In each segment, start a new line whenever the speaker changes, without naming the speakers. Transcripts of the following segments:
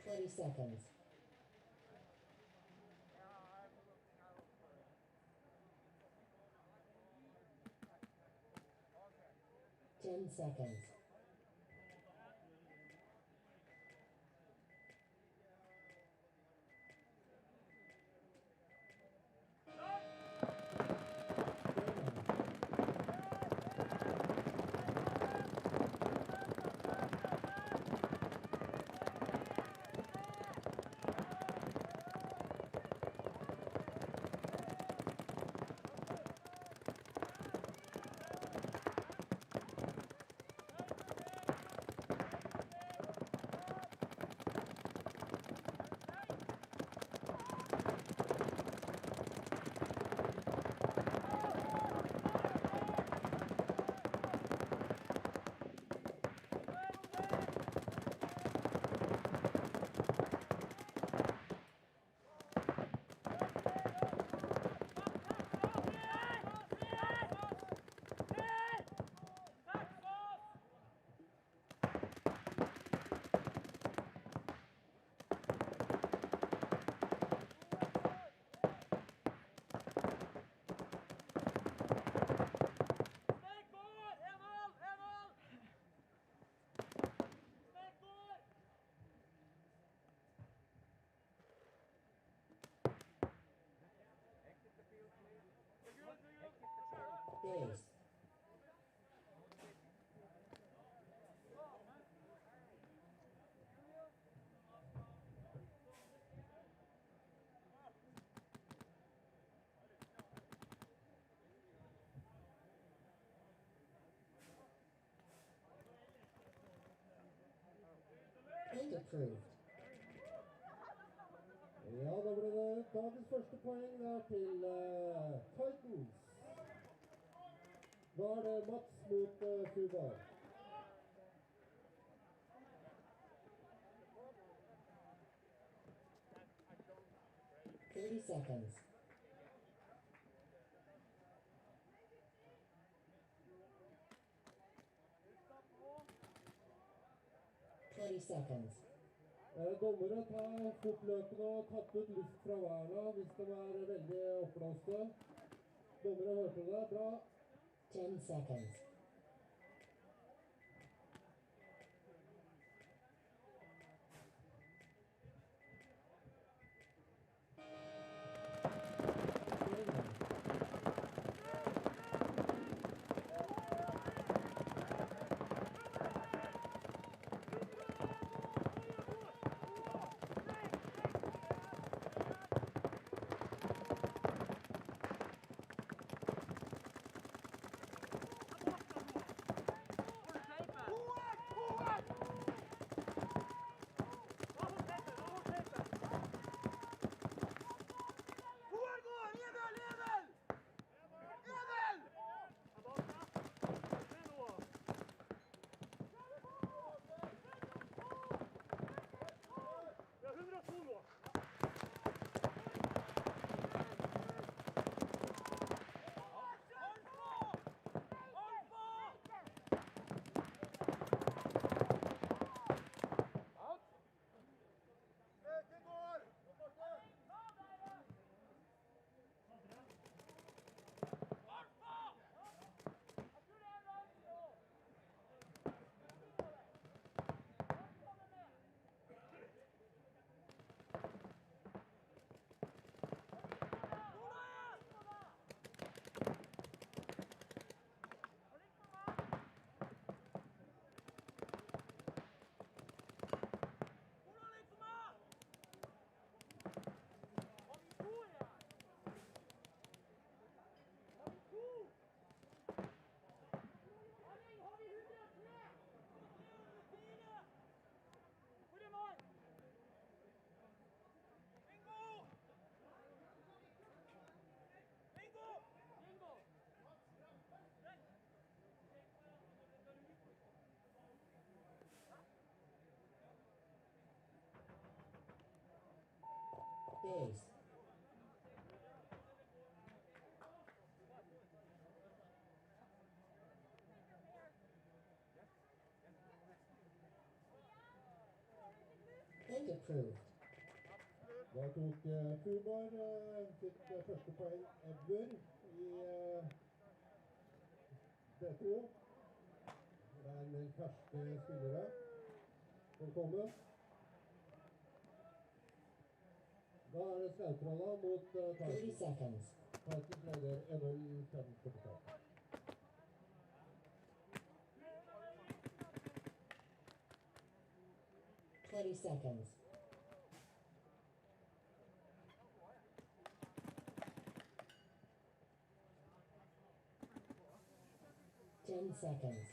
20 seconds. 10 seconds. Days. And approved.
Ja, da ble det dagens første poeng der til Titans. Da er det Mats mot Fubar.
30 seconds. 20 seconds.
Dommere tar fortløpende og tatt ut luft fra verna hvis de er veldig oppblåste. Dommere hørte det, bra.
10 seconds. approved.
Da tok Tuborg sitt første poeng ever i D2. Det er en ferske spillere. Velkommen. Da er det Skautrolla mot
30 seconds.
Titans leder 1-0-5-45.
20 seconds. Ten seconds.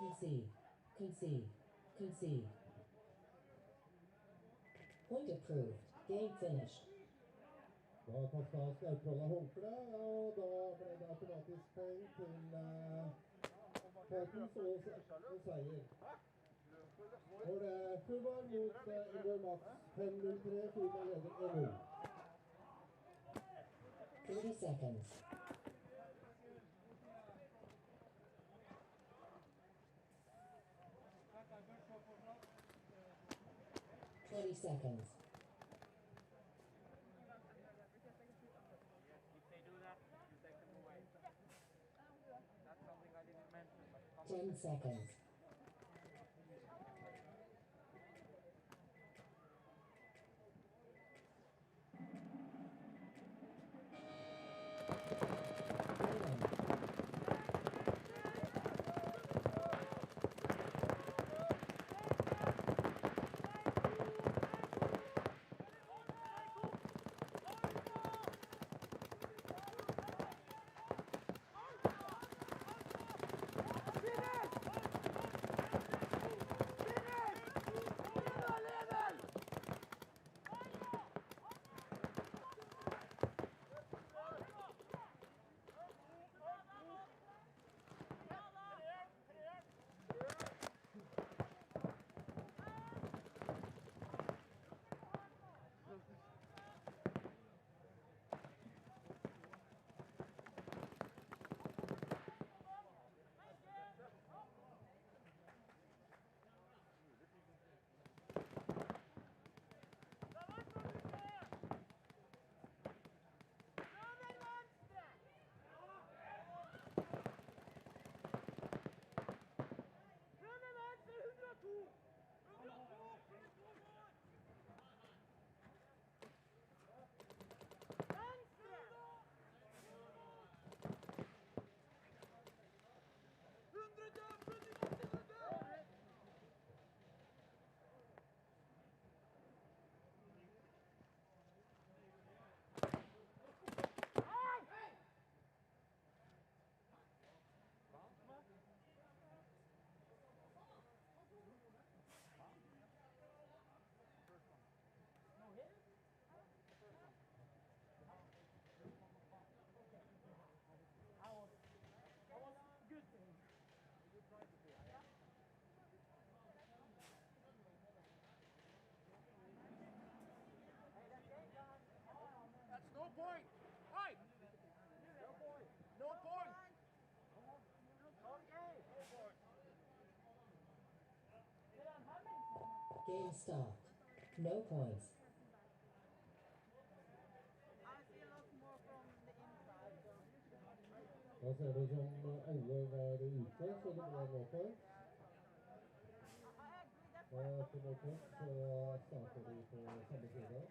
Concede. Concede. Concede. Point approved. Game finished.
Da kastet Skautrolla håndkle, og da ble det automatisk poeng til Titans og seier. Og det er Tuborg mot Ingeborg Max 5-0-3, Tuborg leder 1-0.
30 seconds. Twenty seconds.
If they do that, you take them away. That's something I didn't mention, but
10 seconds. Game stopped. No points.
I see a lot more from the inside.
Da ser det ut som alle var ute, så det ble nå for.
I agree, that's
Og etter nå for så starter de på samme side.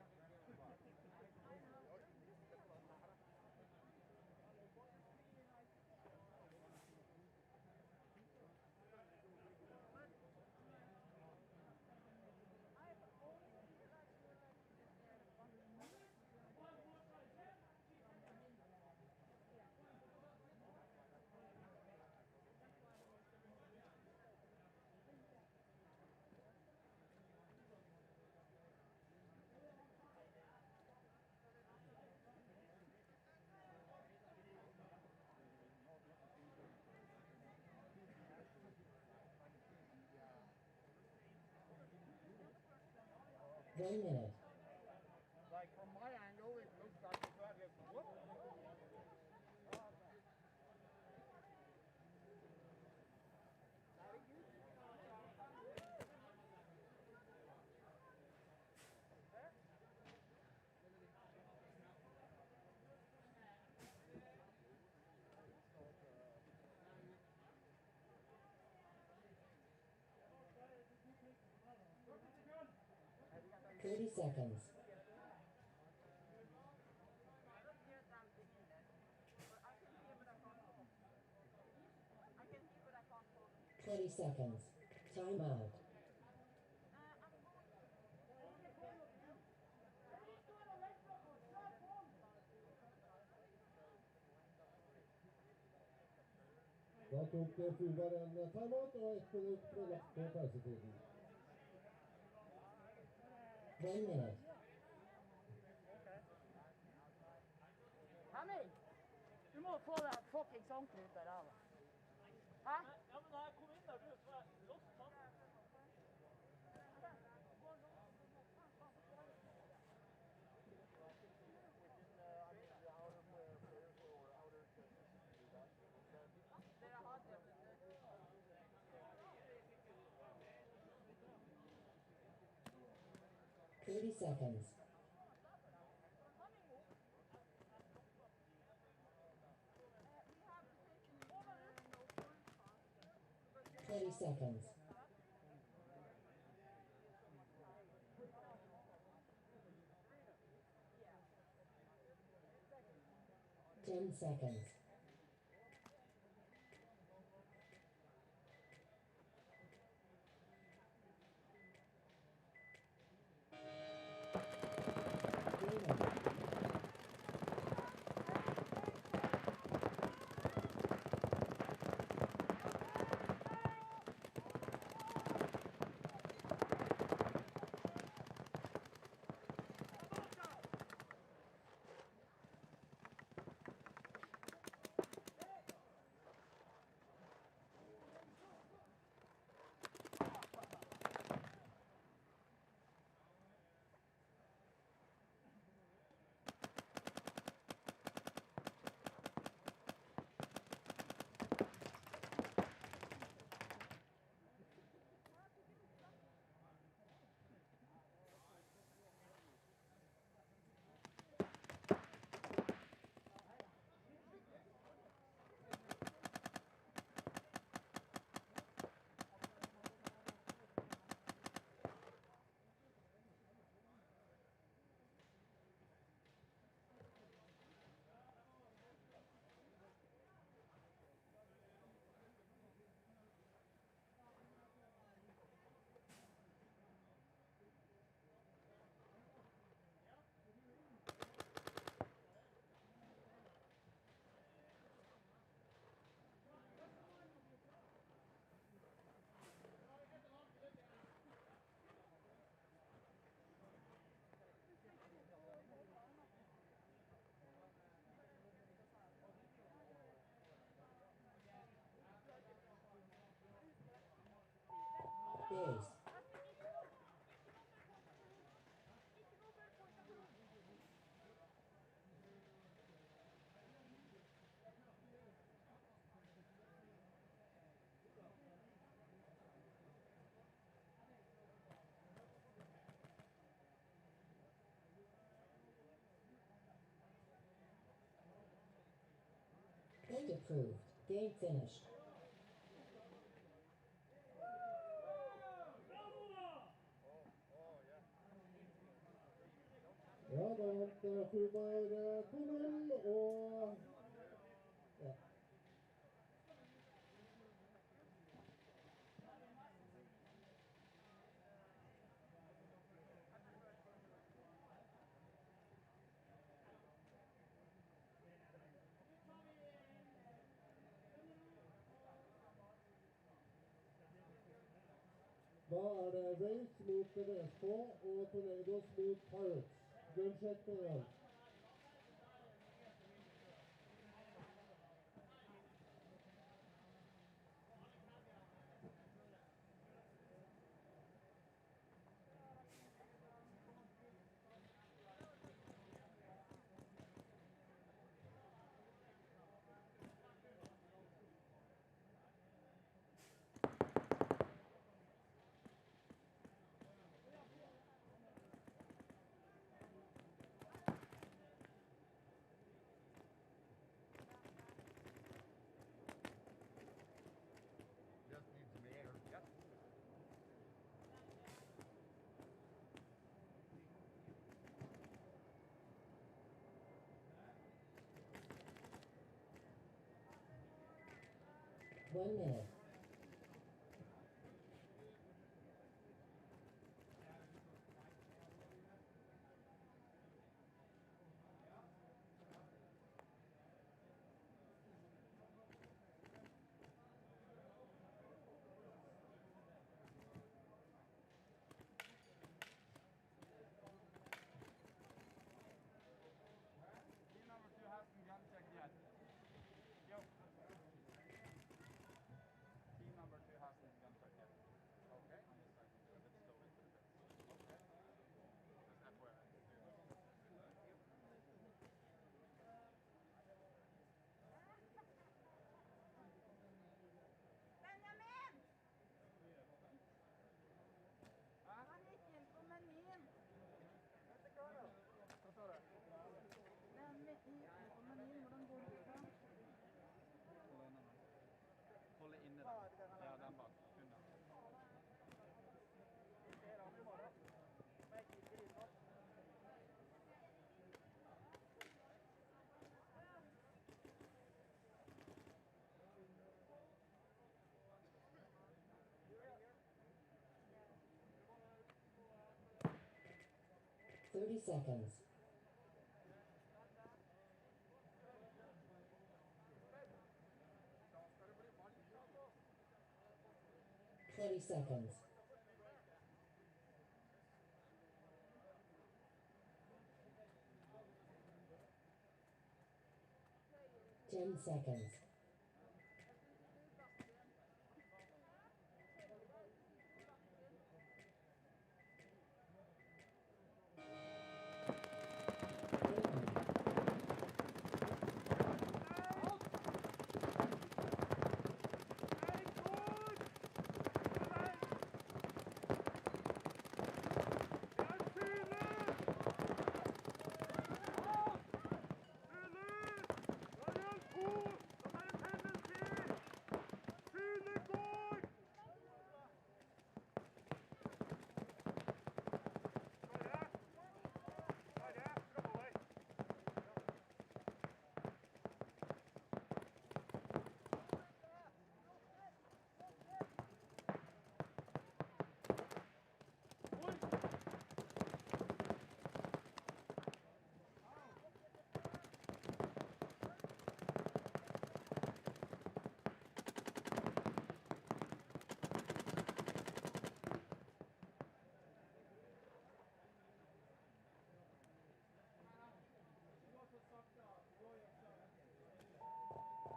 1 minute.
Like from my angle, it looks like it's like a whoop.
Thirty seconds.
I don't hear something in there. But I can hear, but I can't talk. I can hear, but I can't talk.
20 seconds. Time out.
Da tok Fubar en timeout, og 1 minutt ble lagt på pausetiden.
1 minute.
Henning, du må få deg fuckings ordentlig ut av ræva. Hæ?
Ja, men når jeg kom inn der, du, så var jeg lost fast.
Dere har det.
30 seconds. 20 seconds. 10 seconds. approved. Game finished.
Ja, da vant Fugard 2-0, og ja. Da er det Race mot VSK og Tornadoes mot Pirates. Guncheck med en gang.
Just needs some air. Yep.
1 minute.
Team number 2 hasn't gun checked yet. Yo. Team number 2 hasn't gun checked yet. Okay. On this side, a bit slow into the bits. Okay. Just FYI.
Benjamin! Han gikk inn på menyen.
Hva sa du?
Den gikk inn på menyen. Hvordan går det da?
Holde inne den. Ja, den bak. Kun den.
Thirty seconds. Twenty seconds. Ten seconds.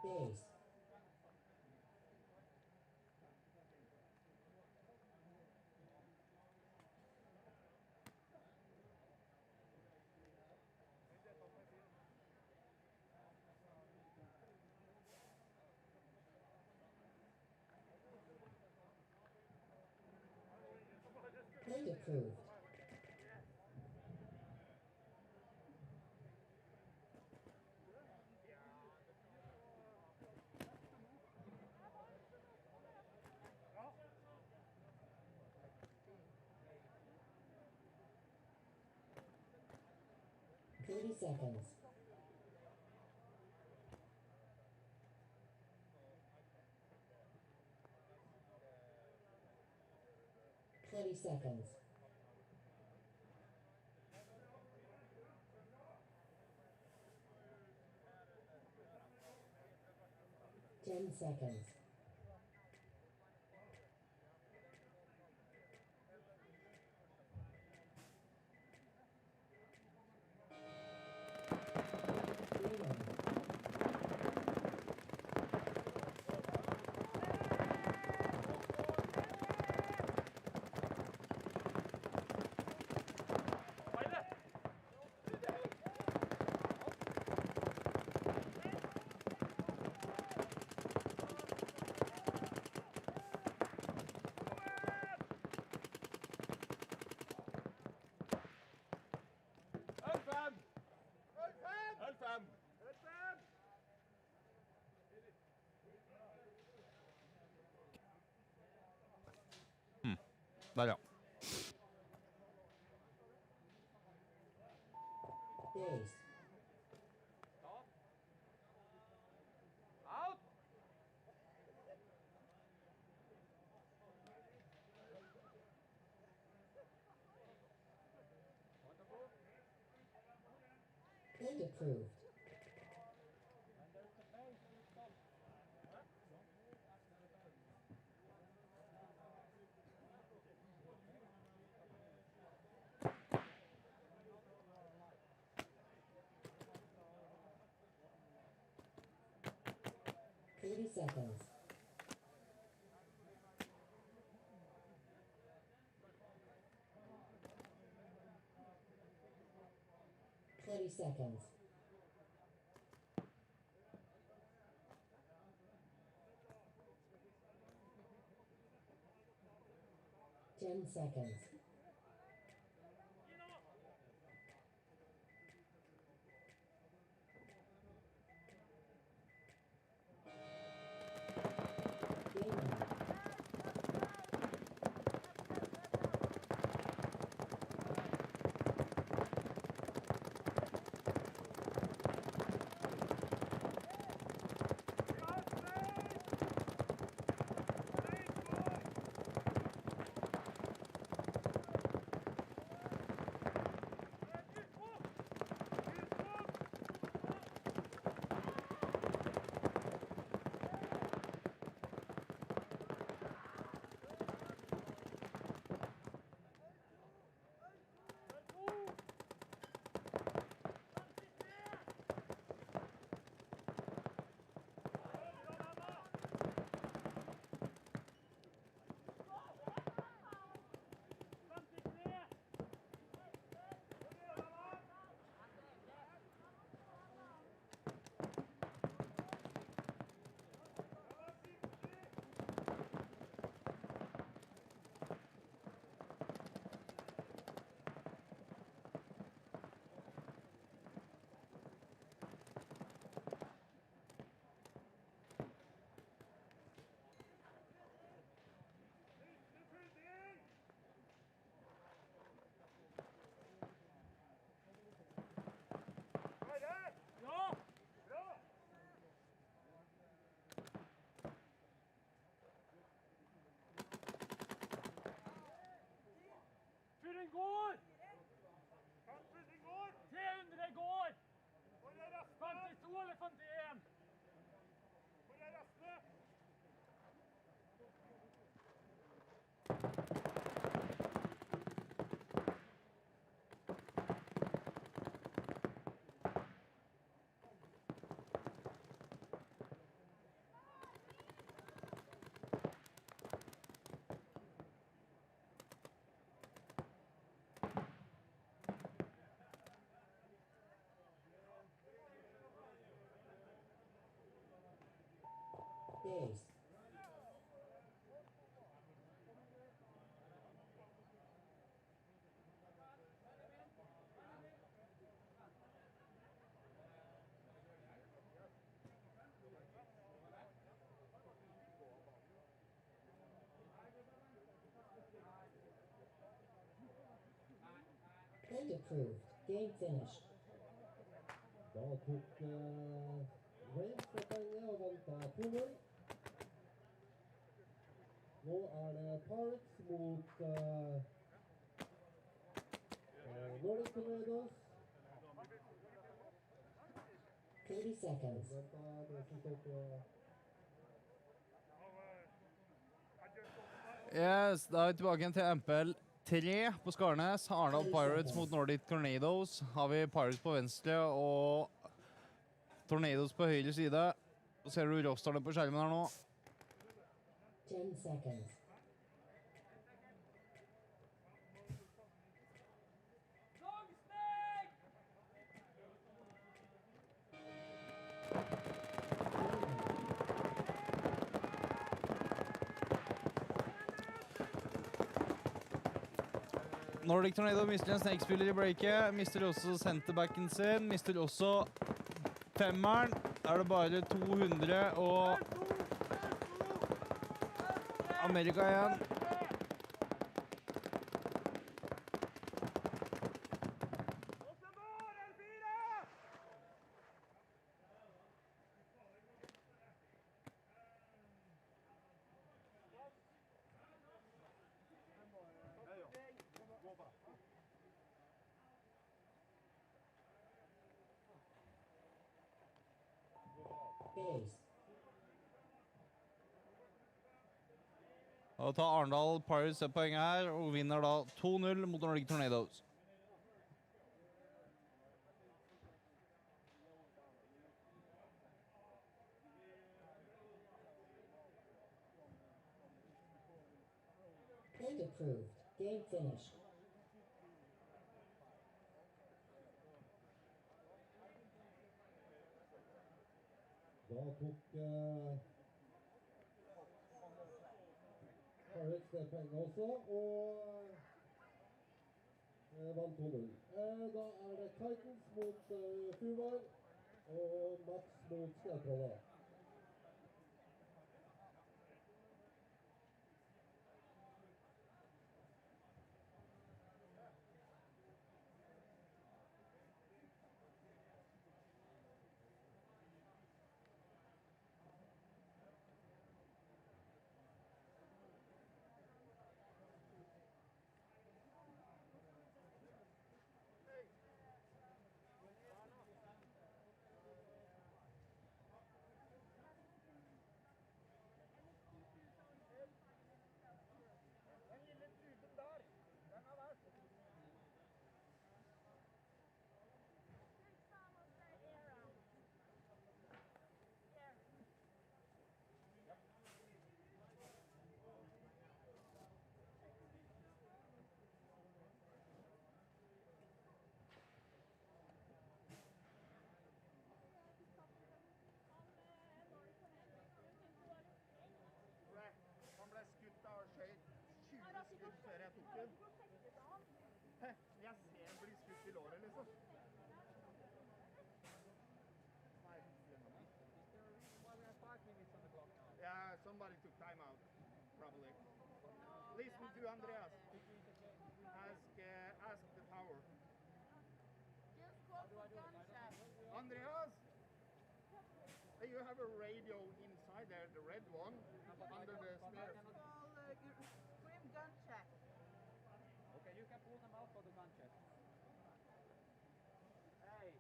Base. Point approved. 30 seconds. 20 seconds. 10 seconds. 3-1.
Der, ja.
Base.
Out!
And approved. Thirty seconds. 20 seconds. 10 seconds.
Den går! 300 går! 52 eller 51?
Base. And approved. Game finished.
Da tok Wales det poenget og vant da 2-0. Nå det Pirates mot Nordic Tornadoes.
30 seconds.
Vent da, det som står på...
Yes, da vi tilbake igjen til NPL 3 på Skarnes. Arendal Pirates mot Nordic Tornadoes. Har vi Pirates på venstre og Tornadoes på høyre side. Så ser du rosterne på skjermen her nå.
10 seconds.
Langstek!
Nordic Tornado mister en snake-spiller i breaket. Mister også centerbacken sin. Mister også femmeren. Da det bare 200 og Amerika igjen.
Base.
Da tar Arendal Pirates et poeng her, og vinner da 2-0 mot Nordic Tornadoes.
Point approved. Game finished.
Da tok Pirates det poenget også, og vant 2-0. Da det Titans mot Fuvar, og Max mot Skjærtrolla.
Han ble skutt av og skjøt 20 skudd før jeg tok den. Hæ? Jeg ser han bli skutt i låret, liksom. Nei. Yeah, somebody took time out, probably. Listen to Andreas. Ask the power.
Just call for gunshot.
Andreas? You have a radio inside there, the red one, under the stairs.
Just call Grim gun check.
Okay, you can pull them out for the gun check. Hey.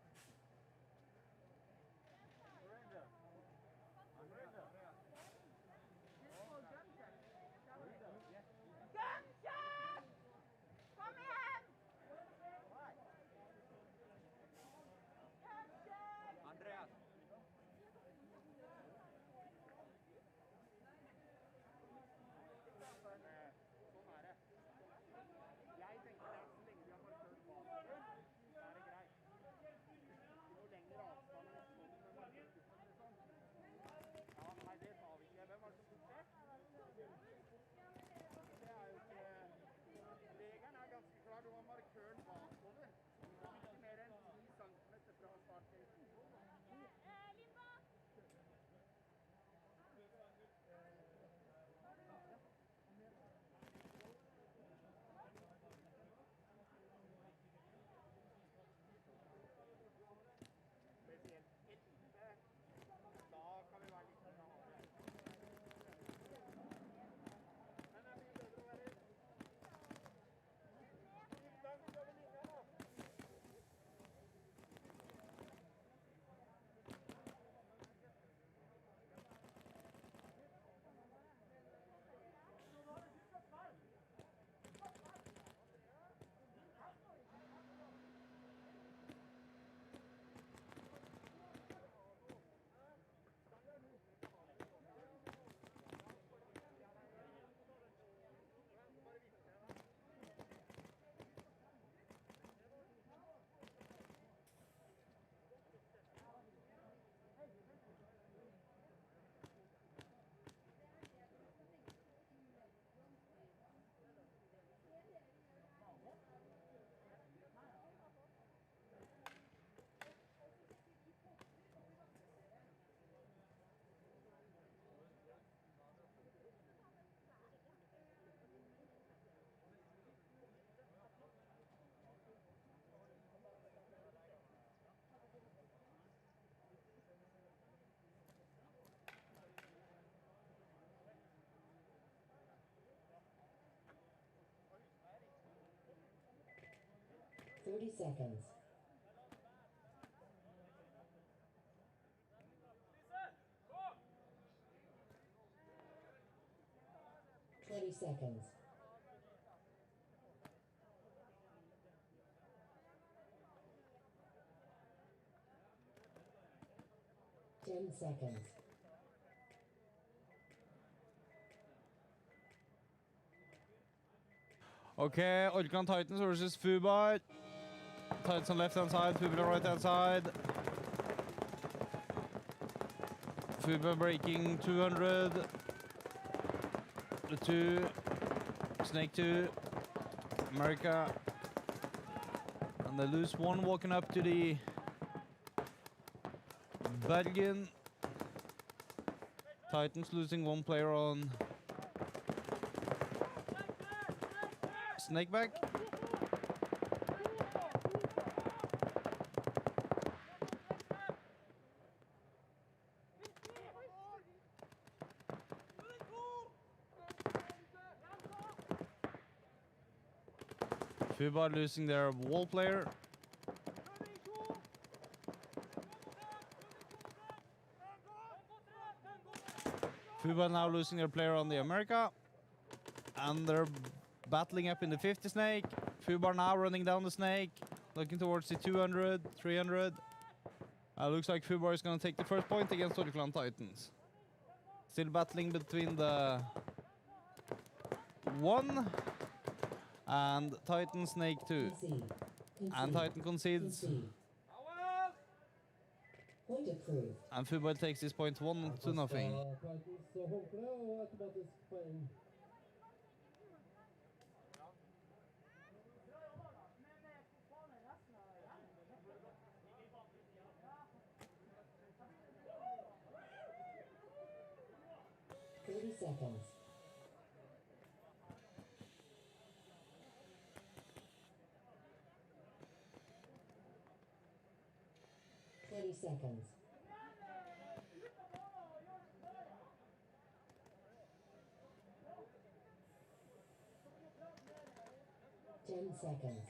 Surrender. Surrender.
Just call gun check. Gun check! Kom igjen! Gun check!
Andreas.
30 seconds. 20 seconds. 10 seconds.
Okay, Orkan Titans versus Fubar. Titans on left hand side, Fubar on right hand side. Fubar breaking 200. The 2. Snake 2. America. And they lose 1 walking up to the Belgian. Titans losing 1 player on Snakeback. Fubar losing their wall player. Fubar now losing their player on the America. And they're battling up in the 50 snake. Fubar now running down the snake. Looking towards the 200, 300. Looks like Fubar is going to take the first point against Orkan Titans. Still battling between the 1 and Titan Snake 2.
Concede.
And Titan concedes.
Concede. Point approved.
And Fubar takes this point 1-0.
Titans håndkle og automatisk poeng.
Seconds. 20 seconds. 10 seconds.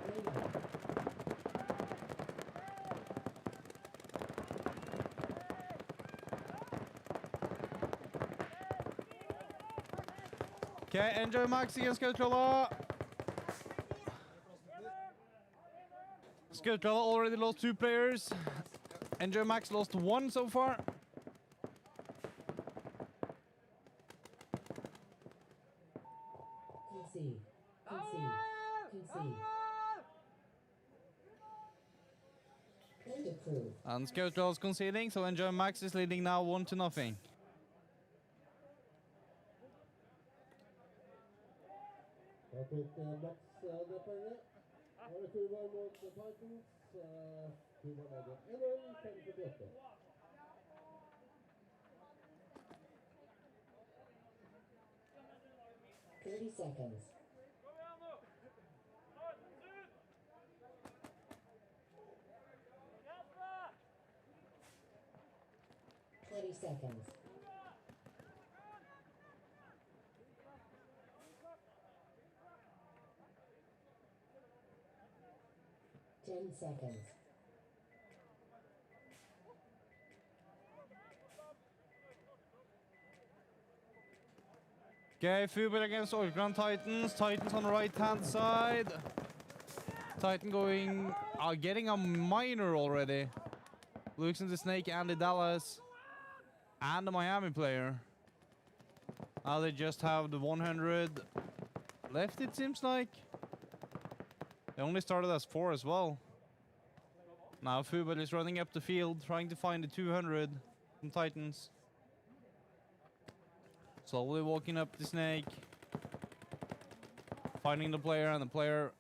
3.
Okay, enjoy Max against Skautralla. Skautralla already lost 2 players. Enjoy Max lost 1 so far.
Concede. Concede. Concede. Point approved.
And Skautralla is conceding, so Enjoy Max is leading now 1-0.
Da tok Max det poenget. Nå er det Fubar mot Titans. Fubar leder 1-0, 5-48.
30 seconds. 20 seconds. 10 seconds.
Okay, Fubar against Orkan Titans. Titans on the right-hand side. Titan going, getting a minor already. Looks in the Snake and the Dallas and the Miami player. Now they just have the 100 left, it seems like. They only started as 4 as well. Now Fubar is running up the field, trying to find the 200 from Titans. Slowly walking up the Snake. Finding the player, and the player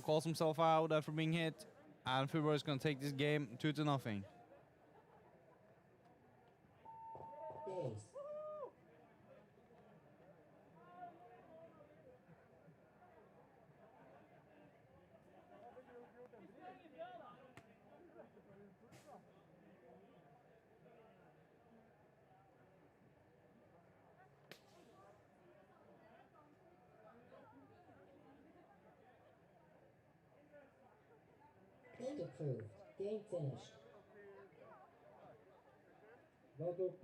calls himself out after being hit. And Fubar is going to take this game 2-0.
Base. And approved. Game finished.
Da tok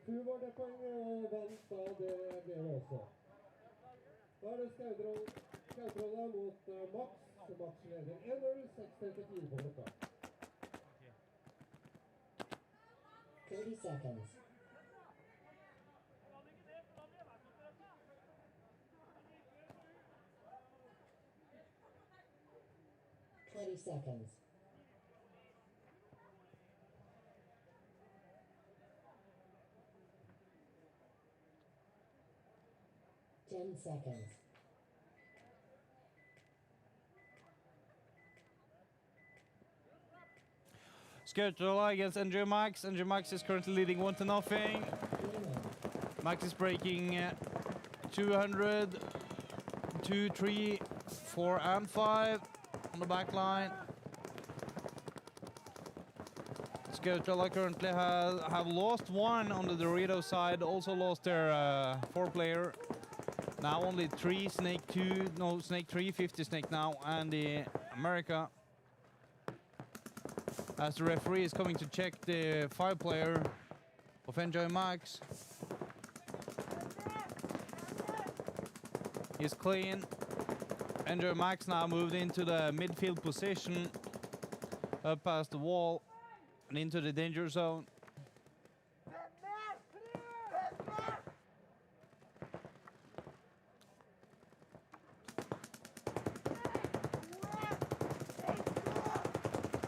Fuvor det poenget og vant da det gamet også. Da er det Skautrolla mot Max. Max leder 1-0, 6:34 på klokka.
30 seconds. 20 seconds. 10 seconds.
Skarnes against NJ Max. NJ Max is currently leading 1-0.
Game on.
Max is breaking 200, 2, 3, 4, and 5 on the back line. Skarnes currently have lost one on the Dorito side, also lost their 4-player. Now only 3, Snake 2, no, Snake 3, 50 Snake now, and the America. As the referee is coming to check the 5-player of Enjoy Max. He's clean. Enjoy Max now moved into the midfield position, up past the wall and into the danger zone.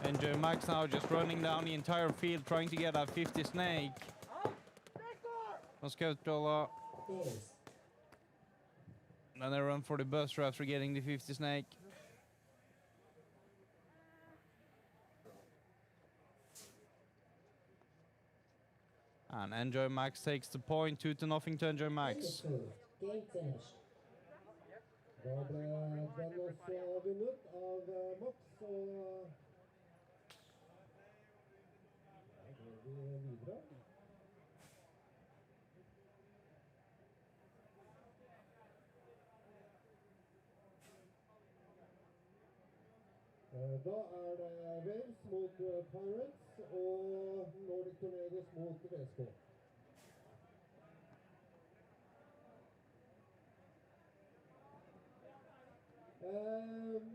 Enjoy Max now just running down the entire field trying to get a 50 Snake. Skarnes.
Base.
Then they run for the buster after getting the 50 Snake. And Enjoy Max takes the point, 2-0 to Enjoy
And
Max.
approved. Game finished.
Da ble den også vunnet av Max, og da går vi videre. Da er det Wales mot Pirates og Nordic Tornadoes mot VSK.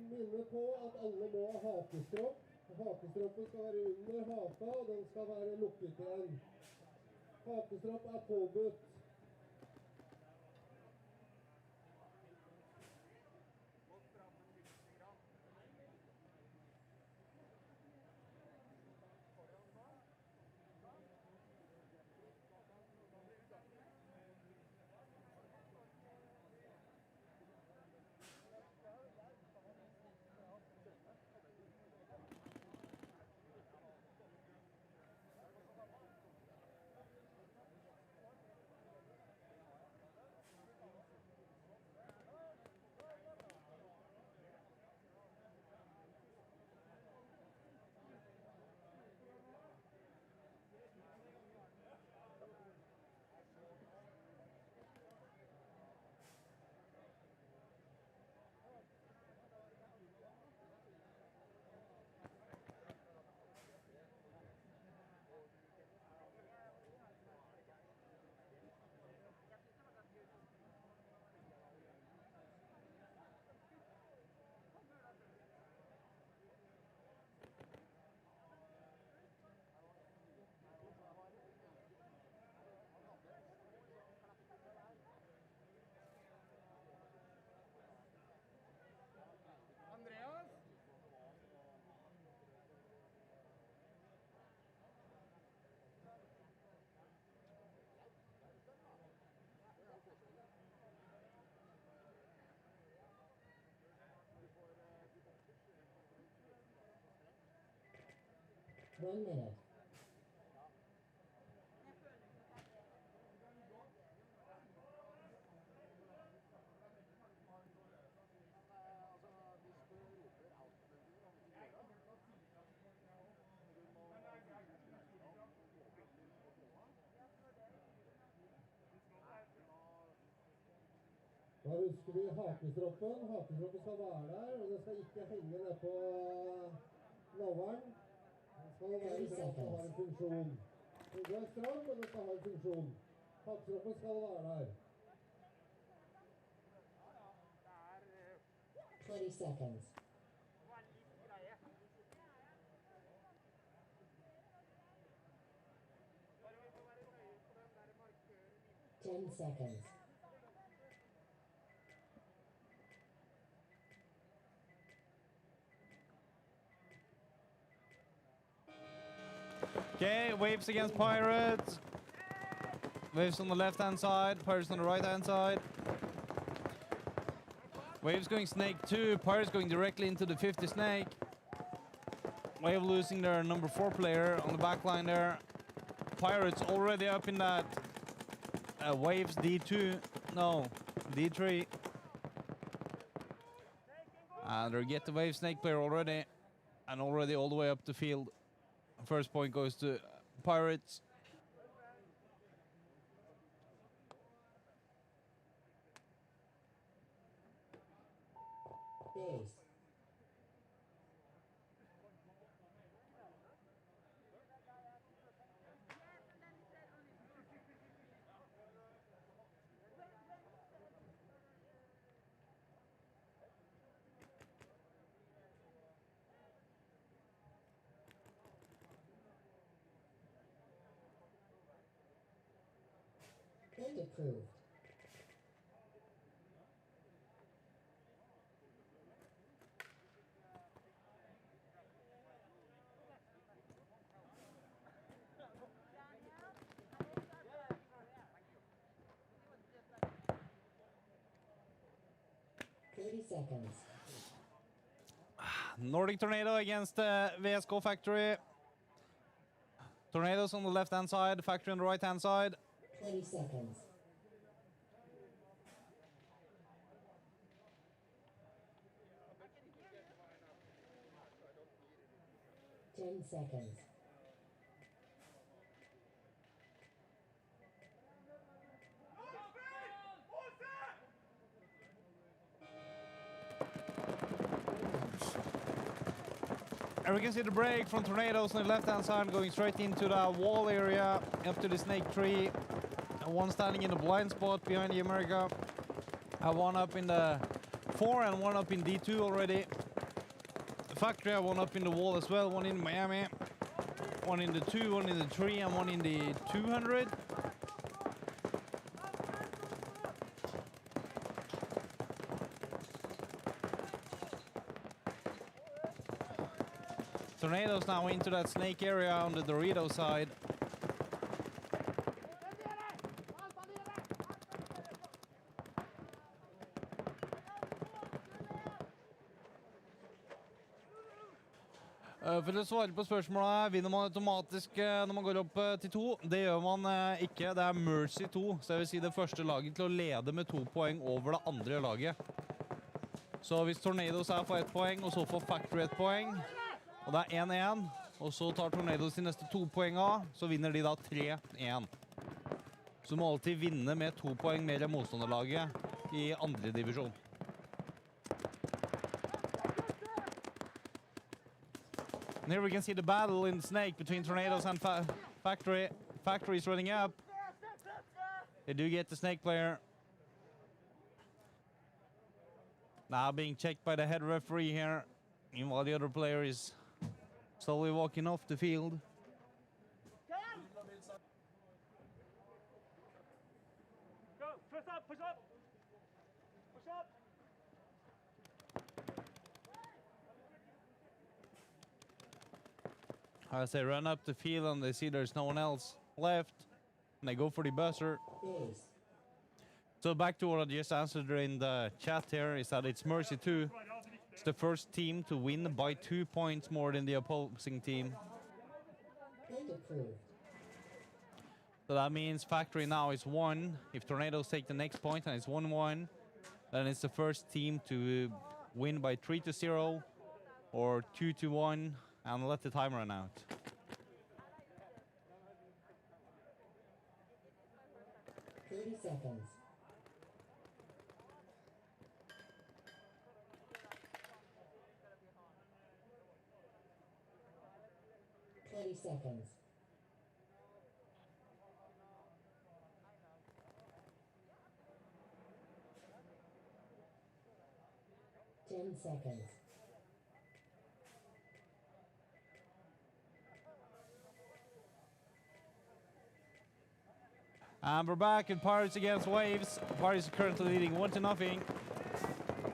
Minne på at alle må ha hakestropp. Hakestroppen skal være under haka, og den skal være lukket igjen. Hakestropp er påbudt.
Andreas?
One minute.
Da husker vi hakestroppen. Hakestroppen skal være der, og den skal ikke henge ned på Loveren. Den skal være sånn at det har en funksjon. Det er stram, men det skal ha en funksjon. Takstrommet skal være der.
20 seconds.
Var litt greie. Bare vi får være nøye på den der markøren.
10 seconds.
Okay, Waves against Pirates. Waves on the left-hand side, Pirates on the right-hand side. Waves going snake 2, Pirates going directly into the 50 snake. Wave losing their number 4 player on the back line there. Pirates already up in that Waves D2, no, D3. And they get the Wave snake player already, and already all the way up the field. First point goes to Pirates.
Base. And approved. Seconds.
Nordic Tornado against VSK Factory. Tornadoes on the left-hand side, Factory on the right-hand side.
20 seconds. Ten seconds.
And we can see the break from Tornadoes on the left-hand side going straight into the wall area, up to the snake tree. And one standing in the blind spot behind the America. One up in the 4 and one up in D2 already. The Factory, one up in the wall as well, one in Miami. One in the 2, one in the 3, and one in the 200. Tornadoes now into that snake area on the Dorito side. For å svare på spørsmålet, vinner man automatisk når man går opp til 2? Det gjør man ikke, det er Mercy 2, så jeg vil si det første laget til å lede med 2 poeng over det andre laget. Så hvis Tornadoes får 1 poeng, og så får Factory 1 poeng, og det er 1-1, og så tar Tornadoes de neste 2 poengene, så vinner de da 3-1. Så må alltid vinne med 2 poeng mer enn motstanderlaget i andre divisjon. And here we can see the battle in the snake between Tornadoes and Factory. Factory is running up. They do get the snake player. Now being checked by the head referee here, while the other player is slowly walking off the field.
Go, push up, push up. Push up.
As they run up the field and they see there's no one else left, and they go for the buzzer.
Base.
So back to what I just answered in the chat here, is that it's Mercy 2. It's the first team to win by 2 points more than the opposing team.
And approved.
So that means Factory now is 1. If Tornadoes take the next point and it's 1-1, then it's the first team to win by 3-0 or 2-1 and let the time run out.
Seconds. 30 seconds. 10 seconds.
And we're back in Pirates against Waves. Pirates are currently leading 1-0.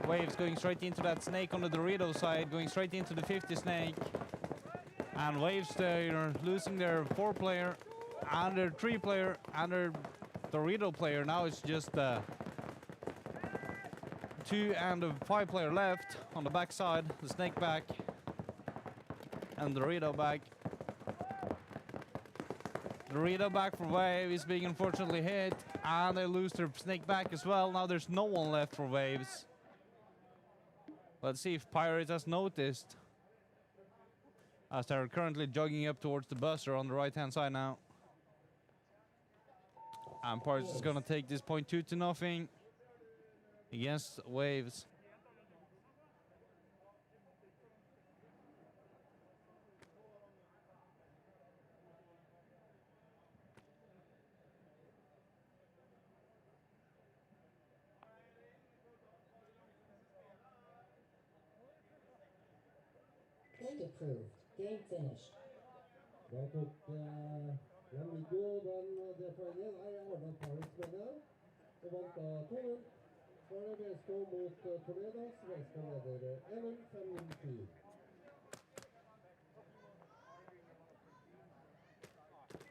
Waves going straight into that snake on the Dorito side, going straight into the 50 snake. And Waves, they're losing their 4-player and their 3-player and their Dorito player. Now it's just 2 and a 5-player left on the back side. The snake back and Dorito back. Dorito back for Waves being unfortunately hit, and they lose their snake back as well. Now there's no one left for Waves. Let's see if Pirates has noticed, as they're currently jogging up towards the buzzer on the right-hand side now. And Pirates is gonna take this point 2-0 against Waves.
Point approved. Game finished.
Da tok Lamigo det poenget. Nei, Arendal Pirates med det. Og vant da 2-0. Så er det VSK mot Tornados. VSK leder 1-0, 5-0-7.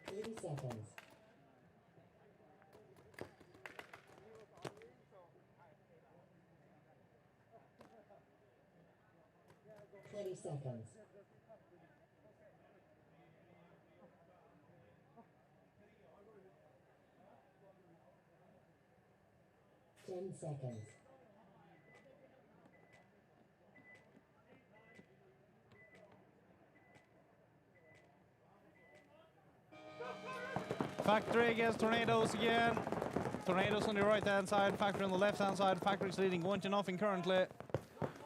30 seconds. 20 seconds. 10 seconds.
Factory against Tornadoes again. Tornadoes on the right-hand side, Factory on the left-hand side. Factory's leading 1-0 currently.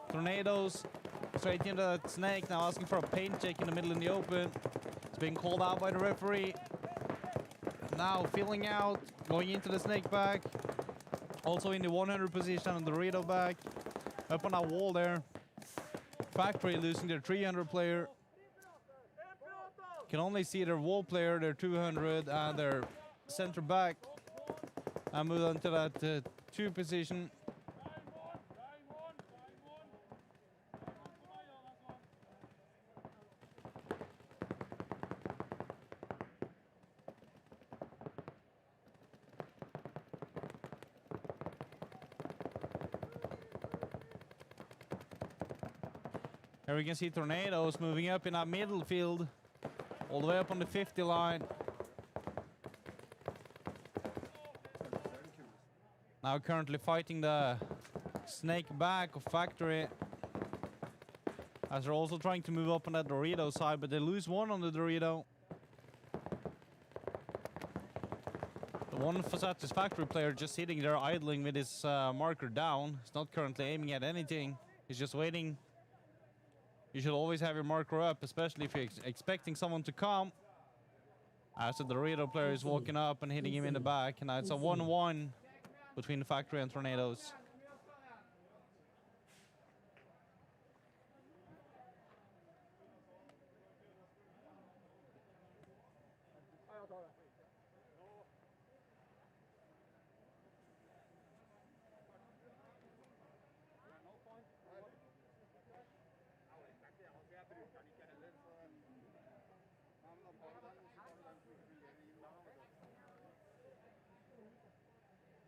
Tornadoes straight into that snake, now asking for a paint check in the middle in the open. It's being called out by the referee. Now filling out, going into the snake back. Also in the 100 position on the Dorito back. Up on that wall there. Factory losing their 300 player. Can only see their wall player, their 200, and their center back. And move on to that 2 position. Here we can see Tornadoes moving up in that middle field, all the way up on the 50 line. Now currently fighting the snake back of Factory, as they're also trying to move up on that Dorito side, but they lose 1 on the Dorito. The one Factory player just sitting there idling with his marker down. He's not currently aiming at anything. He's just waiting. You should always have your marker up, especially if you're expecting someone to come. As the Dorito player is walking up and hitting him in the back. And now it's a 1-1 between the Factory and Tornadoes.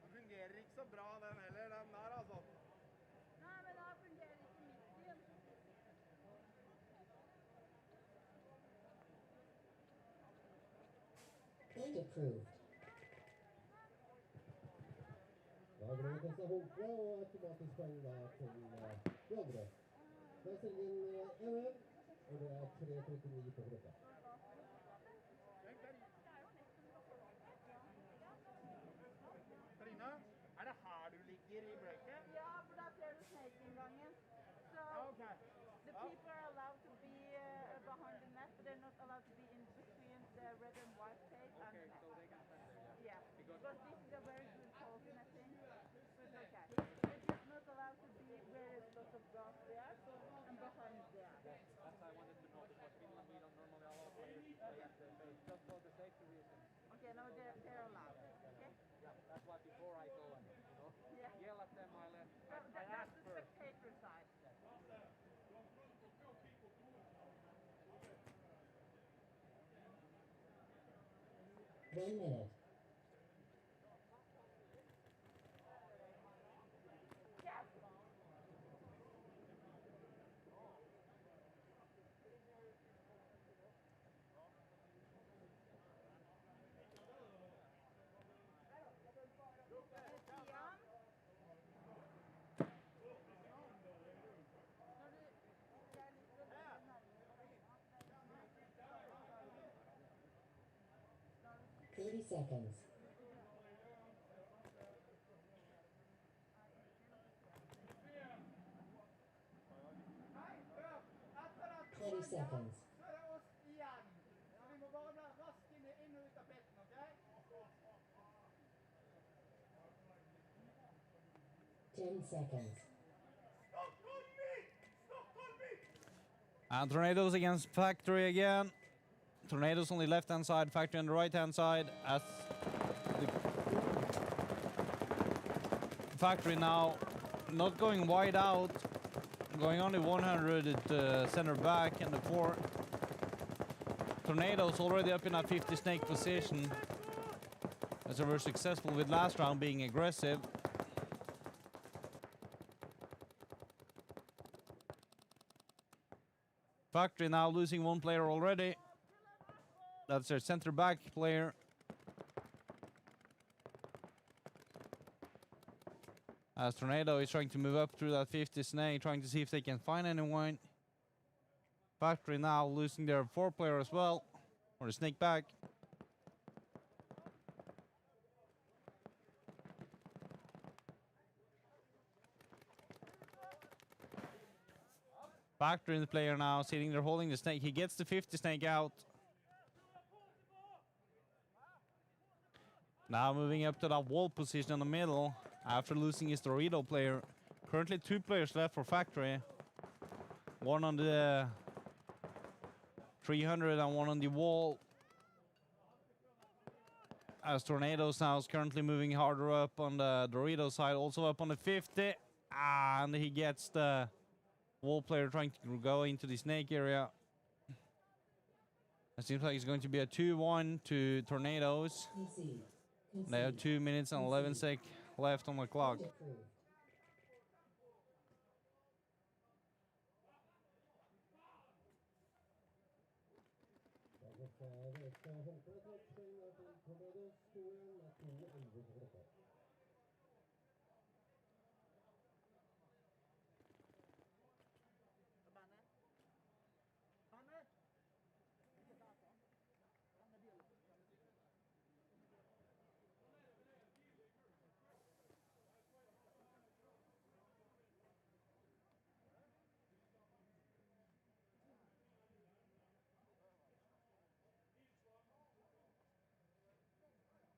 Den fungerer ikke så bra den heller, den der altså.
Nei, men da fungerer ikke mitt igjen.
Point approved.
Da ble det kastet håndkle og automatisk poeng da til de andre. Da er stillingen 1-1, og det er 3:39 på klokka.
Karina, er det her du ligger i breaket?
Ja, for da ser du snake-inngangen. So
Ja, ok.
the people are allowed to be behind the net, but they're not allowed to be in red and white tape and
Okay,
net.
so they can stand there, yeah.
Yeah,
Because-
because this is a very good quality netting. So it's okay. It's just not allowed to be where there's lots of grass there and behind there.
That's I wanted to know because Finland we don't normally allow players to play at the face just for the safety reasons.
Okay, now they're allowed. Okay?
Yeah, that's why before I told them,
Yeah.
yell at them, I
So
I
that's
asked
the
first.
spectator side.
One minute.
Yes! Stian?
30 seconds.
Nei, hør! Etter at
20 seconds.
så er det oss igjen. Så vi må bare raskt inn og ut av pitten, ok?
10 seconds.
And Tornadoes against Factory again. Tornadoes on the left-hand side, Factory on the right-hand side. As the Factory now not going wide out, going only 100 center back and the 4. Tornadoes already up in a 50 snake position. As they were successful with last round being aggressive. Factory now losing one player already. That's their center back player. As Tornado is trying to move up through that 50 snake, trying to see if they can find anyone. Factory now losing their 4 player as well. Or the snake back. Factory in the player now, sitting there holding the snake. He gets the 50 snake out. Now moving up to that wall position in the middle after losing his Dorito player. Currently 2 players left for Factory. One on the 300 and one on the wall. As Tornadoes now is currently moving harder up on the Dorito side, also up on the 50. And he gets the wall player trying to go into the snake area. It seems like it's going to be a 2-1 to Tornadoes.
Concede.
They have 2 minutes and 11 sec left on the clock.
Point approved.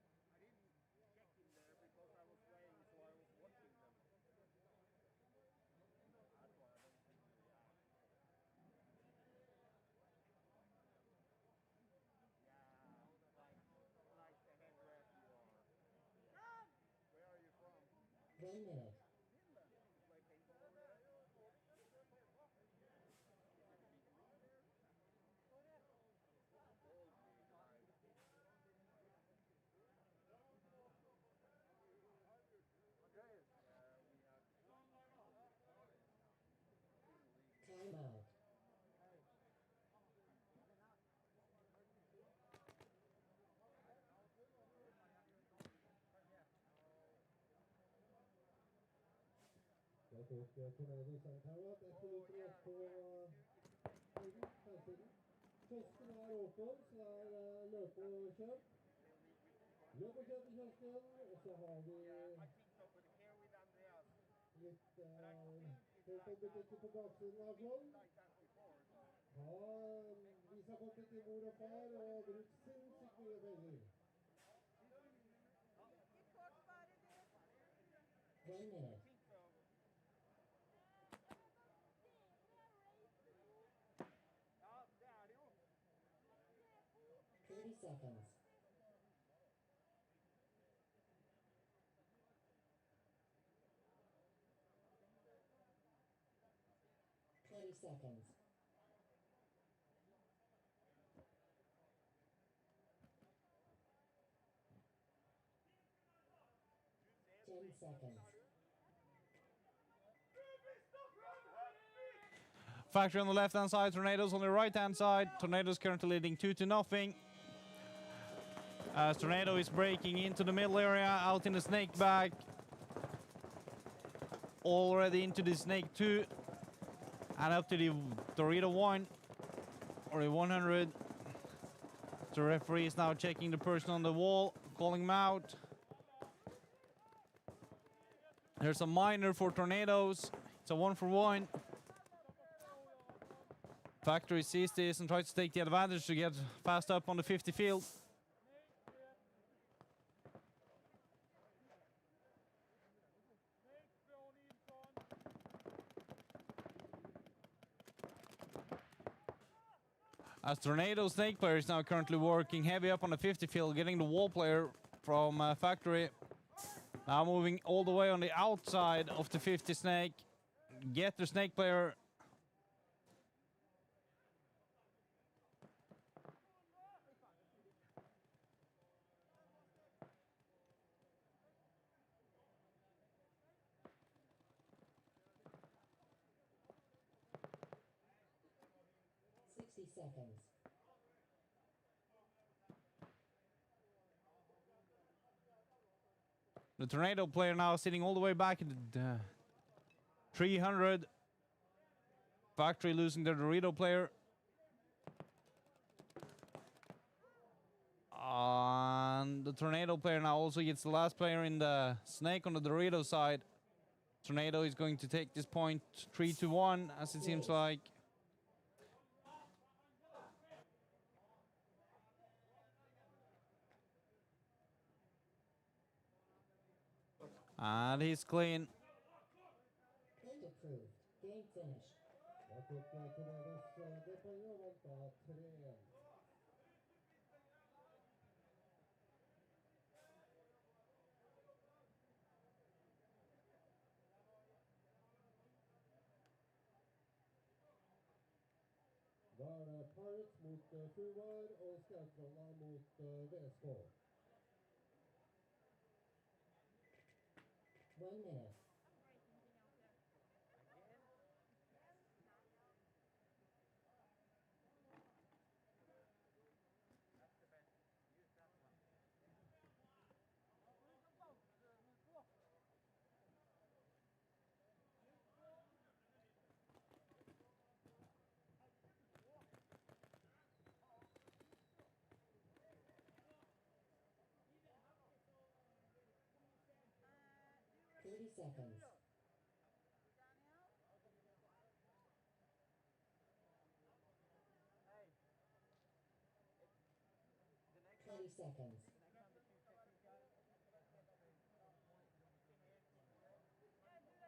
I didn't check in there because I was playing, so I was watching them. That's why I don't think they are. Yeah, like the head ref you are. Where are you from?
1 minute.
Finland. You play paintball over there? Old league, nice. Andreas? We have
Timeout.
Da tok Tornadoes en timeout. Etter uke på tiden. Kiosken er åpen, så det er løp og kjøp. Løp og kjøp i kiosken, og så har vi
I think so, but here with Andreas,
litt
but I think it's
paperbutikker på baksiden av sånn.
like that before. So.
Ja, vi Hilsrapporter til mor og far og bruk sinnssykt mye penger.
Litt kort bare, du.
1 minute.
Ja, det er det jo.
30 seconds. Seconds. 10 seconds.
Factory on the left-hand side, Tornadoes on the right-hand side. Tornadoes currently leading 2-0. As Tornado is breaking into the middle area, out in the snake bag. Already into the snake 2. And up to the Dorito 1. Or the 100. The referee is now checking the person on the wall, calling him out. There's a minor for Tornadoes. It's a 1-for-1. Factory sees this and tries to take the advantage to get fast up on the 50 field. As Tornado Snake player is now currently working heavy up on the 50 field, getting the wall player from Factory. Now moving all the way on the outside of the 50 snake. Get the snake player.
Seconds.
The Tornado player now sitting all the way back in the 300. Factory losing their Dorito player. And the Tornado player now also gets the last player in the snake on the Dorito side. Tornado is going to take this point 3-1, as it seems like. And he's clean.
Point approved. Game finished.
Da tok Tornados det poenget og vant da 3-1. Da er det Pirates mot Fuvar og Skautrolla mot VSK.
1 minute. Seconds.
Hey. The next
20 seconds.
Yeah, do that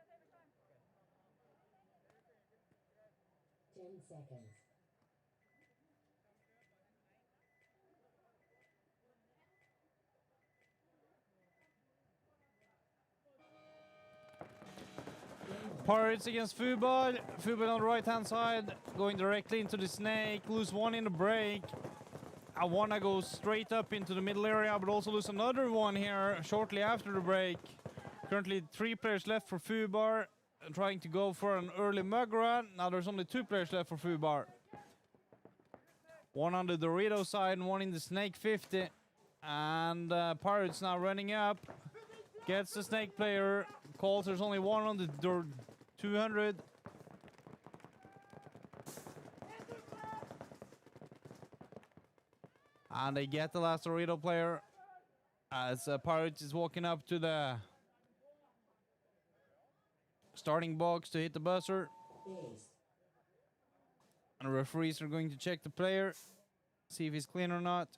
every time.
10 seconds.
Pirates against Fubal. Fubal on the right-hand side, going directly into the snake. Lose one in the break. I want to go straight up into the middle area, but also lose another one here shortly after the break. Currently 3 players left for Fubar, trying to go for an early mug run. Now there's only 2 players left for Fubar. One on the Dorito side and one in the snake 50. And Pirates now running up. Gets the snake player. Calls there's only one on the 200. And they get the last Dorito player as Pirates is walking up to the starting box to hit the buzzer.
Base.
And the referees are going to check the player, see if he's clean or not.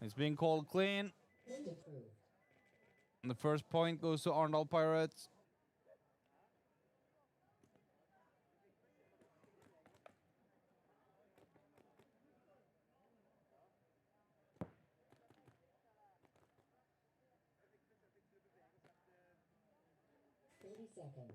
It's being called clean.
Point approved.
And the first point goes to Arendal Pirates.
Seconds.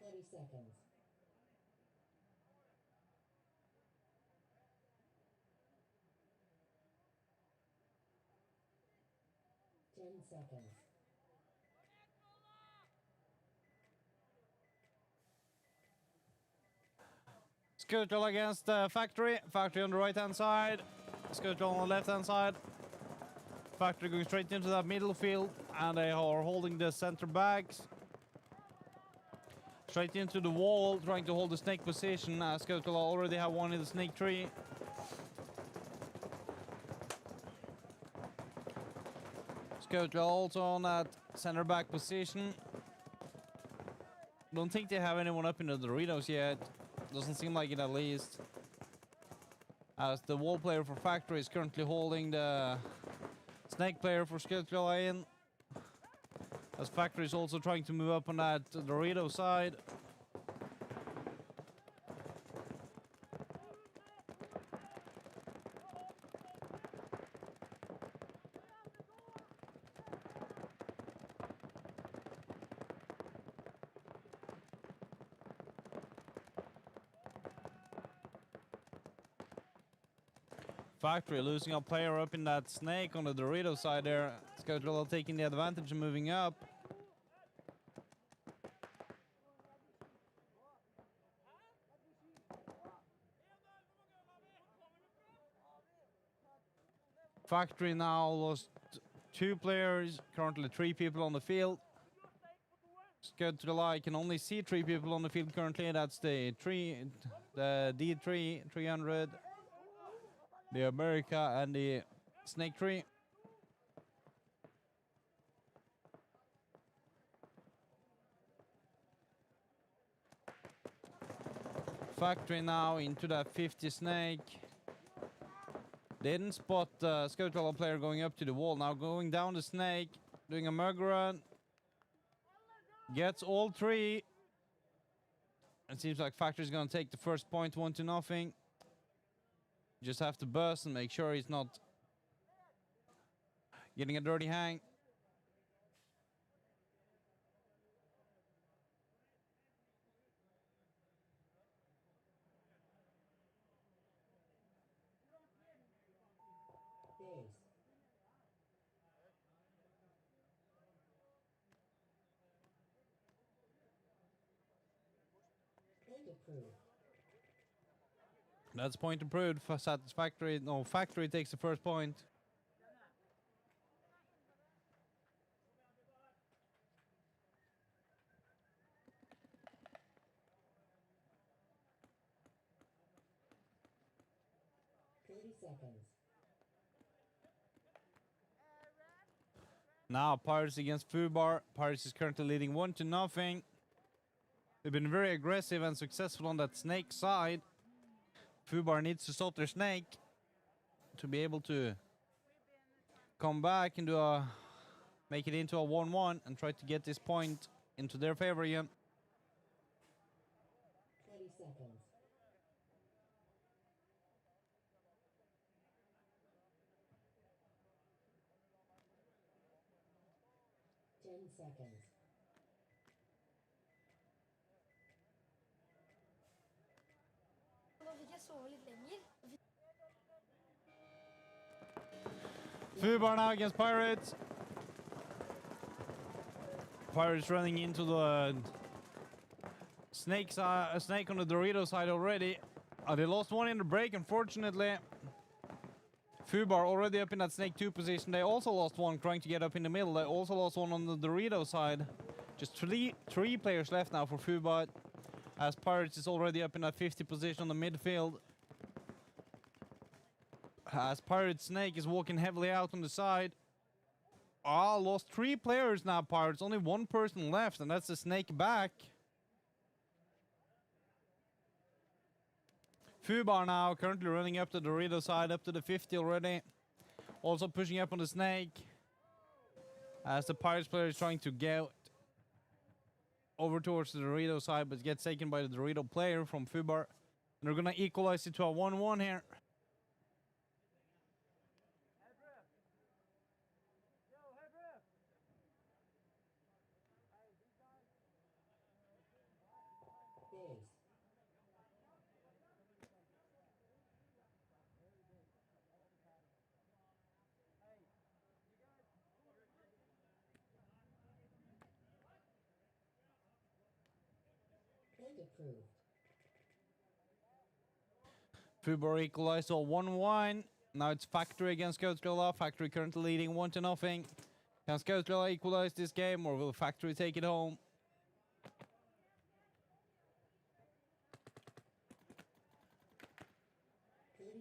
20 seconds. Seconds.
Skutel against Factory. Factory on the right-hand side. Skutel on the left-hand side. Factory going straight into that middle field, and they are holding the center backs. Straight into the wall, trying to hold the snake position. Skutel already have one in the snake tree. Skutel also on that center back position. Don't think they have anyone up in the Doritos yet. Doesn't seem like it, at least. As the wall player for Factory is currently holding the snake player for Skutel in. As Factory is also trying to move up on that Dorito side. Factory losing a player up in that snake on the Dorito side there. Skutel taking the advantage and moving up. Factory now lost 2 players, currently 3 people on the field. Skutel I can only see 3 people on the field currently. That's the D3 300. The America and the snake tree. Factory now into that 50 snake. Didn't spot the Skutel player going up to the wall. Now going down the snake, doing a mug run. Gets all 3. It seems like Factory's gonna take the first point, 1-0. Just have to burst and make sure he's not getting a dirty hang.
Days. Point approved.
That's point approved for Satisfactory. No, Factory takes the first point.
Seconds.
Now Pirates against Fubar. Pirates is currently leading 1-0. They've been very aggressive and successful on that snake side. Fubar needs to stop their snake to be able to come back and make it into a 1-1 and try to get this point into their favor again.
20 seconds. Ten seconds.
Nå fikk jeg sove litt lenger.
Fubar now against Pirates. Pirates running into the snake on the Dorito side already. They lost one in the break, unfortunately. Fubar already up in that snake 2 position. They also lost one trying to get up in the middle. They also lost one on the Dorito side. Just three players left now for Fubar, as Pirates is already up in that 50 position on the midfield. As Pirate Snake is walking heavily out on the side. Lost 3 players now, Pirates. Only 1 person left, and that's the Snake back. Fubar now currently running up the Dorito side, up to the 50 already. Also pushing up on the Snake. As the Pirates player is trying to get over towards the Dorito side, but gets taken by the Dorito player from Fubar. And they're gonna equalize it to a 1-1 here.
Days. And approved.
Fubar equalized to a 1-1. Now it's Factory against Skarnes. Factory currently leading 1-0. Can Skarnes equalize this game, or will Factory take it home?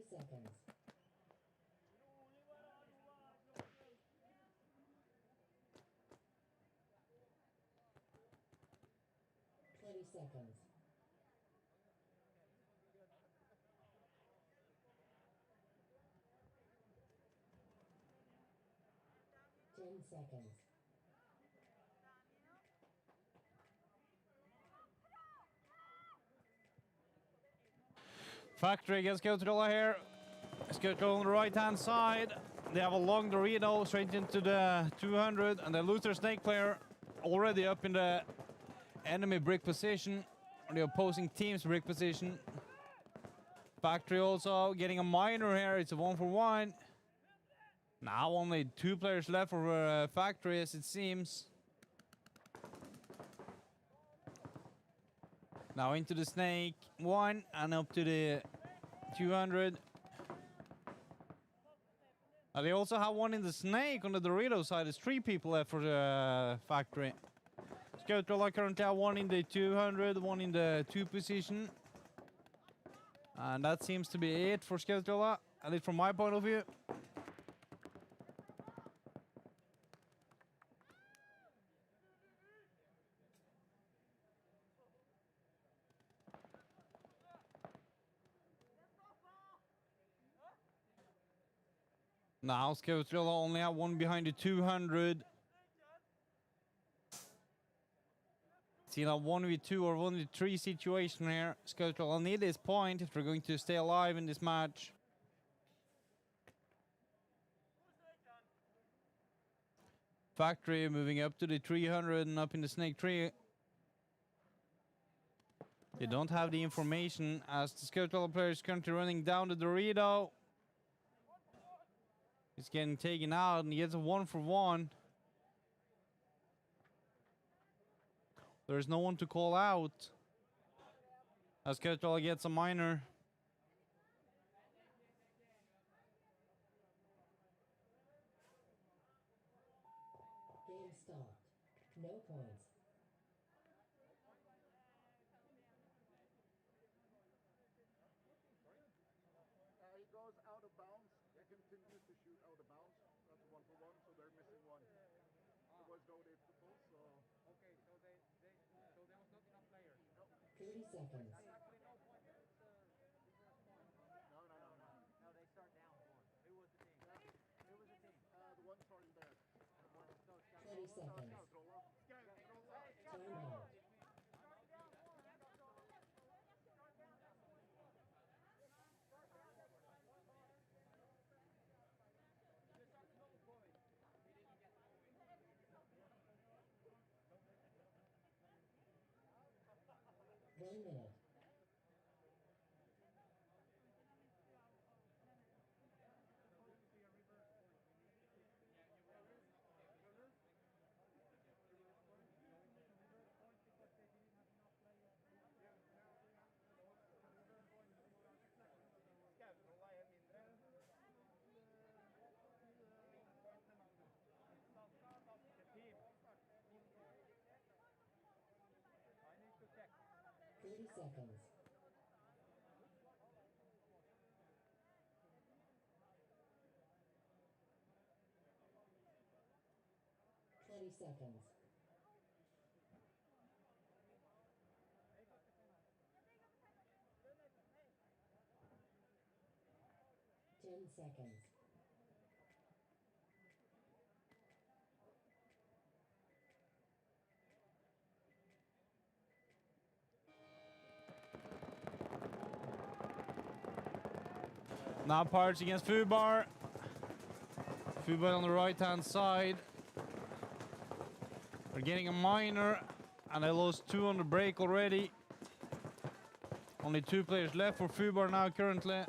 Seconds. 20 seconds. Ten seconds.
Factory against Skarnes here. Skarnes on the right-hand side. They have a long Dorito straight into the 200, and they lose their Snake player already up in the enemy brick position, or the opposing team's brick position. Factory also getting a minor here. It's a 1-for-1. Now only 2 players left for Factory, as it seems. Now into the Snake 1 and up to the 200. They also have one in the Snake on the Dorito side. There's 3 people left for the Factory. Skarnes currently have one in the 200, one in the 2 position. And that seems to be it for Skarnes, at least from my point of view. Now Skarnes only have one behind the 200. It's in a 1v2 or 1v3 situation here. Skarnes will need this point if they're going to stay alive in this match. Factory moving up to the 300 and up in the Snake 3. They don't have the information, as the Skarnes player is currently running down the Dorito. He's getting taken out, and he gets a 1-for-1. There's no one to call out, as Skarnes gets a minor.
Game stopped. No points.
He goes out of bounds. He continues to shoot out of bounds. That's a 1-for-1, so they're missing one. There was no day football, so
Okay, so there was not enough players.
no,
30 seconds.
Actually, no point. It's reverse point. No, they start down one. Who was the team? Who was the team?
The one starting there.
So,
20 seconds.
Skautrolla. Skautrolla.
Time out. One minute.
Skautrolla mindre.
the team. I need to check.
30 seconds. Twenty seconds. Ten seconds.
Now Pirates against Fubar. Fubar on the right-hand side. They're getting a minor, and they lost 2 on the break already. Only 2 players left for Fubar now currently.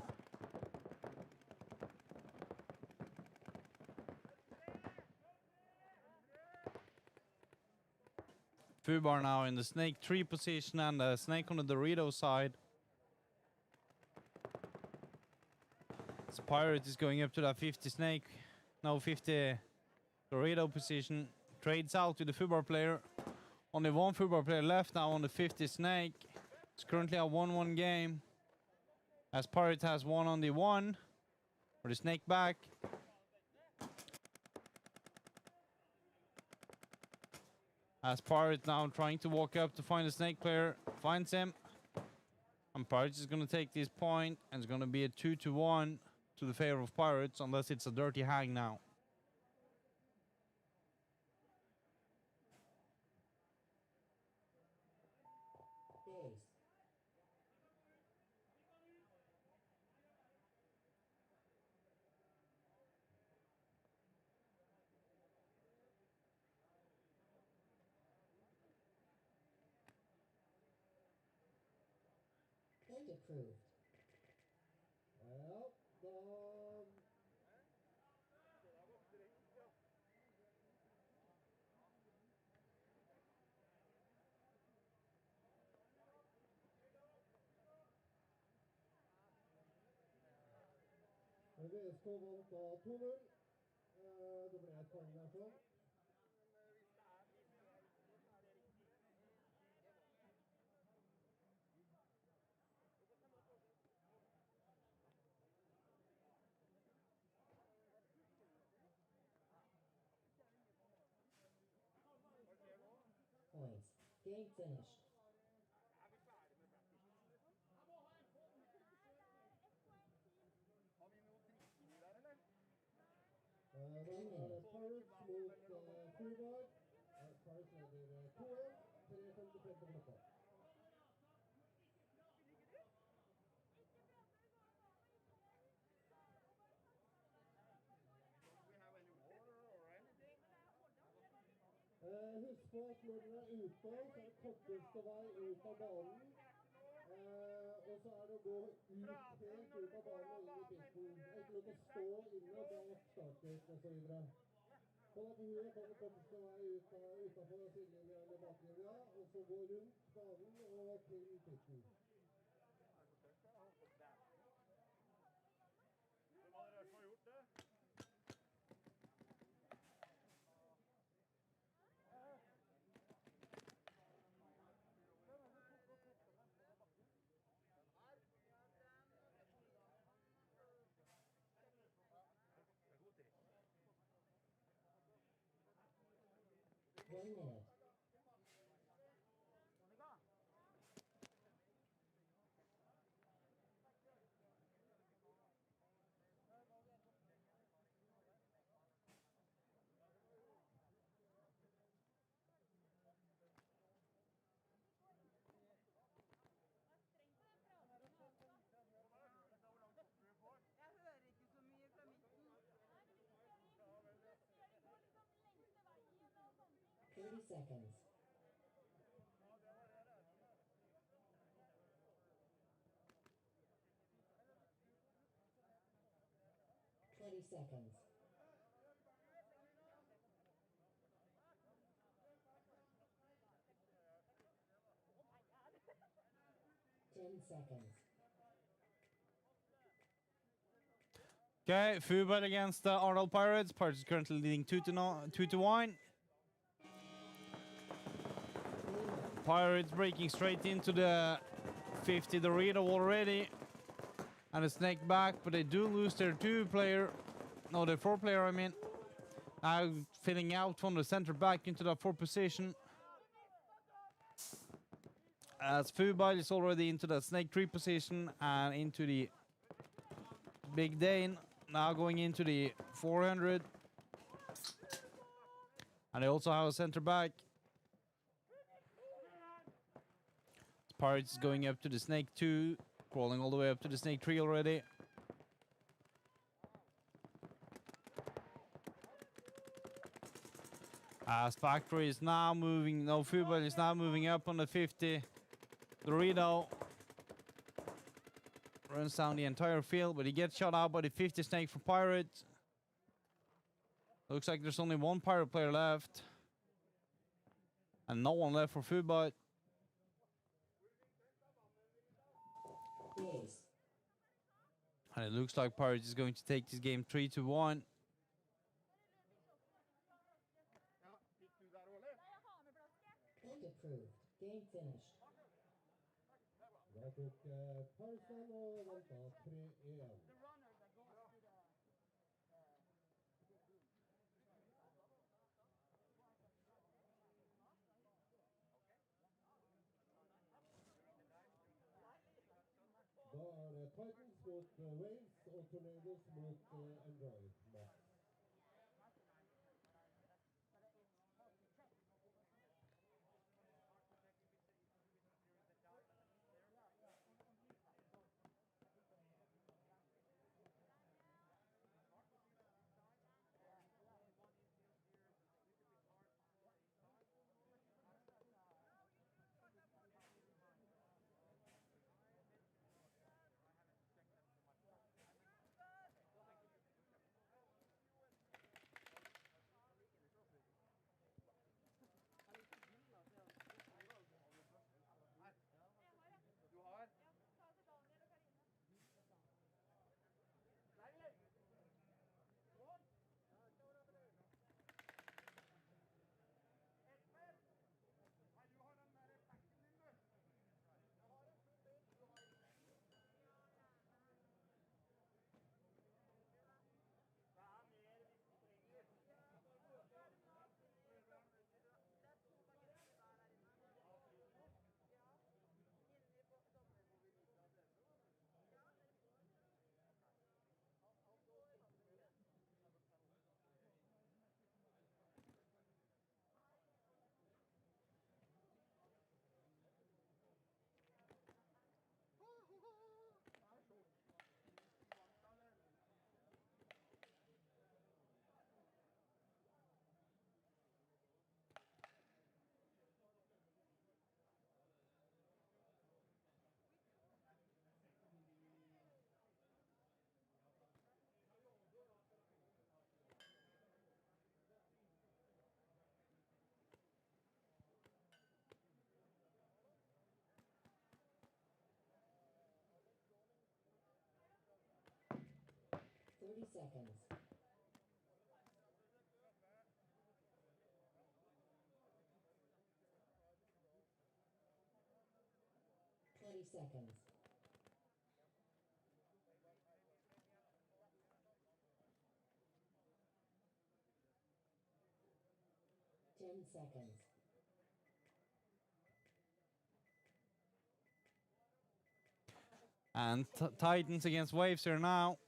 Fubar now in the snake 3 position and the snake on the Dorito side. So Pirate is going up to that 50 snake. No, 50 Dorito position. Trades out with the Fubar player. Only 1 Fubar player left now on the 50 snake. It's currently a 1-1 game. As Pirate has 1 on the 1. For the snake back. As Pirate now trying to walk up to find the snake player. Finds him. And Pirates is going to take this point. And it's going to be a 2-1 to the favor of Pirates. Unless it's a dirty hang now.
Ace. Point approved.
Ja, da VSK vant da 2-0. Det ble et poeng i hvert fall.
Points. Game finished.
Har vi noe trikkeri der, eller?
Da er det Pirates mot Fubar. Pirates leder 2-1. 3.55 på klokka.
Do we have any water or anything?
Husk på at når dere er ute, så er det korteste vei ut av banen. Og så er det å gå ut helt ut av banen og inn i pitten. Det er ikke lov til å stå inne bak startpitten og så videre. Hold deg på huet, ta den korteste vei utenfor sidelinja eller baklinja, og så gå rundt banen og til pitten.
De har i hvert fall gjort det.
One minute. seconds. 20 seconds. 10 seconds.
Okay, Fubel against the Arnold Pirates. Pirates is currently leading 2-1. Pirates breaking straight into the 50 Dorito already. And a snake back, but they do lose their their 4-player, I mean. Now filling out from the center back into the 4th position. As Fubel is already into the snake 3 position and into the Big Dane. Now going into the 400. And they also have a center back. Pirates is going up to the snake 2. Crawling all the way up to the snake 3 already. As Factory is now moving, Fubel is now moving up on the 50. Dorito runs down the entire field, but he gets shot out by the 50 snake for Pirates. Looks like there's only one Pirate player left. And no one left for Fubel.
Yes.
And it looks like Pirates is going to take this game 3-1.
Ja, fikk du der, Ole?
Point approved. Game finished.
Da tok pausen og vant da 3-1. Da det Titans mot Waves og Tornadoes mot Android. Max.
Du har?
Seconds. 20 seconds. 10 seconds.
And Titans against Waves here now.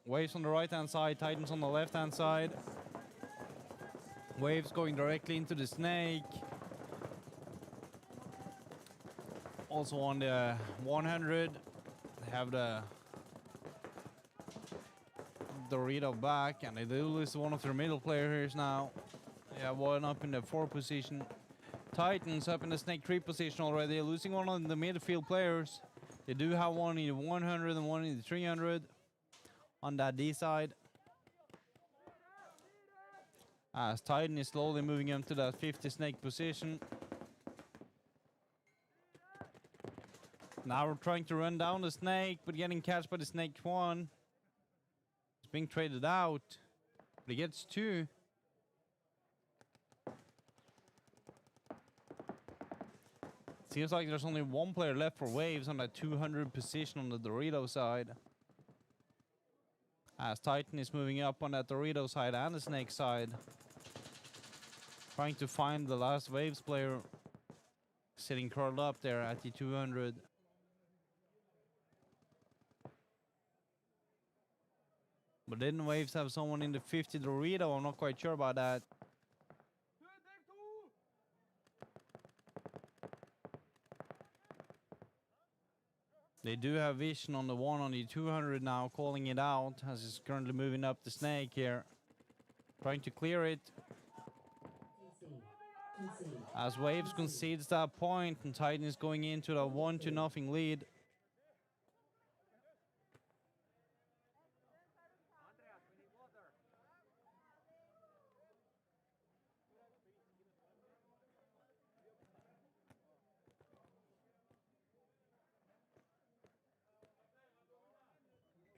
Waves on the right-hand side, Titans on the left-hand side. Waves going directly into the snake. Also on the 100, they have the Dorito back, and they do lose one of their middle players now. Yeah, one up in the 4 position. Titans up in the snake 3 position already, losing one of the midfield players. They do have one in the 100 and one in the 300 on that D side. As Titan is slowly moving up to that 50 snake position. Now we're trying to run down the snake, but getting catched by the snake 1. It's being traded out, but he gets 2. Seems like there's only 1 player left for Waves on that 200 position on the Dorito side. As Titan is moving up on that Dorito side and the Snake side. Trying to find the last Waves player sitting curled up there at the 200. But didn't Waves have someone in the 50 Dorito? I'm not quite sure about that. They do have vision on the one on the 200 now, calling it out as he's currently moving up the snake here. Trying to clear it. As Waves concedes that point and Titan is going into the 1-0 lead.
Andreas, we need water.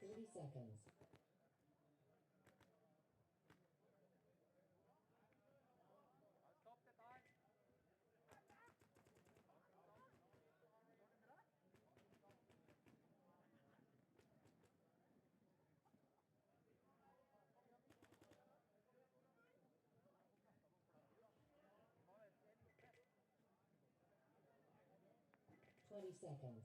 30 seconds.
Stop the time.
20 seconds.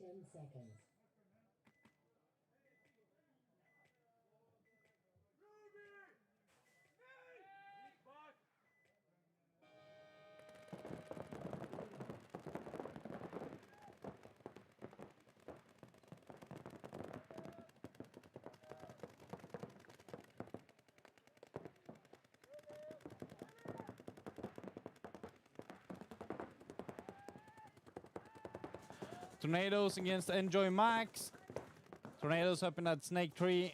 10 seconds.
Tornadoes against Enjoy Max. Tornadoes up in that snake 3.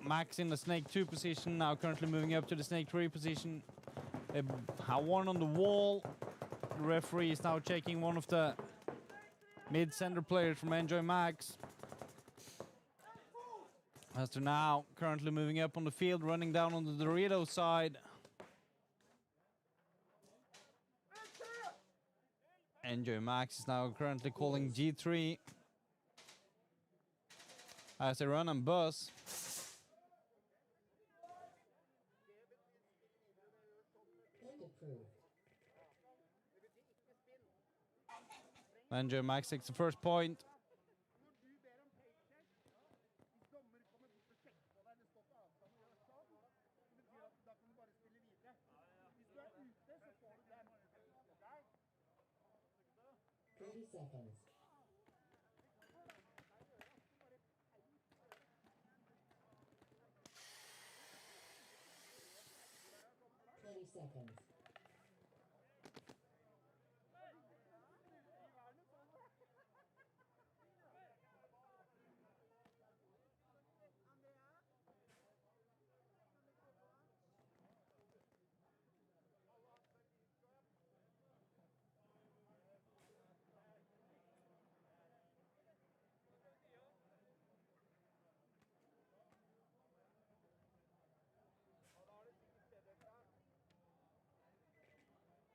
Max in the snake 2 position, now currently moving up to the snake 3 position. They have one on the wall. The referee is now checking one of the mid-center players from Enjoy Max. As they're now currently moving up on the field, running down on the Dorito side. Enjoy Max is now currently calling G3 as they run and bus.
And approved.
Enjoy Max takes the first point.
Seconds. 20 seconds.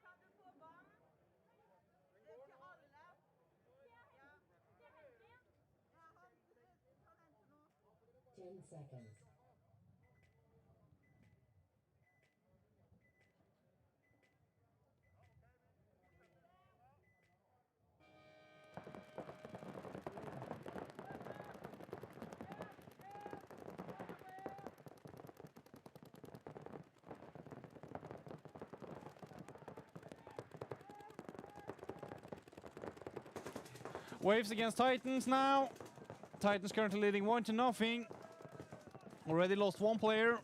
Kan du få vann til alle? Ja. Ja, han henter nå.
10 seconds.
Waves against Titans now. Titans currently leading 1-0. Already lost one player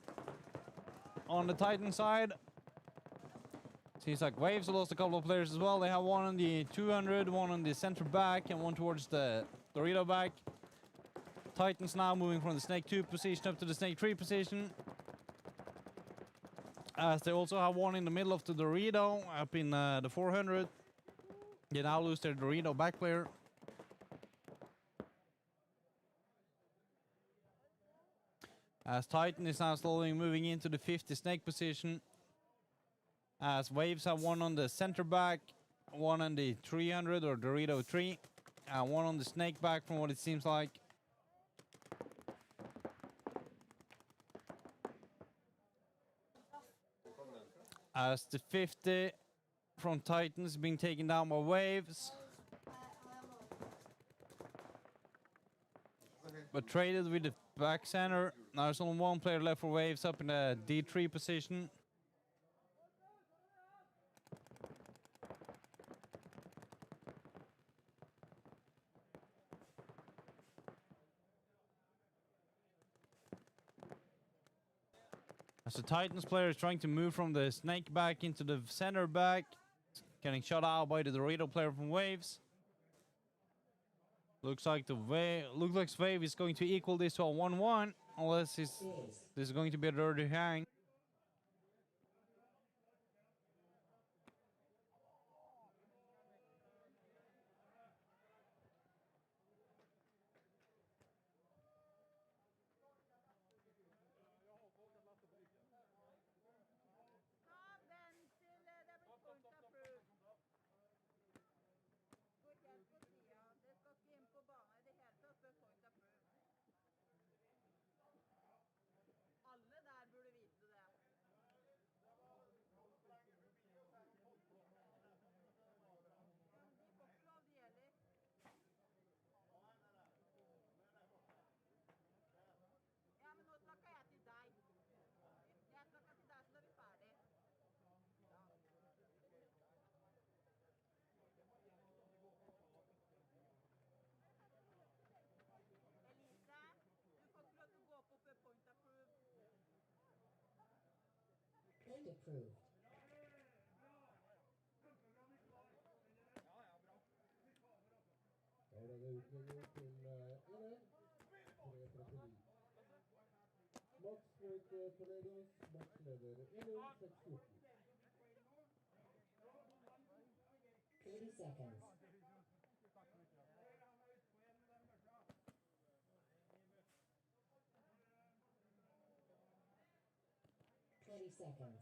on the Titan side. Seems like Waves have lost a couple of players as well. They have one on the 200, one on the center back, and one towards the Dorito back. Titans now moving from the Snake 2 position up to the Snake 3 position. As they also have one in the middle of the Dorito, up in the 400. They now lose their Dorito back player. As Titan is now slowly moving into the 50 Snake position. As Waves have one on the center back, one on the 300 or Dorito 3, and one on the Snake back from what it seems like. As the 50 from Titans being taken down by Waves. But traded with the back center. Now there's only one player left for Waves up in the D3 position. As the Titans player is trying to move from the Snake back into the center back. Getting shot out by the Dorito player from Waves. Looks like Wave is going to equal this to a 1-1. Unless this is going to be a dirty hang.
Point approved.
Da er det utligning til 1-1. 3-39. Max mot Tornadoes. Max leder 1-0, 6-14.
30 seconds. 20 seconds.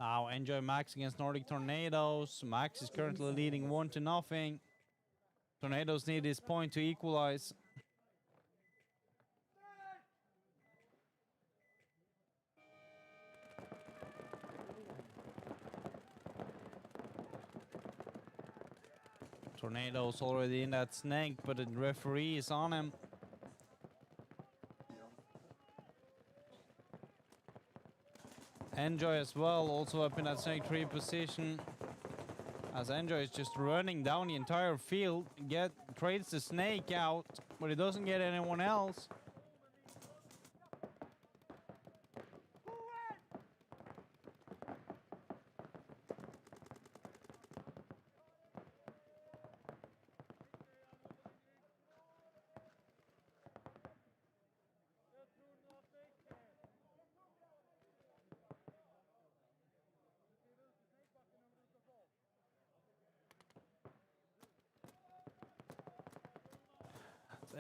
Now enjoy Max against Nordic Tornadoes. Max is currently leading 1-0. Tornadoes need this point to equalize. Tornadoes already in that snake, but the referee is on him. Enjoy as well, also up in that snake 3 position. As Enjoy is just running down the entire field, trades the snake out, but he doesn't get anyone else.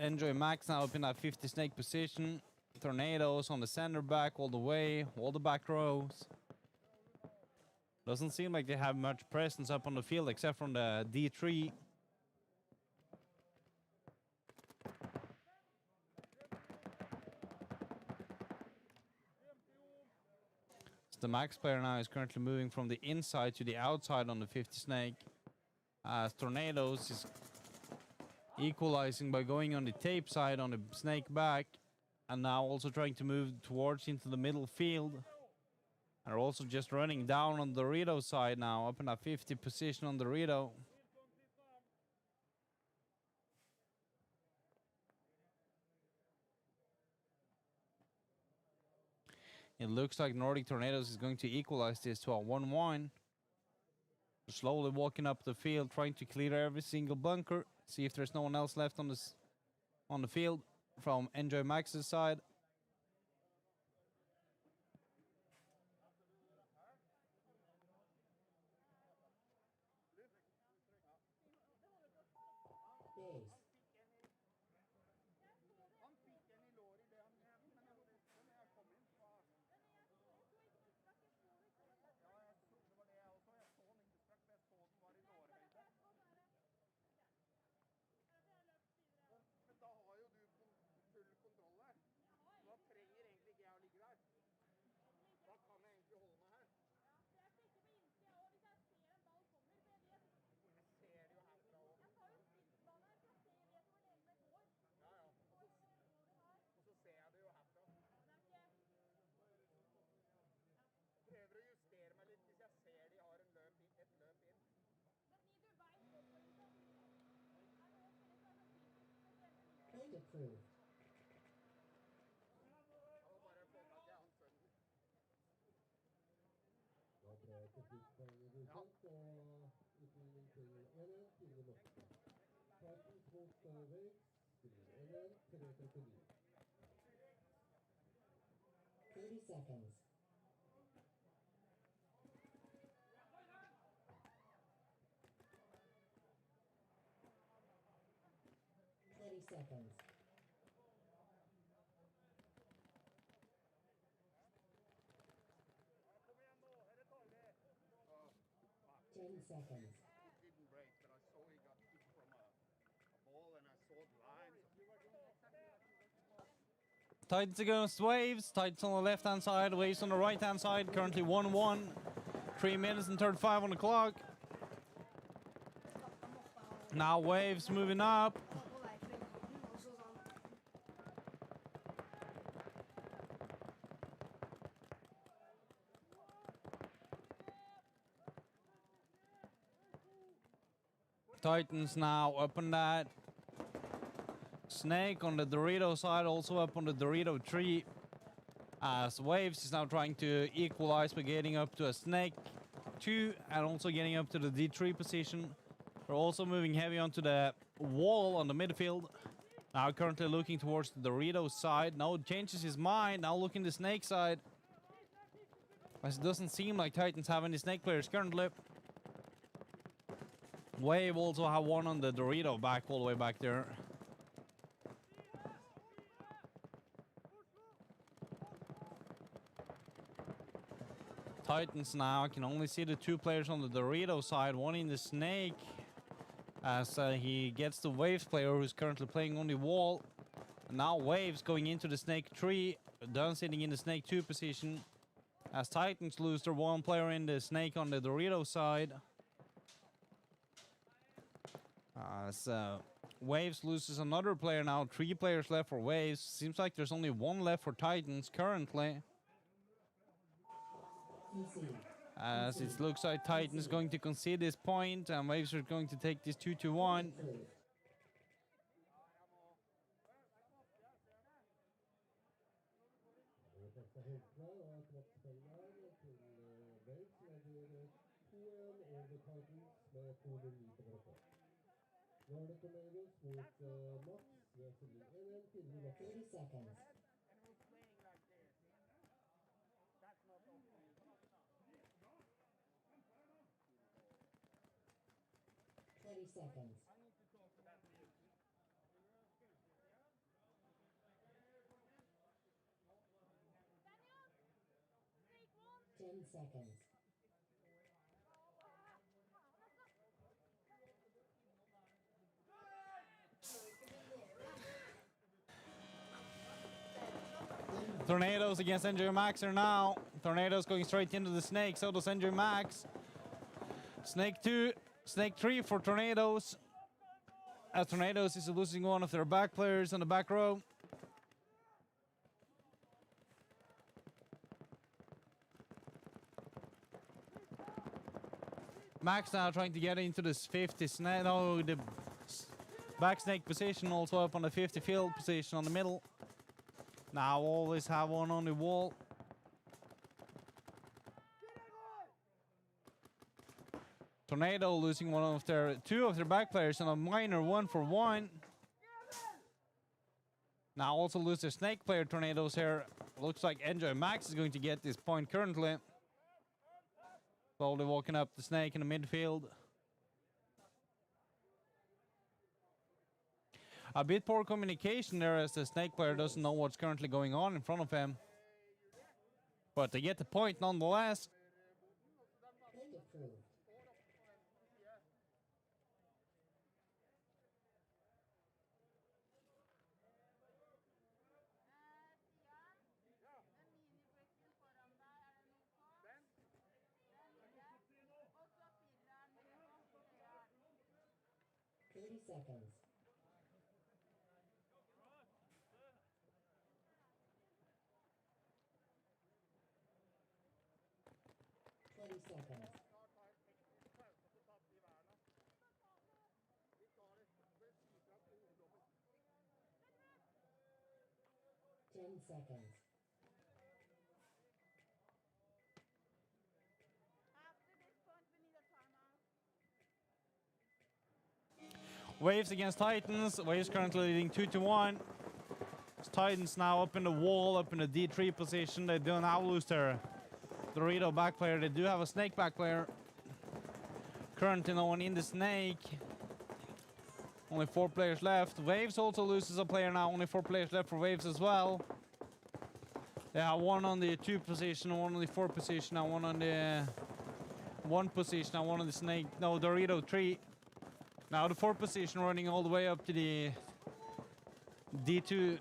Enjoy Max now up in that 50 snake position. Tornadoes on the center back all the way, all the back rows. Doesn't seem like they have much presence up on the field except from the D3. So the Max player now is currently moving from the inside to the outside on the 50 snake. As Tornadoes is equalizing by going on the tape side on the snake back, and now also trying to move towards into the middle field. And they're also just running down on the Dorito side now, up in that 50 position on the Dorito. It looks like Nordic Tornadoes is going to equalize this to a 1-1. Slowly walking up the field, trying to clear every single bunker. See if there's no one else left on the field from Enjoy Max's side.
Base.
Han fikk en i låret i det han men jeg kom inn. Ja, det var det jeg også. Jeg så han ikke strakk, men jeg så den var i lårhøyde. Men da har jo du full kontroll her. Da trenger egentlig ikke jeg å ligge der. Da kan jeg egentlig holde meg her. Jeg ser det jo herfra også. Ja, ja. Og så ser jeg det jo herfra. Prøver å justere meg litt hvis jeg ser de har et løp inn.
Point approved.
Jeg må bare få tak i han sønnen.
Da ble det til slutt poenget godkjent, og utligning til 1-1 til det norske. Titans mot Waves spiller 1-1, 3-39.
30 seconds. Seconds.
Kom igjen nå, eller tar vi?
10 seconds.
Didn't break, but I saw he got hit from a ball and I saw the lines.
Titans against Waves. Titans on the left-hand side, Waves on the right-hand side. Currently 1-1. 3 minutes and 35 on the clock. Now Waves moving up. Titans now up on that snake on the Dorito side, also up on the Dorito tree. As Waves is now trying to equalize by getting up to a snake 2 and also getting up to the D3 position. They're also moving heavy onto the wall on the midfield. Now currently looking towards the Dorito side. Now changes his mind, now looking the snake side. As it doesn't seem like Titans have any snake players currently. Wave also have one on the Dorito back all the way back there. Titans now can only see the 2 players on the Dorito side, one in the snake as he gets the Waves player who's currently playing on the wall. And now Waves going into the snake 3, done sitting in the snake 2 position as Titans lose their 1 player in the snake on the Dorito side. So Waves loses another player now. 3 players left for Waves. Seems like there's only 1 left for Titans currently. As it looks like Titans is going to concede this point and Waves are going to take this 2-1.
Nordic Tornadoes mot Max. Vi har spillet 1-1 til
30 seconds.
And he was playing like this. That's not okay.
20 seconds.
I need to talk to that dude.
10 seconds.
Tornadoes against Enjoy Max are now. Tornadoes going straight into the snake, so does Enjoy Max. Snake 2, snake 3 for Tornadoes. As Tornadoes is losing one of their back players on the back row. Max now trying to get into this 50 snake. No, the back snake position, also up on the 50 field position on the middle. Now always have one on the wall. Tornado losing two of their back players and a minor 1-for-1. Now also lose their snake player. Tornadoes here. Looks like Enjoy Max is going to get this point currently. Slowly walking up the snake in the midfield. A bit poor communication there as the snake player doesn't know what's currently going on in front of him. But they get the point nonetheless.
Point approved.
Stian,
30 seconds. Seconds. 10 seconds.
after this point we need a timeout.
Waves against Titans. Waves currently leading 2-1. Titans now up in the wall, up in the D3 position. They do now lose their Dorito back player. They do have a snake back player. Currently no one in the snake. Only 4 players left. Waves also loses a player now. Only 4 players left for Waves as well. They have one on the 2 position, one on the 4 position, and one on the 1 position, and one on the snake. No, Dorito 3. Now the 4 position running all the way up to the D2.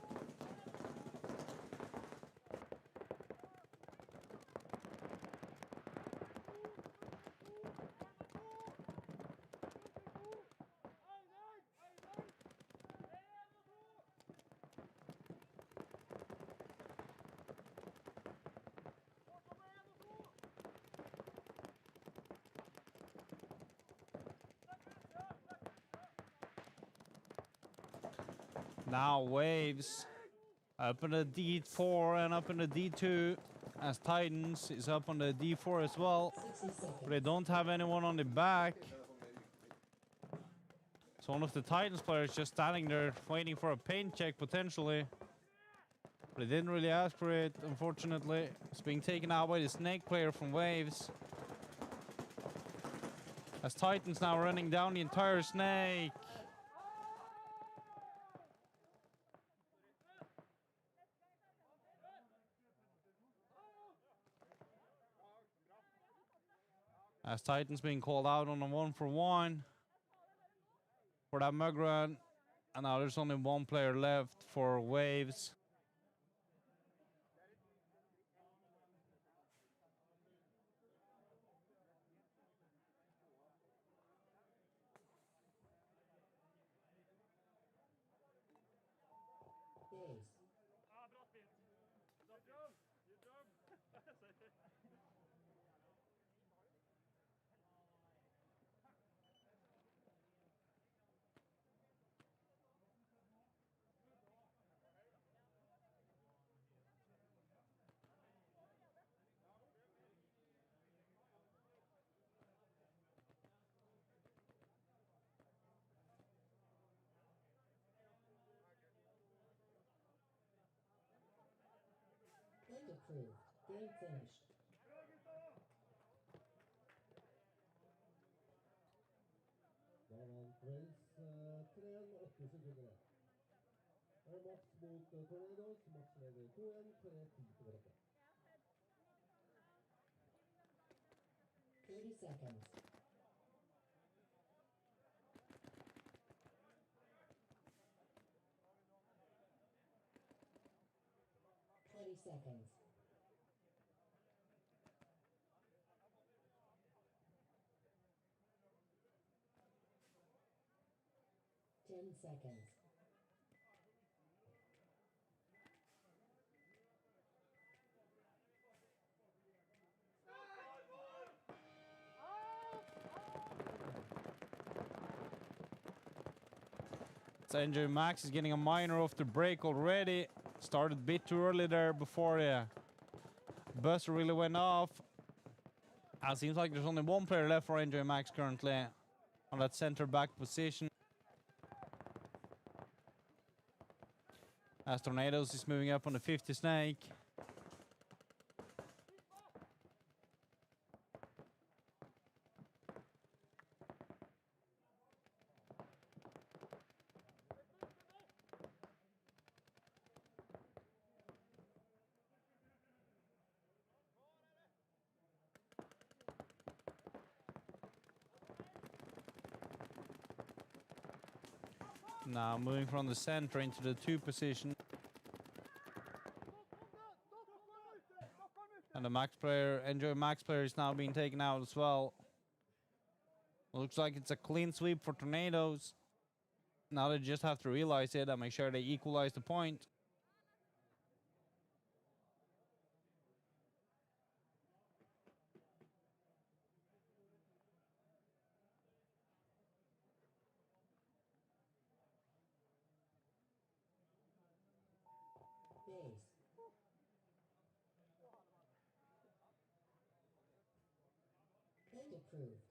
Now Waves up in the D4 and up in the D2 as Titans is up on the D4 as well.
60 seconds.
But they don't have anyone on the back. So one of the Titans players just standing there waiting for a paint check potentially. But they didn't really ask for it, unfortunately. It's being taken out by the snake player from Waves. As Titans now running down the entire snake. As Titans being called out on a 1-for-1 for that mug run. And now there's only 1 player left for Waves.
Days. Point approved. Game finished.
Da vant Wales 3-1, 8 sekunder igjen. Det er Max mot Tornadoes. Max leder 2-1, 3-10 til hverandre.
30 seconds. 20 seconds. 10 seconds.
哦
As Enjoy Max is getting a minor off the break already. Started a bit too early there before the buzzer really went off. It seems like there's only one player left for Enjoy Max currently on that center back position. As Tornadoes is moving up on the 50 snake. Now moving from the center into the 2 position. And the Max player, Enjoy Max player, is now being taken out as well. Looks like it's a clean sweep for Tornadoes. Now they just have to realize it and make sure they equalize the point.
Base. Point approved.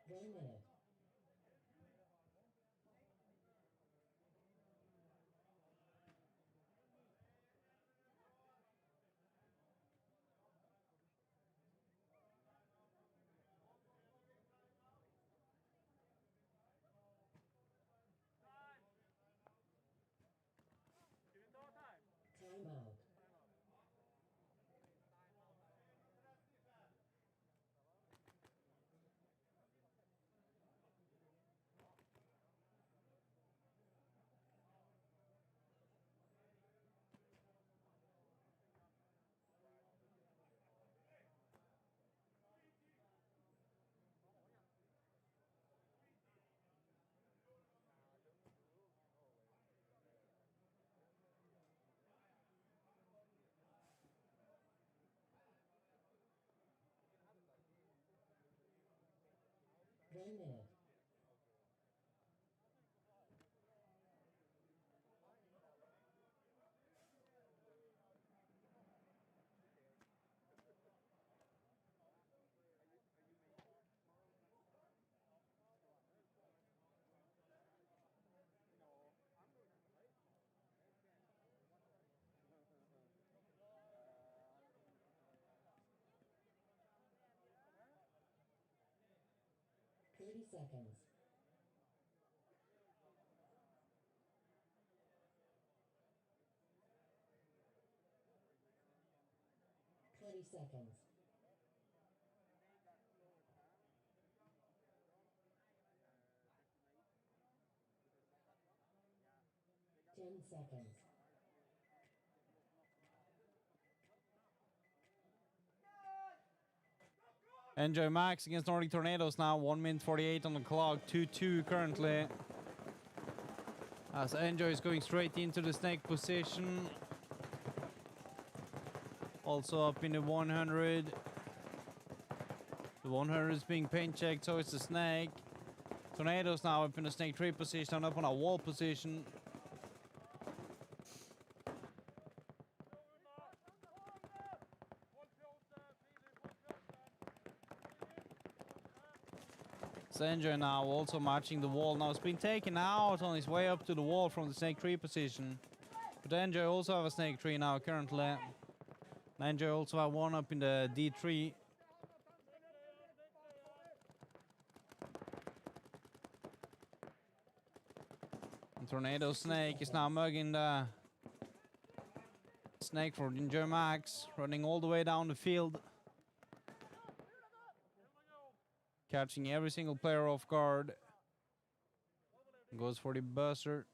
One minute. Timeout. One minute. Thirty seconds. 20 seconds. 10 seconds.
Enjoy Max against Nordic Tornadoes now. 1 minute 48 on the clock. 2-2 currently. As Enjoy is going straight into the snake position. Also up in the 100. The 100 is being paint checked, so it's the snake. Tornadoes now up in the snake 3 position and up on a wall position. Enjoy now also matching the wall. Now it's been taken out on his way up to the wall from the snake tree position. But Enjoy also have a snake tree now currently. Enjoy also have one up in the D3. And Tornado Snake is now mugging the snake for Enjoy Max, running all the way down the field. Catching every single player off guard. Goes for the buzzer.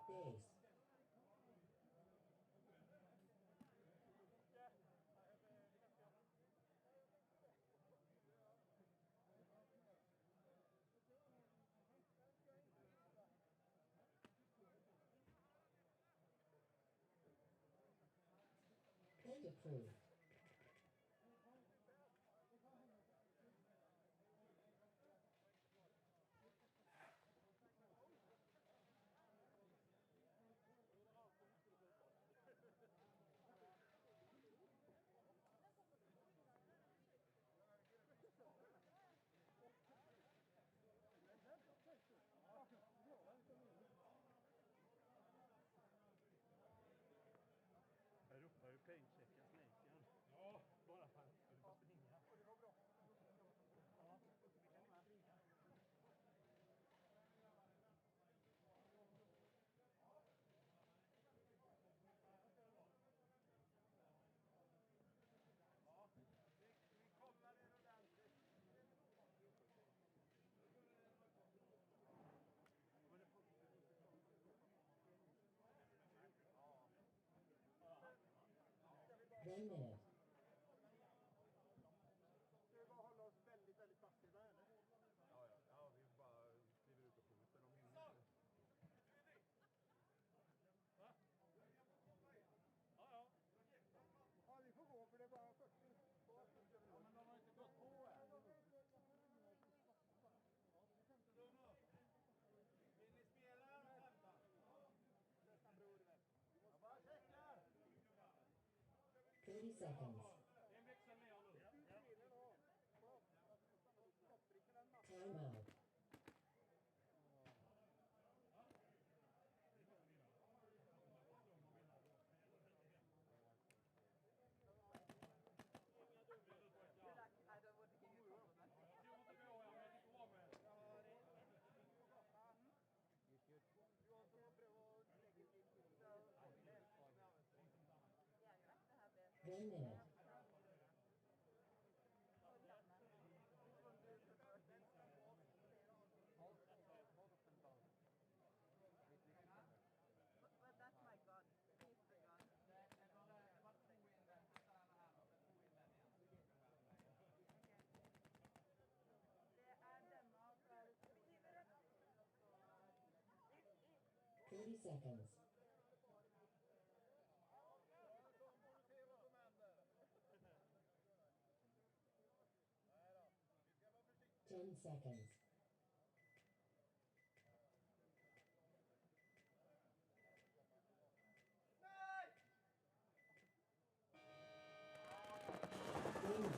Base. Point approved.
Jag ropar ju paintchecka snaken. Ja, bara för att du får springa. Ja, det var bra. Ja, vi kan ju springa. Ja, vi kollar det ordentligt. Men det får...
1 minute.
Ska vi bara hålla oss väldigt, väldigt passiva eller?
Ja, vi bara skriver ut och skjuter. De hinner inte.
Va? Ja.
Ja, vi får gå för det är bara 40.
Ja, men de har inte gått på än. Vill ni spela eller hämta?
Nästan bror väl.
Jag bara checkar.
30 seconds.
Det är en växel ner nu.
Bilen av. Stoppricken en massa.
Time out.
I don't want to give you a compliment.
Du har som att pröva att lägga in din tid.
One minute.
But that's my gun. He's the gun. Det är denna för
30 seconds.
Se vad som händer.
10 seconds.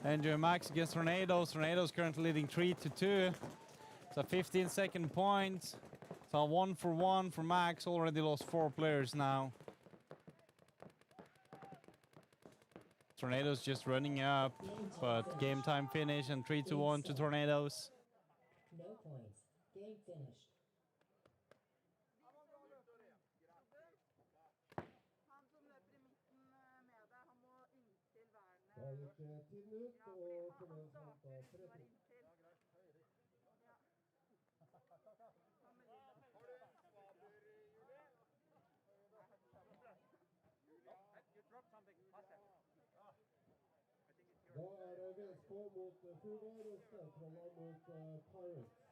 Enjoy Max against Tornadoes. Tornadoes currently leading 3-2. It's a 15-second point. So 1-for-1 for Max. Already lost 4 players now. Tornadoes just running up, but game time finish and 3-1 to Tornadoes.
No points. Game finished.
Han som løper i midten med deg, han må inntil vernet.
Da gikk tiden ut,
Ja, fordi
og
han
Tornadoes
starter
henta
hvis du
3
er
poeng.
inntil. Ja. Han med lilla.
Har du en svaber, Julie?
You dropped something. Pass it. I think it's
Da
yours.
er det NFK mot Fugard og Skautrolla mot Pirates.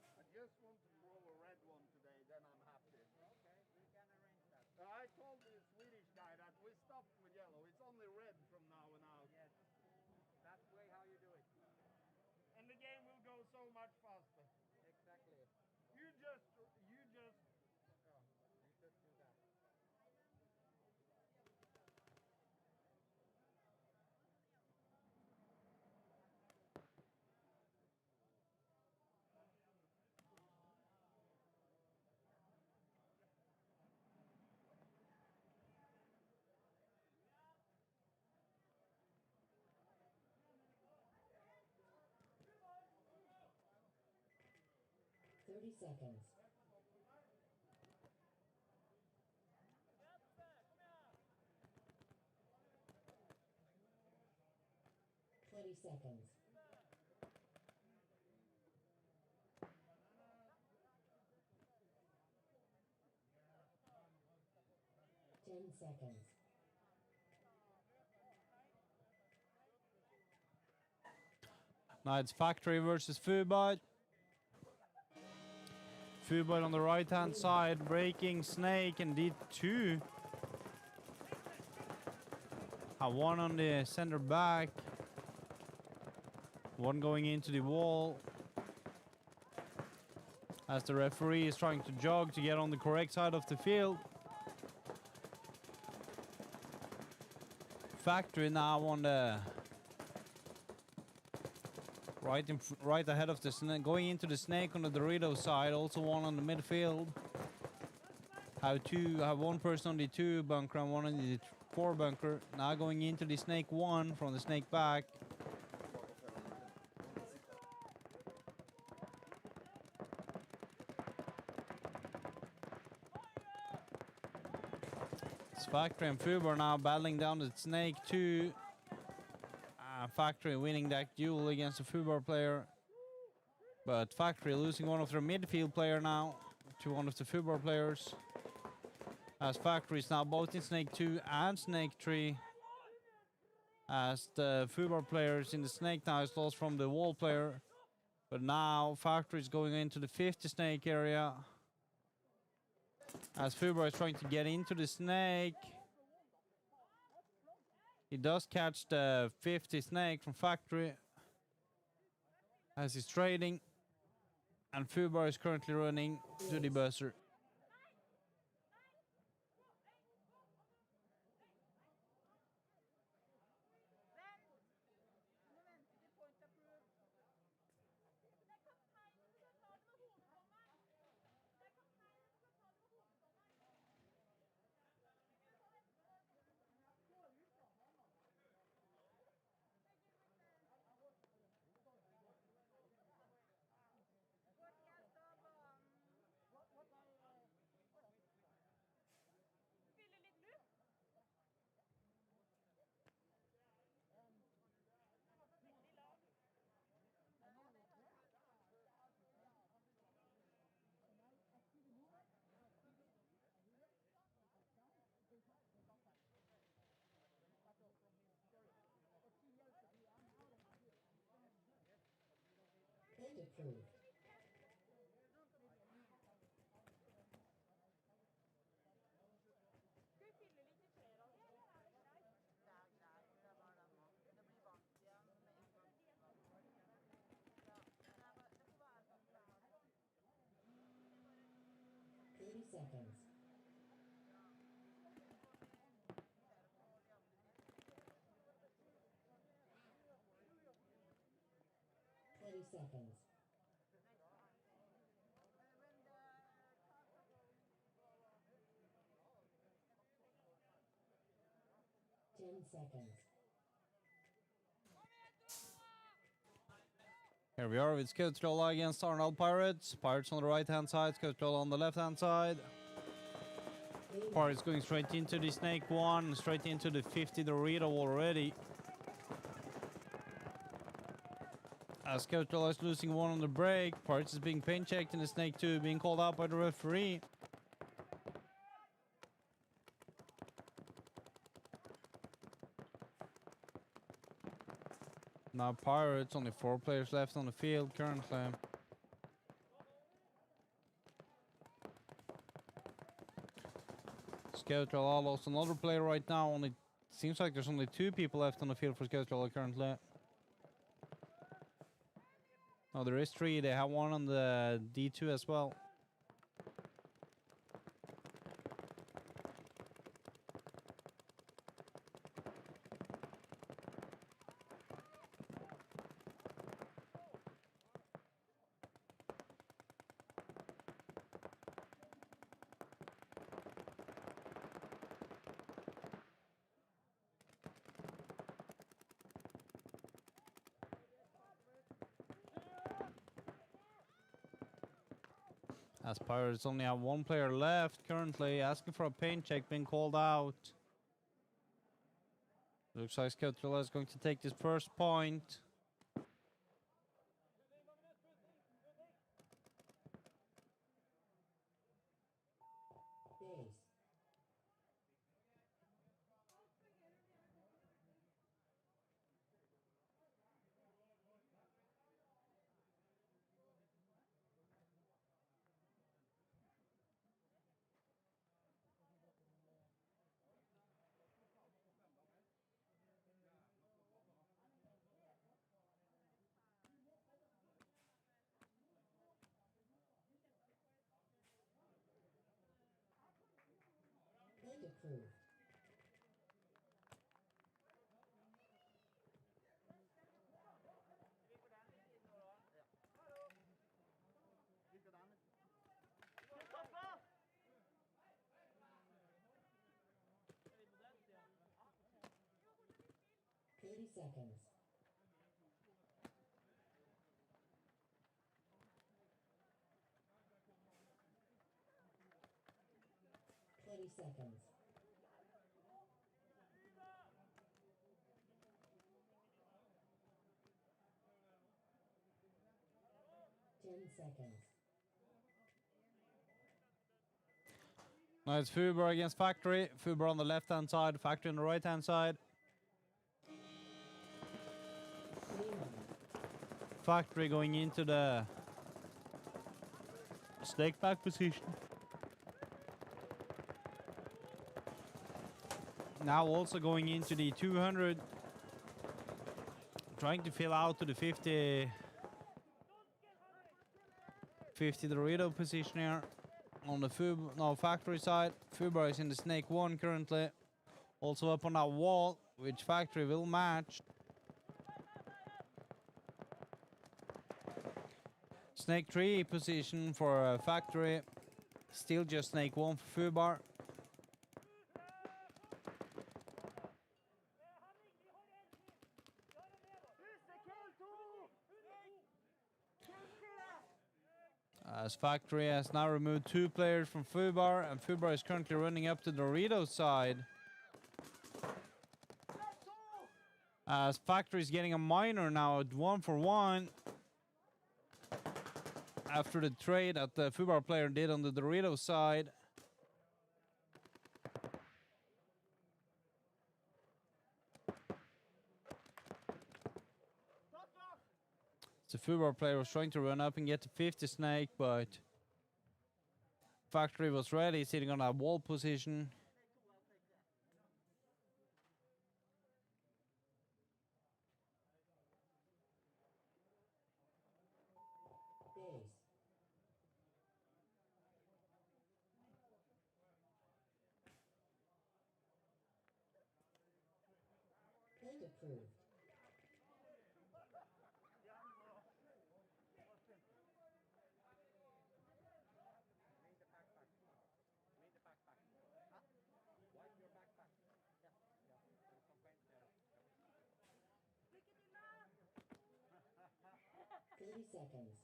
I just want to throw a red one today, then I'm happy. Okay, we can arrange that. I told the Swedish guy that we stopped with yellow. It's only red from now on out. Yes, that's the way how you do it. And the game will go so much faster. Exactly. You just do that.
30 seconds. 20 seconds. 10 seconds.
Now it's Factory versus Fubot. Fubot on the right hand side, breaking Snake and D2. Have one on the center back. One going into the wall. As the referee is trying to jog to get on the correct side of the field. Factory now on the right ahead of the snake, going into the snake on the Dorito side. Also one on the midfield. Have one person on the 2 bunker and one on the 4 bunker. Now going into the snake 1 from the snake back. Factory and Fuber now battling down the snake 2. Factory winning that duel against the Fuber player. But Factory losing one of their midfield player now to one of the Fuber players. As Factory is now both in snake 2 and snake 3. As the Fuber players in the snake now is lost from the wall player. But now Factory is going into the 50 snake area. As Fuber is trying to get into the snake. He does catch the 50 snake from Factory. As he's trading. And Fuber is currently running to the buzzer.
And approved. Seconds. seconds.
When the castle goes.
10 seconds.
Here we are with Skautrolla against Arnold Pirates. Pirates on the right-hand side, Skautrolla on the left-hand side. Pirates going straight into the Snake 1, straight into the 50 Dorito already. As Skautrolla is losing one on the break, Pirates is being pain checked in the Snake 2, being called out by the referee. Now Pirates, only 4 players left on the field currently. Skautrolla lost another player right now. Only seems like there's only 2 people left on the field for Skautrolla currently. No, there is 3. They have one on the D2 as well. As Pirates only have 1 player left currently, asking for a pain check, being called out. Looks like Skautrolla is going to take this first point.
Base. Point approved.
Likadan.
30 seconds. Seconds.
Now it's Fubar against Factory. Fubar on the left-hand side, Factory on the right-hand side. Factory going into the snake back position. Now also going into the 200. Trying to fill out to the 50 Dorito position here. On the Factory side, Fubar is in the Snake 1 currently. Also up on that wall, which Factory will match. Snake 3 position for Factory. Still just Snake 1 for Fubar. As Factory has now removed 2 players from Fubar, and Fubar is currently running up to Dorito's side. As Factory is getting a minor now at 1-for-1. After the trade that the Fubar player did on the Dorito side. The Fubar player was trying to run up and get the 50 snake, but Factory was ready, sitting on that wall position.
Base. Point approved. seconds.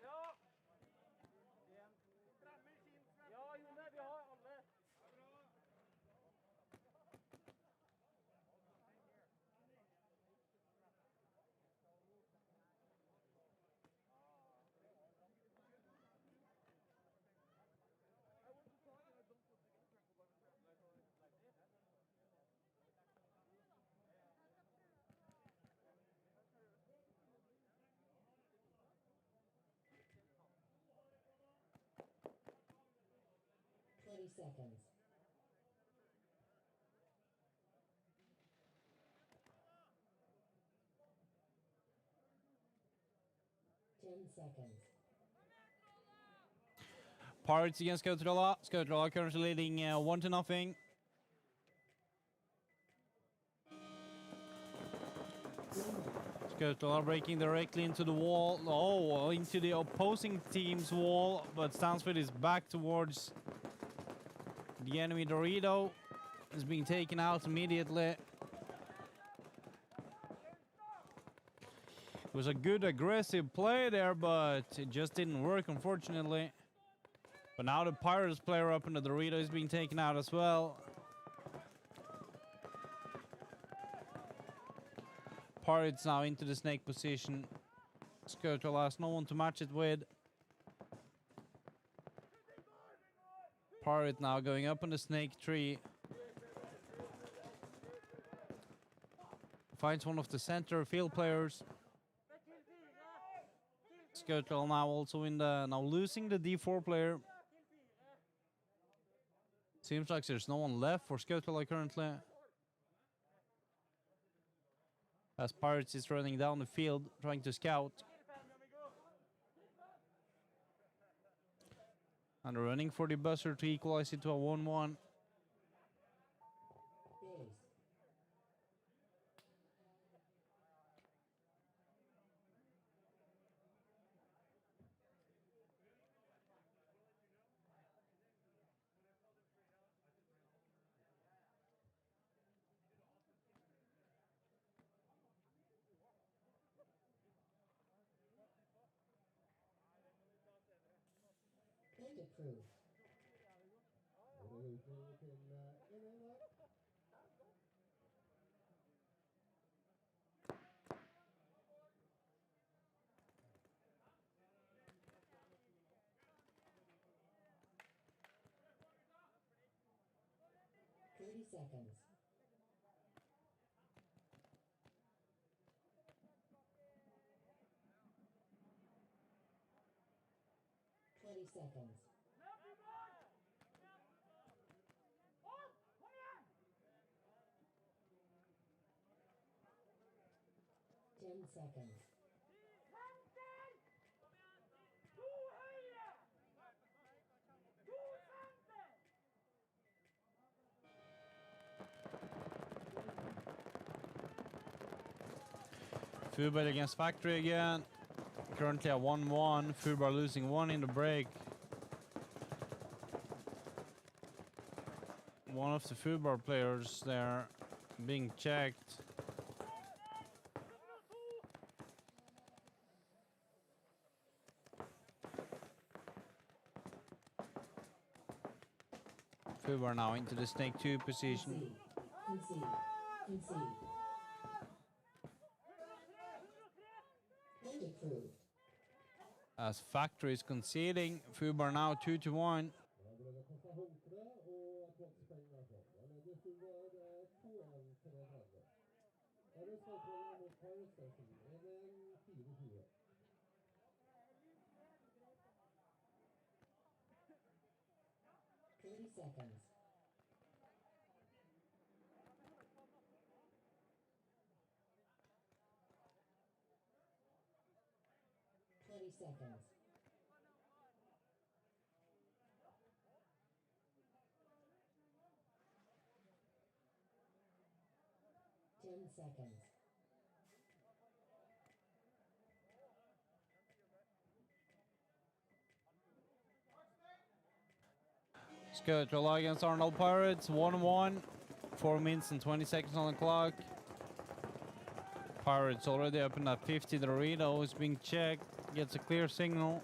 Ja! Ja, Jone, vi har alle.
Twenty seconds. Ten seconds.
Pirates against Skautrolla. Skautrolla currently leading 1-0. Skautrolla breaking directly into the wall. Oh, into the opposing team's wall, but Stansford is back towards the enemy. Dorito is being taken out immediately. It was a good aggressive play there, but it just didn't work, unfortunately. But now the Pirates player up in the Dorito is being taken out as well. Pirates now into the snake position. Skautrolla has no one to match it with. Pirate now going up on the snake tree. Finds one of the center field players. Skautrolla now also in the now losing the D4 player. Seems like there's no one left for Skautrolla currently. As Pirates is running down the field trying to scout. And they're running for the buzzer to equalize it to a 1-1.
Base. And approved.
Och det är utgång till 1-1 där.
30 seconds. Twenty seconds. 10 seconds.
Fubar against Factory again. Currently at 1-1. Fubar losing 1 in the break. One of the Fubar players there being checked. Fubar now into the snake 2 position.
Concede. Concede. And approved.
As Factory is conceding, Fubar now 2-1.
Ja, det blev Costa Hunkre och boxpoäng därifrån. Jag ledde 2-1 till 3-3. Är det Skautrolla mot Pirates där, Stig? Är det en 4-4?
30 seconds. Twenty seconds. Ten seconds.
Skautrolla against Arnold Pirates, 1-1. 4 minutes and 20 seconds on the clock. Pirates already up in that 50. Dorito is being checked. Gets a clear signal.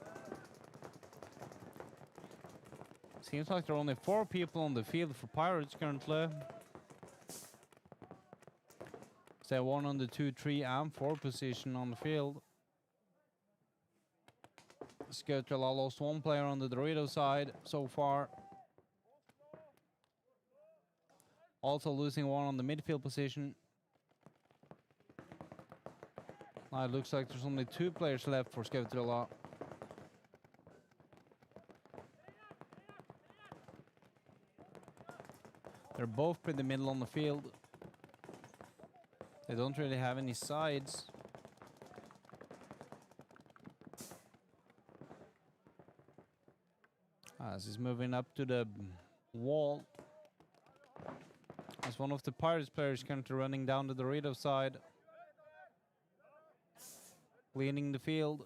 Seems like there are only 4 people on the field for Pirates currently. So 1 on the 2, 3, and 4 position on the field. Skarnes lost 1 player on the Dorito side so far. Also losing 1 on the midfield position. Now it looks like there's only 2 players left for Skarnes. They're both pretty middle on the field. They don't really have any sides. As he's moving up to the wall. As one of the Pirates players currently running down the Dorito side. Cleaning the field.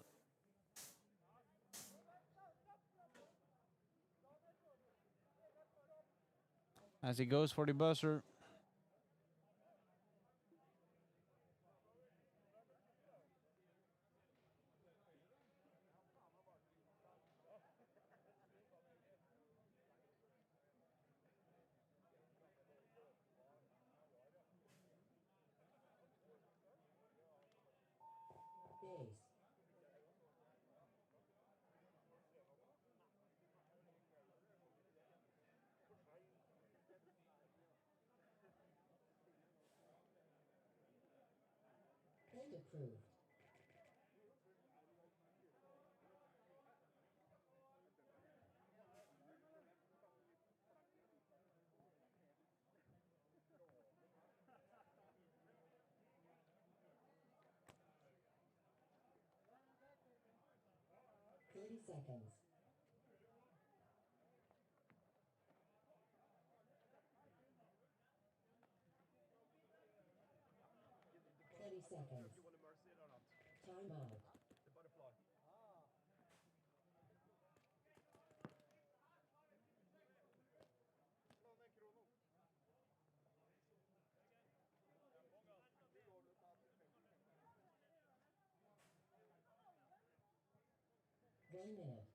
As he goes for the buzzer.
Days. And approved. Seconds. 20 seconds. Time out. One minute.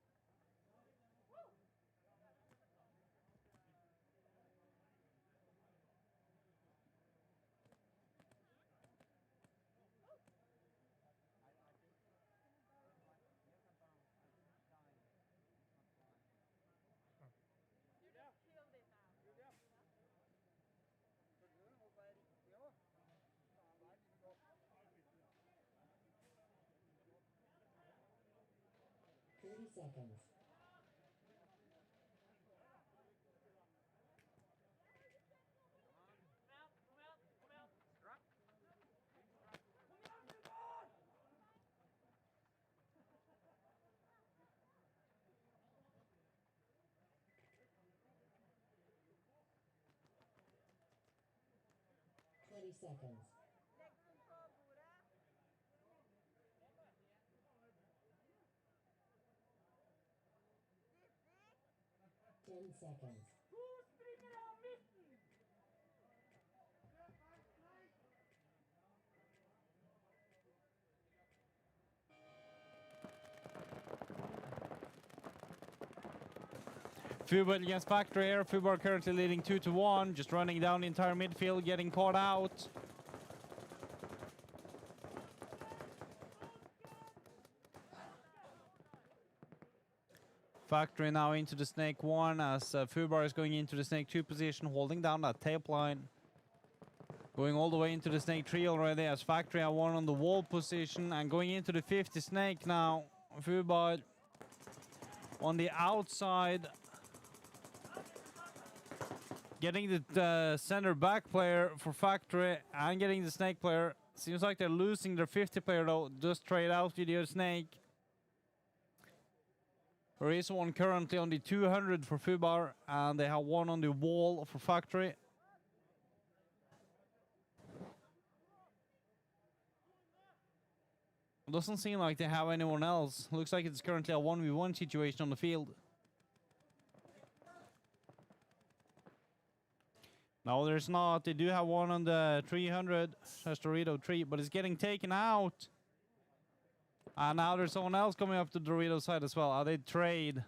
You just killed it now.
30 seconds.
Come out.
20 seconds. 10 seconds.
Fubel against Factory here. Fubel currently leading 2-1. Just running down the entire midfield, getting caught out. Factory now into the Snake 1 as Fubar is going into the Snake 2 position, holding down that tape line. Going all the way into the Snake 3 already as Factory are 1 on the wall position and going into the 50 Snake now. Fubar on the outside. Getting the center back player for Factory and getting the Snake player. Seems like they're losing their 50 player though. Just trade out with your Snake. There is one currently on the 200 for Fubar, and they have one on the wall for Factory. It doesn't seem like they have anyone else. Looks like it's currently a 1v1 situation on the field. No, there's not. They do have one on the 300. That's Dorito 3, but it's getting taken out. And now there's someone else coming up to Dorito side as well. They trade.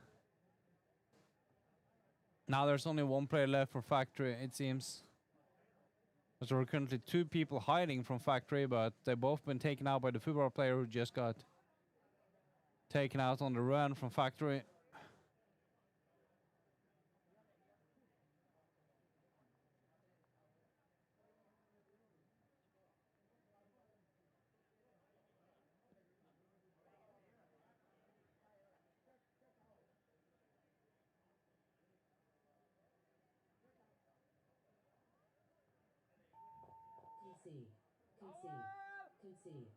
Now there's only one player left for Factory, it seems. There are currently 2 people hiding from Factory, but they've both been taken out by the football player who just got taken out on the run from Factory.
Concede. Concede. Concede.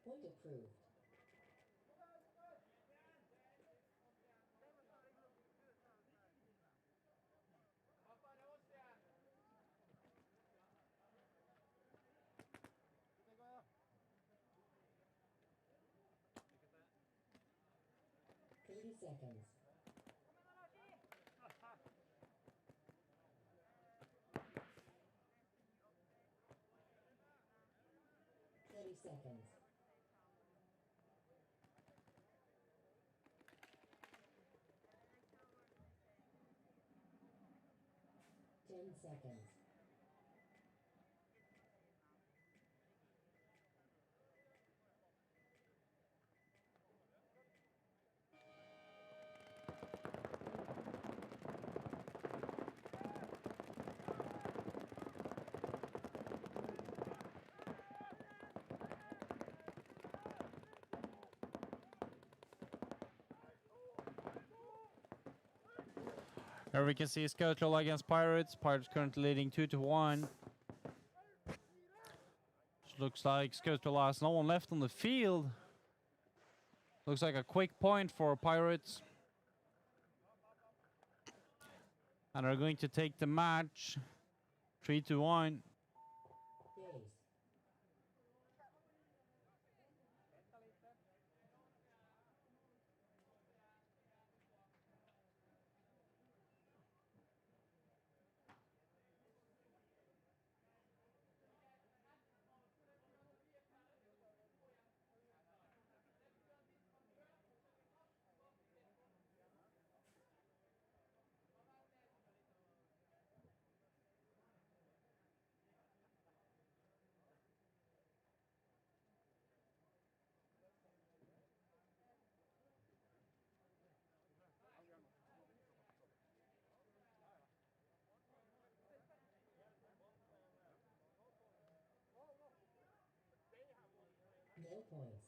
Point approved. Thirty seconds. Seconds. 10 seconds.
Here we can see Skarnes against Pirates. Pirates currently leading 2-1. Looks like Skarnes has no one left on the field. Looks like a quick point for Pirates. And they're going to take the match 3-1.
Days. 0 points.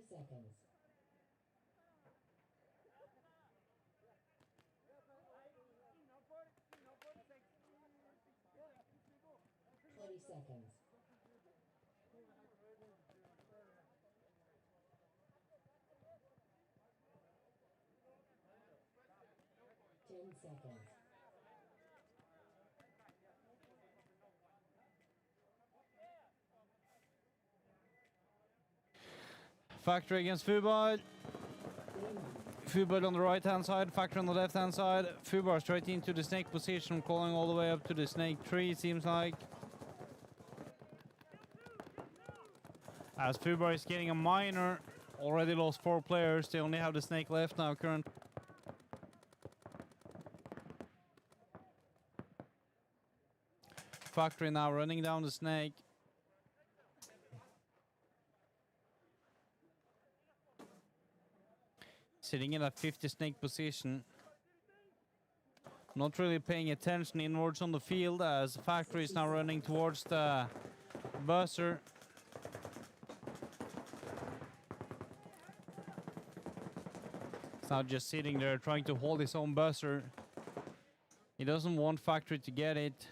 Seconds. Seconds. 10 seconds.
Factory against Fubal. Fubal on the right hand side, Factory on the left hand side. Fubal straight into the snake position, calling all the way up to the snake tree, seems like. As Fubal is getting a minor, already lost 4 players. They only have the snake left now currently. Factory now running down the snake. Sitting in a 50 snake position. Not really paying attention inwards on the field as Factory is now running towards the buzzer. He's now just sitting there trying to hold his own buzzer. He doesn't want Factory to get it.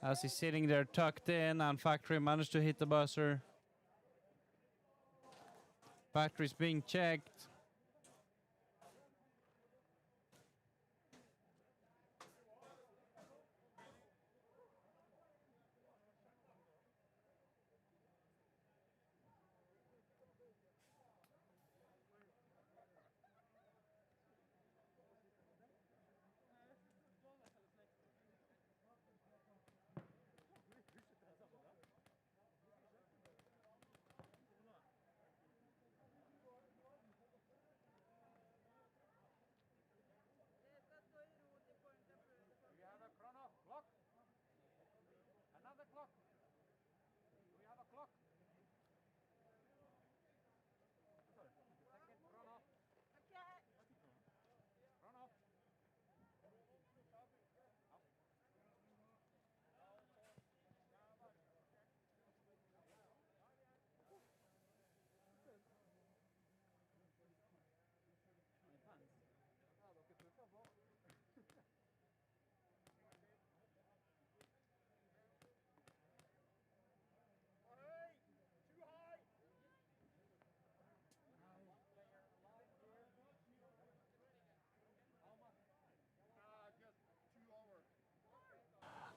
As he's sitting there tucked in and Factory managed to hit the buzzer. Factory's being checked.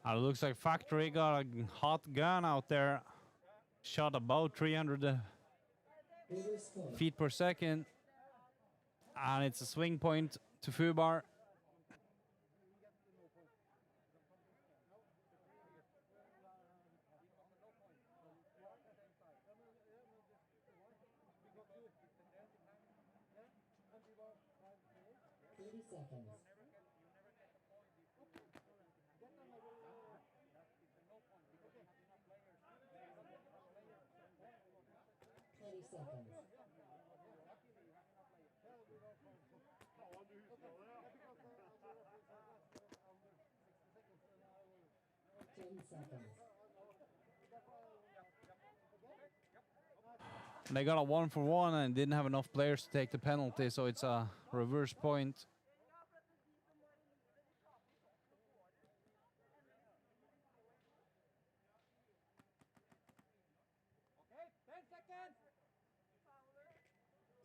And it looks like Factory got a hot gun out there. Shot about 300
Reverse point.
feet per second. And it's a swing point to Fubar.
30 seconds. 20 seconds.
Ja, du husker det, ja.
10 seconds.
They got a 1-for-1 and didn't have enough players to take the penalty, so it's a reverse point.
Okay, 10 seconds.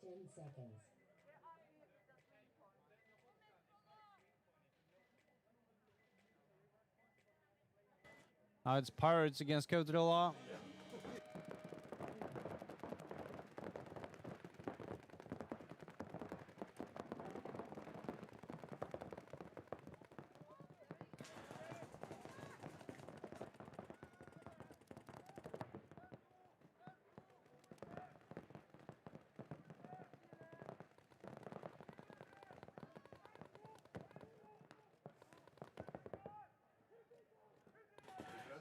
10 seconds.
Now it's Pirates against Kautrilla.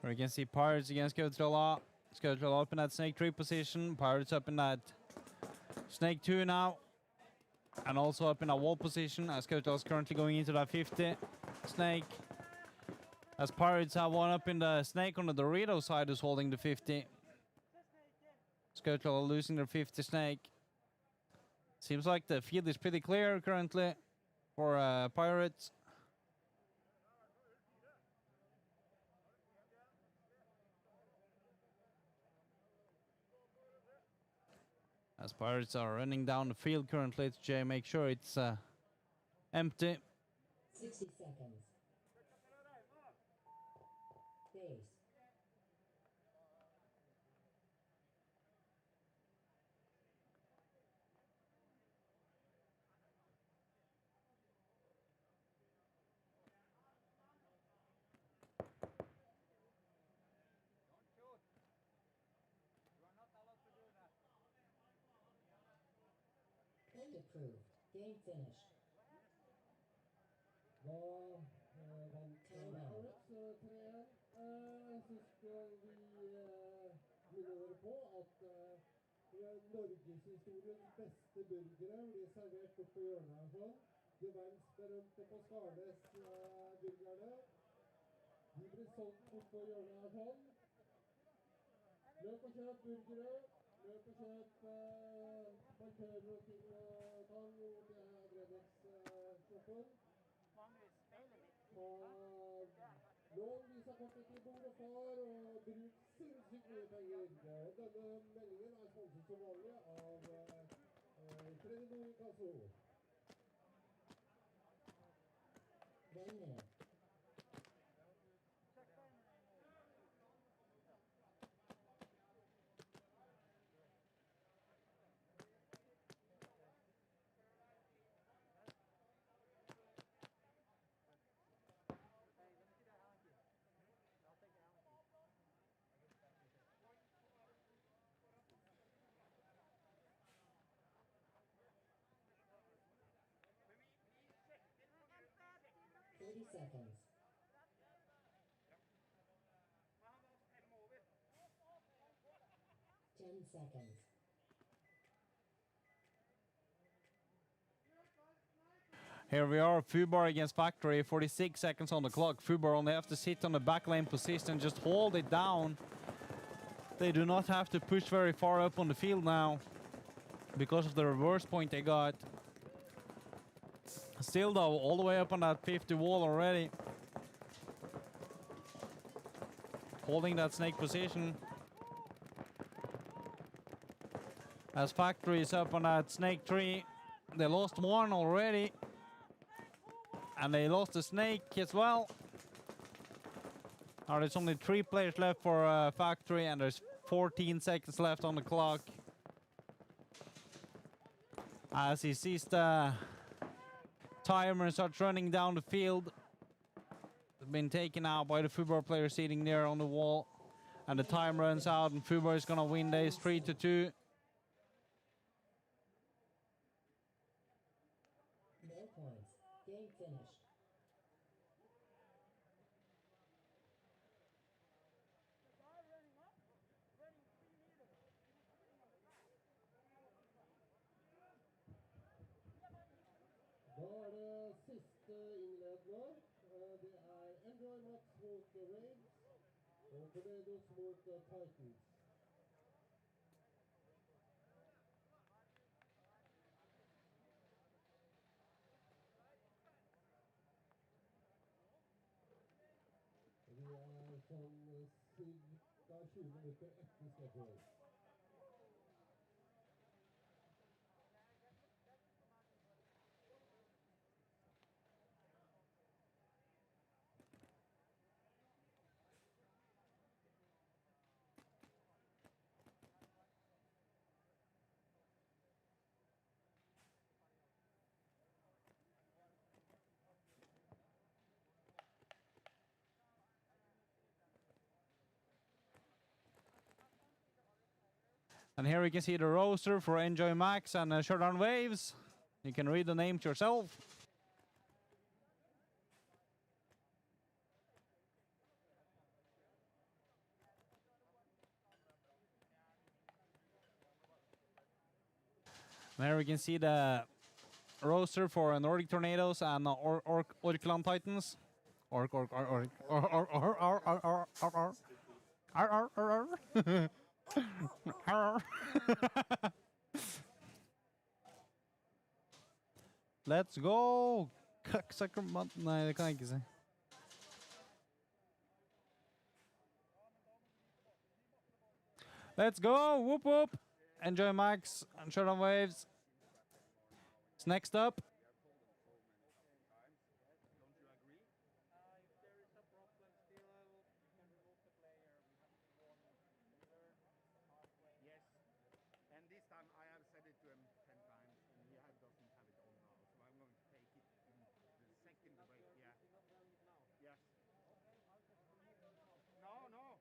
We can see Pirates against Kautrilla. Kautrilla up in that snake 3 position. Pirates up in that snake 2 now. And also up in that wall position as Kautrilla is currently going into that 50 snake. As Pirates have one up in the snake on the Dorito side who's holding the 50. Kautrilla losing their 50 snake. Seems like the field is pretty clear currently for Pirates. As Pirates are running down the field currently to make sure it's empty.
60 seconds. Base. End approved. Game finished.
Da vant
Timeout.
Pirates 3-1. Så skal vi minne dere på at norgeshistoriens beste burgere blir servert bort på hjørnet her sånn. De verdensberømte på Skarnes burgerne. De blir solgt bort på hjørnet her sånn. Løp og kjøp burgere. Løp og kjøp markører og ting og tang til adrenalinsshoppen. Lån visakortet til mor og far og bruk sinnssykt mye penger. Denne meldingen er sponset som vanlig av Kredinor Kasso.
1 minute. Seconds. Ten seconds.
Here we are, Fubar against Factory, 46 seconds on the clock. Fubar only have to sit on the back lane position, just hold it down. They do not have to push very far up on the field now because of the reverse point they got. Still though, all the way up on that 50 wall already. Holding that snake position. As Factory is up on that snake tree. They lost one already. And they lost the snake as well. Now there's only 3 players left for Factory, and there's 14 seconds left on the clock. As he sees the timer and starts running down the field. It's been taken out by the football player sitting there on the wall. And the time runs out, and football is gonna win this 3-2.
No points. Game finished.
Da er det siste innledende. Det er Enjoy Max mot Waves og Tornadoes mot Titans. Vi er sånn ca. 20 minutter etter schedule.
And here you can see the roster for Enjoy Max and Showdown Waves. You can read the names yourself. And here we can see the roster for Nordic Tornadoes and Orkland Titans. Let's go! Cucksucker. Nei, det kan jeg ikke si. Let's go! Whoop whoop! Enjoy Max and Showdown Waves. It's next up.
Don't you agree?
If there is a problem still, you can remove the player. We haven't won either halfway.
Yes. And this time I have said it to him 10 times, and he doesn't have it on now. So I'm going to take it in the second break. Yeah. Yes. No, no.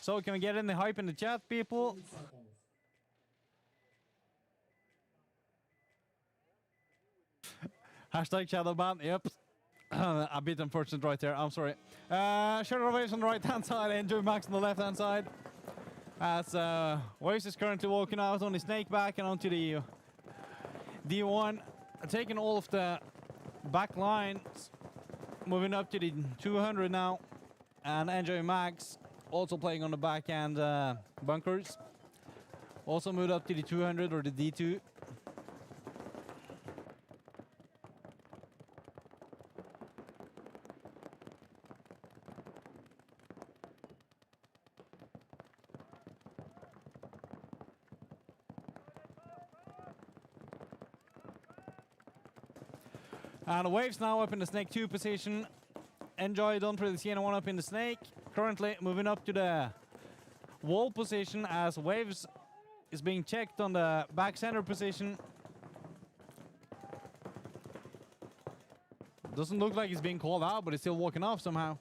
So can we get any hype in the chat, people?
3 seconds.
Hashtag Shadowban, yep. A bit unfortunate right there, I'm sorry. Shadow Waves on the right hand side, Enjoy Max on the left hand side. As Waves is currently walking out on the snake back and onto the D1. Taking all of the back lines, moving up to the 200 now. And Enjoy Max also playing on the back end bunkers. Also moved up to the 200 or the D2. And Waves now up in the Snake 2 position. Enjoy don't really see anyone up in the Snake. Currently moving up to the wall position as Waves is being checked on the back center position. Doesn't look like he's being called out, but he's still walking off somehow.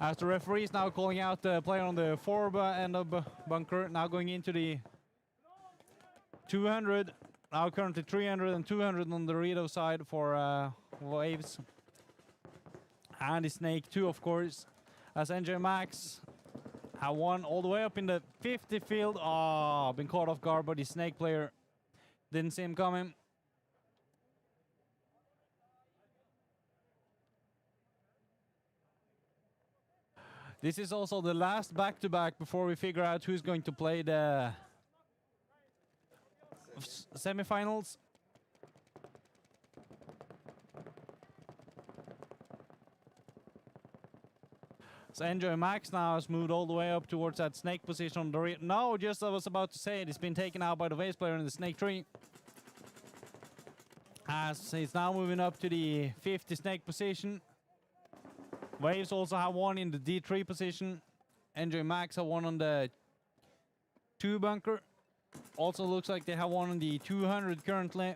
As the referee is now calling out the player on the forward end of bunker, now going into the 200. Now currently 300 and 200 on the Rito side for Waves. And the Snake 2, of course. As NJ Max have won all the way up in the 50 field. Oh, been caught off guard by the Snake player. Didn't see him coming. This is also the last back-to-back before we figure out who's going to play the semifinals. So Enjoy Max now has moved all the way up towards that snake position on the no, just I was about to say it's been taken out by the Waves player in the snake tree. As he's now moving up to the 50 snake position. Waves also have one in the D3 position. Enjoy Max have one on the 2 bunker. Also looks like they have one on the 200 currently.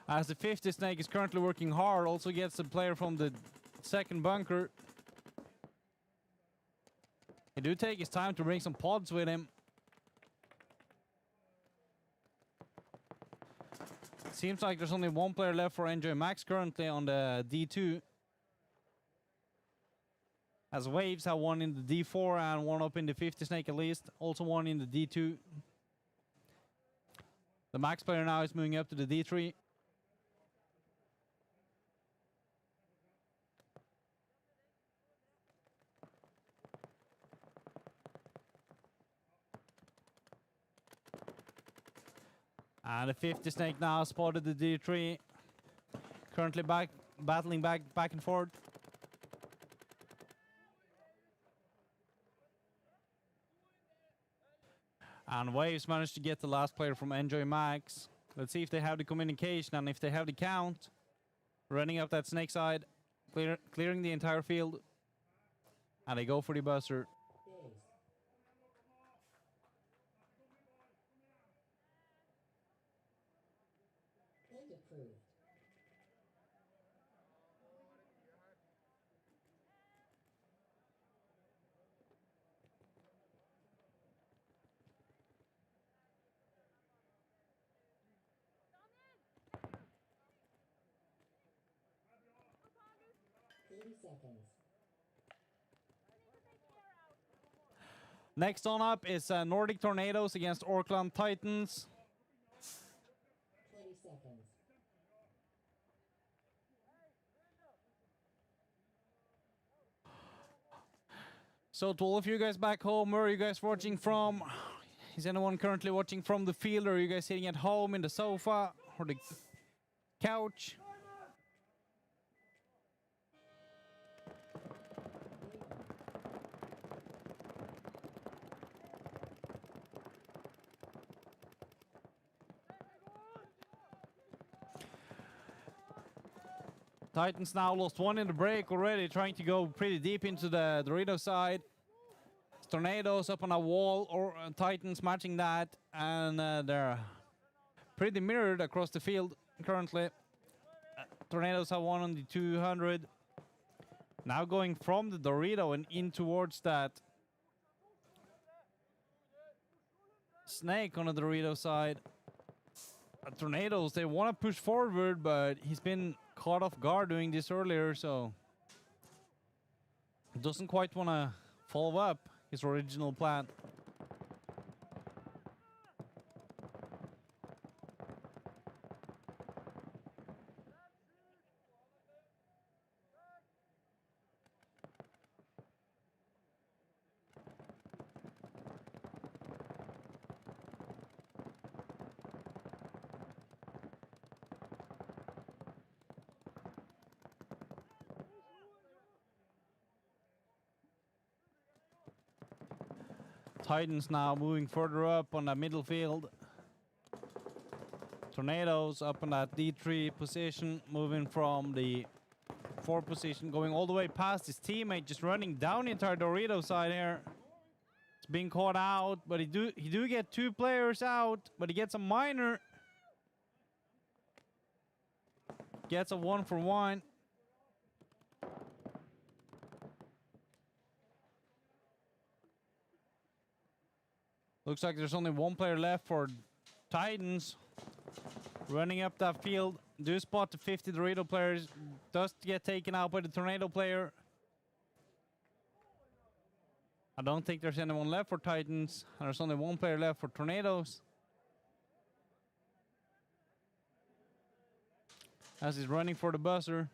As the 50 snake is currently working hard, also gets a player from the 2nd bunker. He do take his time to bring some pods with him. Seems like there's only one player left for Enjoy Max currently on the D2. As Waves have one in the D4 and one up in the 50 snake at least. Also one in the D2. The Max player now is moving up to the D3. And the 50 snake now spotted the D3. Currently battling back and forth. And Waves managed to get the last player from Enjoy Max. Let's see if they have the communication and if they have the count. Running up that snake side, clearing the entire field. And they go for the buzzer.
Days. Point approved. Seconds.
Next on up is Nordic Tornadoes against Orkland Titans.
20 seconds.
So to all of you guys back home, where are you guys watching from? Is anyone currently watching from the field, or are you guys sitting at home in the sofa or the couch? Titans now lost one in the break already, trying to go pretty deep into the Dorito side. Tornadoes up on a wall, or Titans matching that, and they're pretty mirrored across the field currently. Tornadoes have one on the 200. Now going from the Dorito and in towards that snake on the Dorito side. Tornadoes, they want to push forward, but he's been caught off guard doing this earlier, so doesn't quite want to follow up his original plan. Titans now moving further up on the middle field. Tornadoes up on that D3 position, moving from the 4 position, going all the way past his teammate, just running down into our Dorito side here. It's being caught out, but he do get 2 players out, but he gets a minor. Gets a 1-for-1. Looks like there's only 1 player left for Titans. Running up that field. Do spot the 50 Dorito players. Does get taken out by the Tornado player. I don't think there's anyone left for Titans. And there's only 1 player left for Tornadoes. As he's running for the buzzer.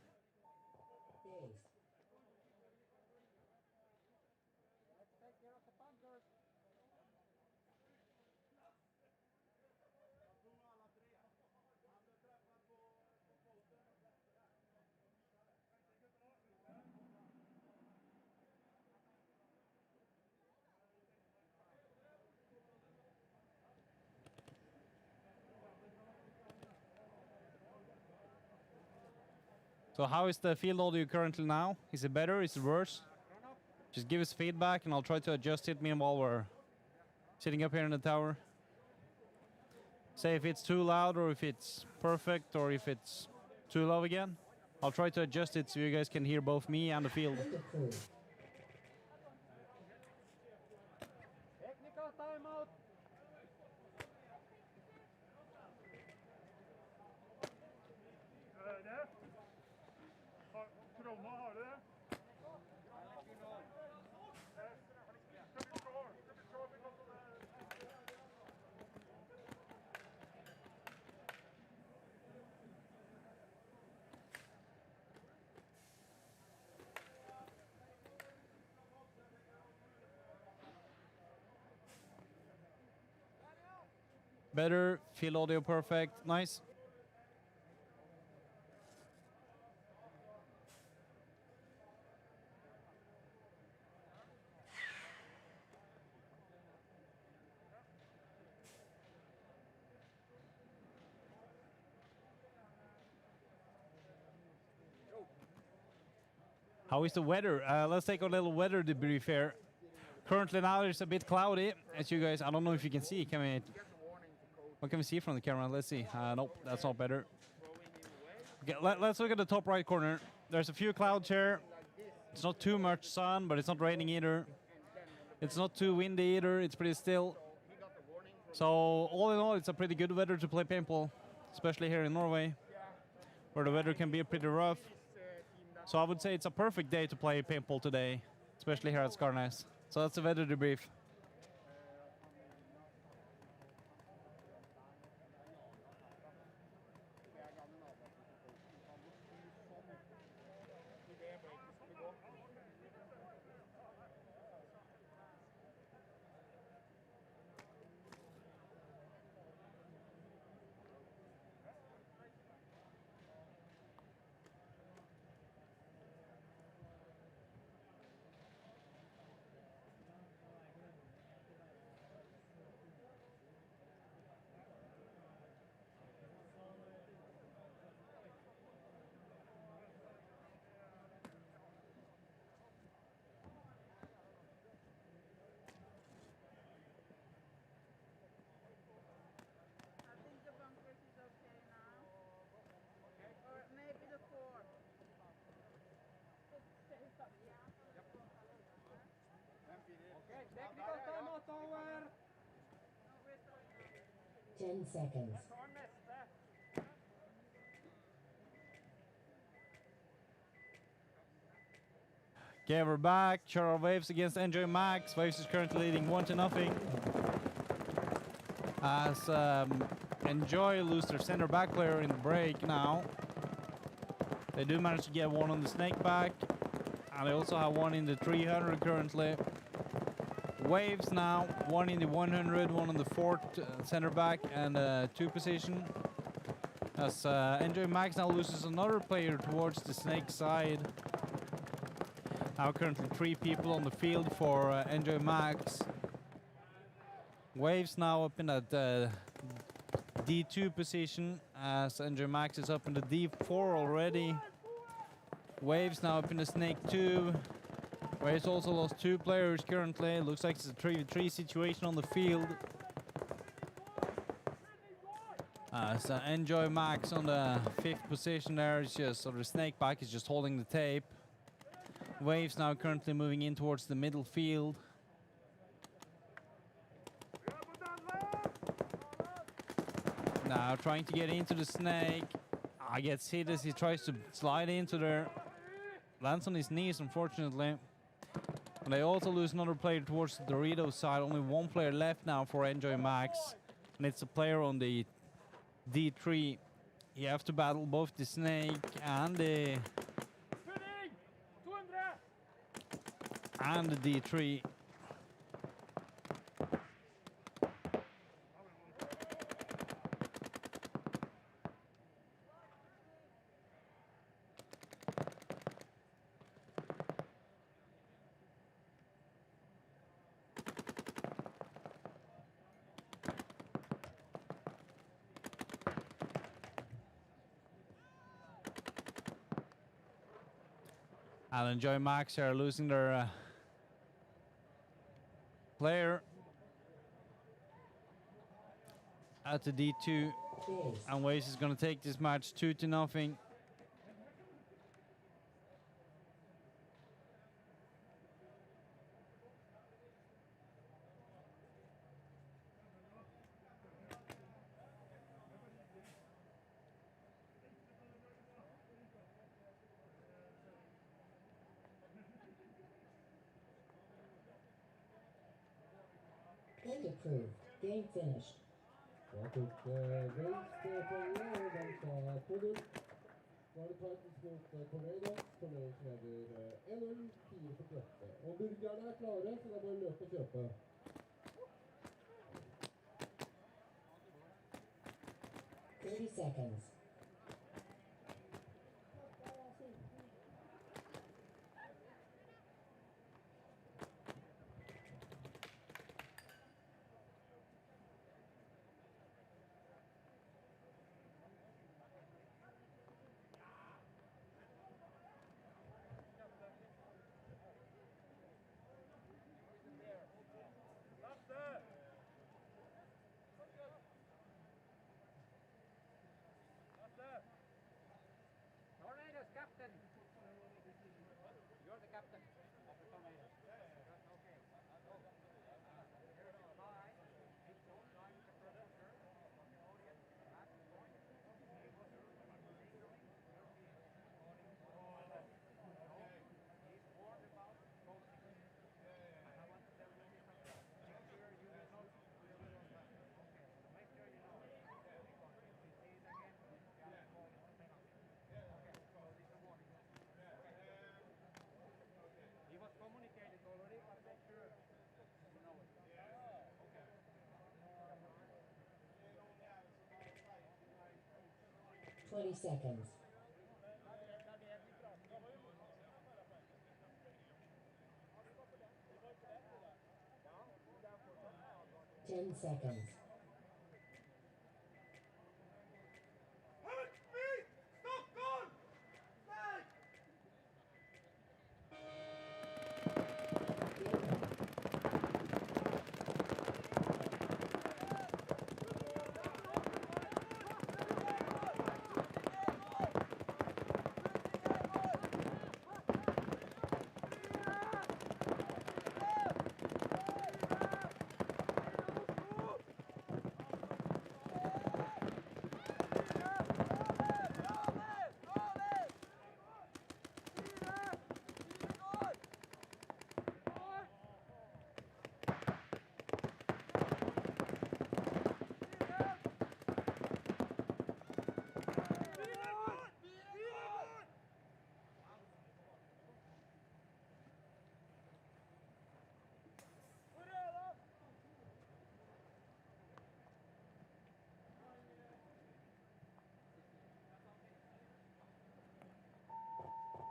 Days.
So how is the field audio currently now? Is it better? Is it worse? Just give us feedback and I'll try to adjust it meanwhile we're sitting up here in the tower. Say if it's too loud or if it's perfect or if it's too low again. I'll try to adjust it so you guys can hear both me and the field.
Point approved.
Technical timeout. Det. Tromma, har du det?
Better, field audio perfect, nice. How is the weather? Let's take a little weather debrief here. Currently now it's a bit cloudy, as you guys, I don't know if you can see, can we, what can we see from the camera? Let's see, nope, that's not better. Okay, let's look at the top right corner. There's a few clouds here. It's not too much sun, but it's not raining either. It's not too windy either, it's pretty still. So all in all, it's a pretty good weather to play paintball, especially here in Norway, where the weather can be pretty rough. So I would say it's a perfect day to play paintball today, especially here at Skarnes. So that's the weather debrief.
I think the bunkers is okay now. Or maybe the four.
Okay, technical timeout over.
10 seconds.
Ta neste.
Okay, we're back. Char Waves against Enjoy Max. Waves is currently leading 1-0. As Enjoy lose their center back player in the break now. They do manage to get one on the snake back. And they also have one in the 300 currently. Waves now, one in the 100, one on the fourth center back and 2 position. As Enjoy Max now loses another player towards the snake side. Now currently 3 people on the field for Enjoy Max. Waves now up in that D2 position as Enjoy Max is up in the D4 already. Waves now up in the Snake 2. Waves also lost 2 players currently. Looks like it's a 3v3 situation on the field. So Enjoy Max on the 5th position there. It's just, so the Snake back is just holding the tape. Waves now currently moving in towards the middle field. Now trying to get into the Snake. Gets hit as he tries to slide into there. Lands on his knees, unfortunately. And they also lose another player towards the Dorito side. Only 1 player left now for Enjoy Max. And it's a player on the D3. You have to battle both the Snake and the D3. I'll enjoy Max are losing their player at the D2,
Base.
and Waze is going to take this match 2-0.
Point approved. Game finished.
Da tok Waze poenget og vant da 2-0. Nå er det Titans mot Tornadoes. Tornadoes leder 1-0, 4-48. Og burgerne er klare, så det er bare å løpe og kjøpe.
30 seconds.
Tornadoes captain. You're the captain of the Tornadoes. Okay. Bye. I'm the producer of the audience. That's the point. He's warned about posting. I want to tell you something. Make sure you will not. Okay. Make sure you know. Because if you see it again, you have to call it a penalty. Okay. So this is a warning. He was communicated already, but make sure you know it. Okay.
20 seconds. Ten seconds.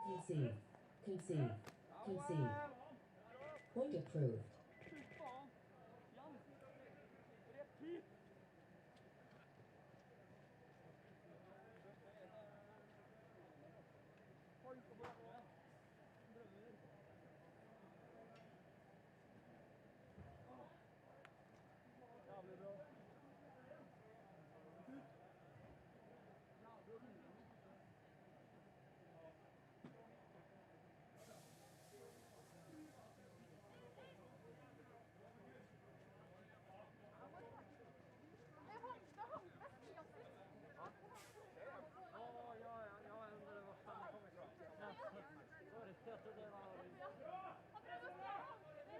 Concede. Concede. Concede. Point approved.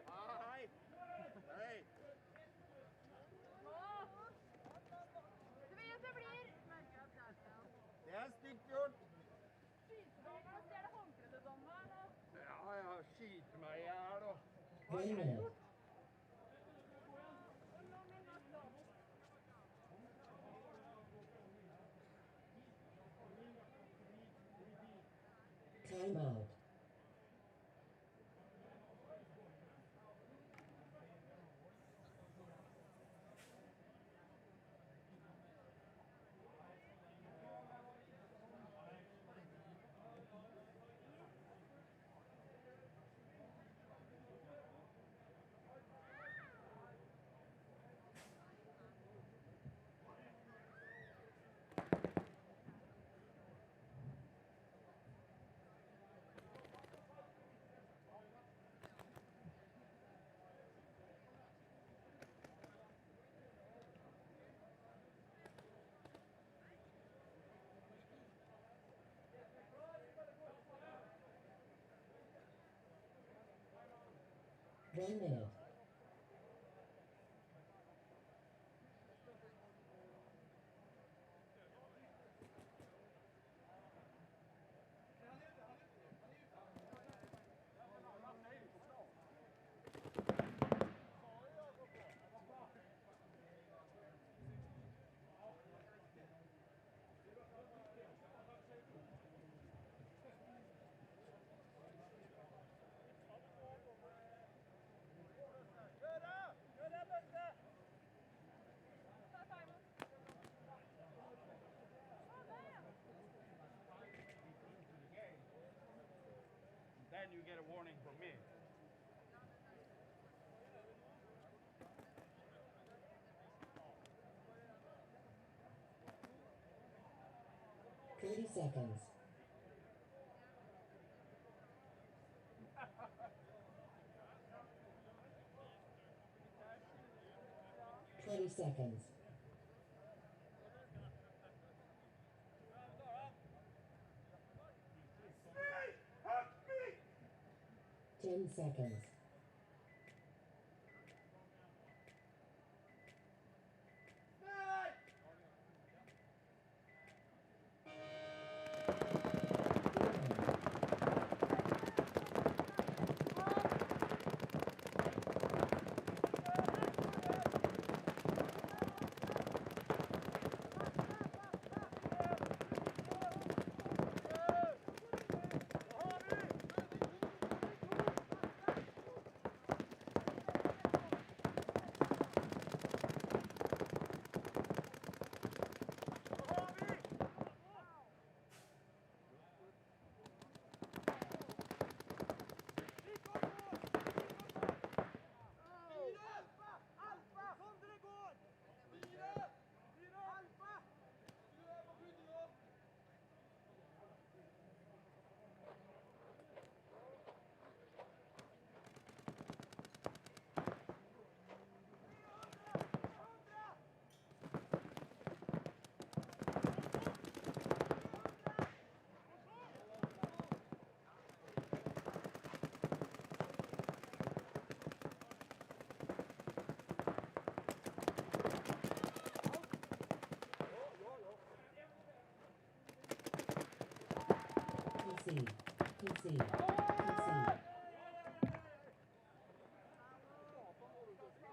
Hei! Hei!
Du vet det blir.
Det er stygt gjort.
Skytedommer, ser det håndklededommeren og
Ja, skyter meg i hjel og...
1 minute. Timeout. 1 minute.
Then you get a warning from me.
30 seconds. Twenty seconds. 10 seconds. Concede. Concede. Concede.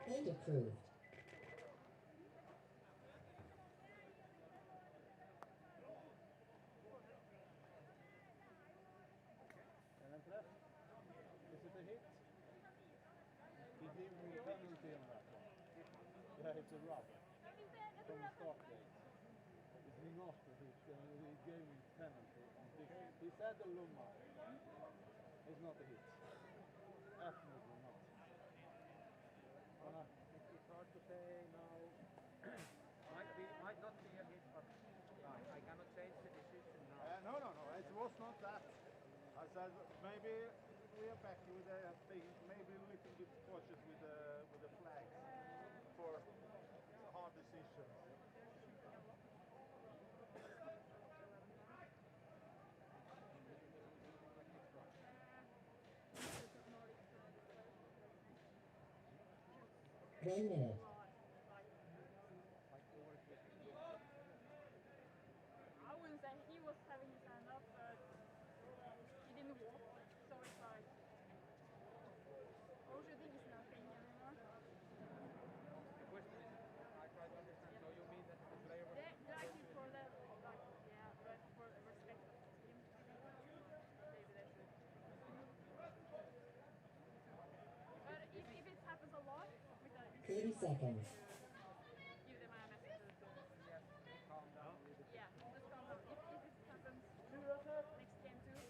And approved.
Is it a hit? He gave me a penalty on that one. Yeah, it's a rub. From the start date. It's not a hit. He gave me penalty. He said a lumma. It's not a hit. Definitely not.
It's hard to say now. Might not be a hit, but I cannot change the decision now.
No. It was not that. I said maybe we are back with a thing, maybe a little bit cautious with the flags for hard decisions.
One minute.
I wouldn't say he was having his hand up, but he didn't walk, so it's like, oh, shooting is nothing anymore.
The question is, I try to understand. So you mean that the player was
Like for that, like, yeah, but for the respect of the team, maybe they should. But if it happens a lot, with a
30 seconds.
give them a message to
calm down a little bit?
yeah, just calm down. If it happens next game too,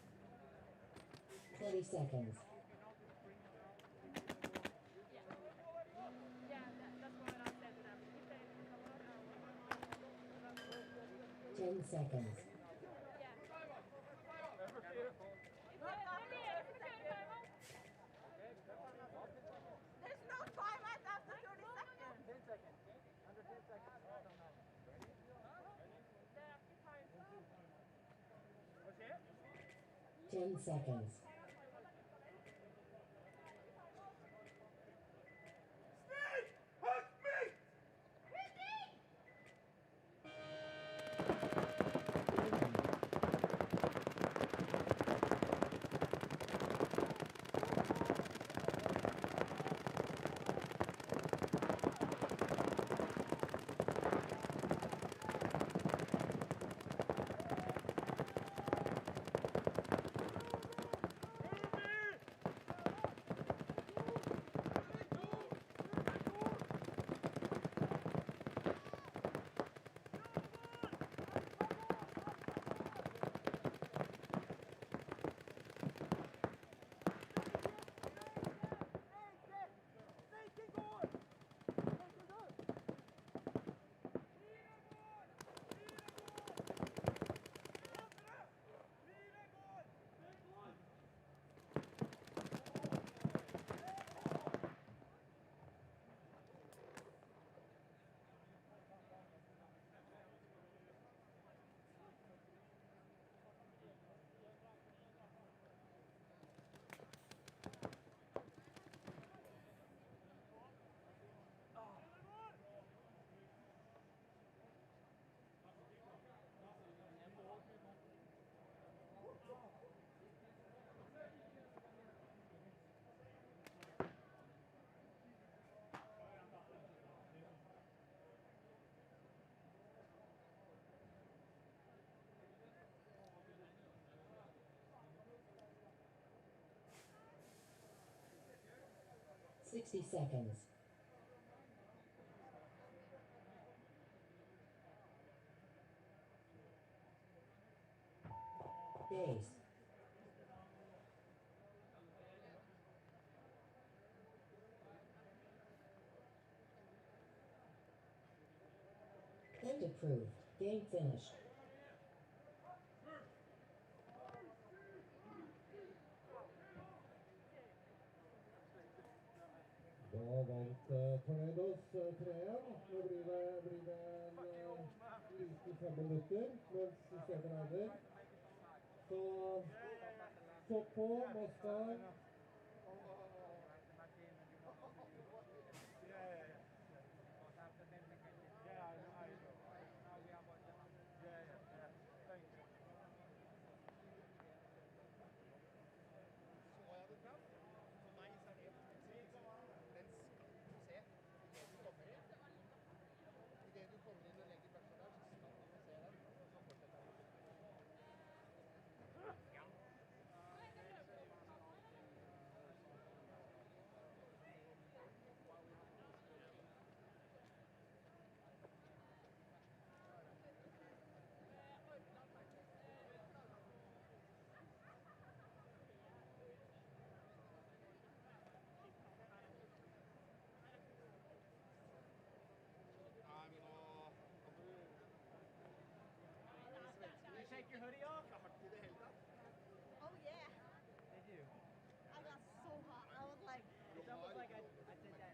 20 seconds.
yeah, that's what I said to them. If they happen a lot,
10 seconds.
yeah. There's no timeout after 30 seconds.
10 seconds. Under 10 seconds. No.
They're actually tired.
What's it?
10 seconds. 60 seconds. Base. End approved. Game finished.
Da vant Tornadoes 3-1. Nå blir det en liten 5 minutter mens Søderheimer. Så på Moskva.
Take your hoodie off?
Oh yeah.
Did you?
I got so hot. I was like,
It's almost like I did that.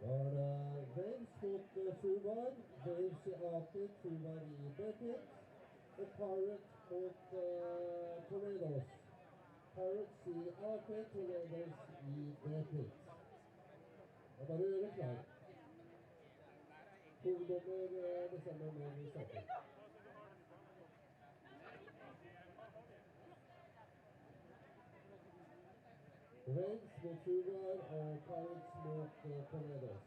Var Waves mot Fubar. Waves i A-pit, Fubar i B-pit. Og Pirates mot Tornadoes. Pirates i A-pit, Tornadoes i B-pit. Det er bare å gjøre klar. Hoveddommer bestemmer når vi starter. Waves mot Fubar og Pirates mot Tornadoes.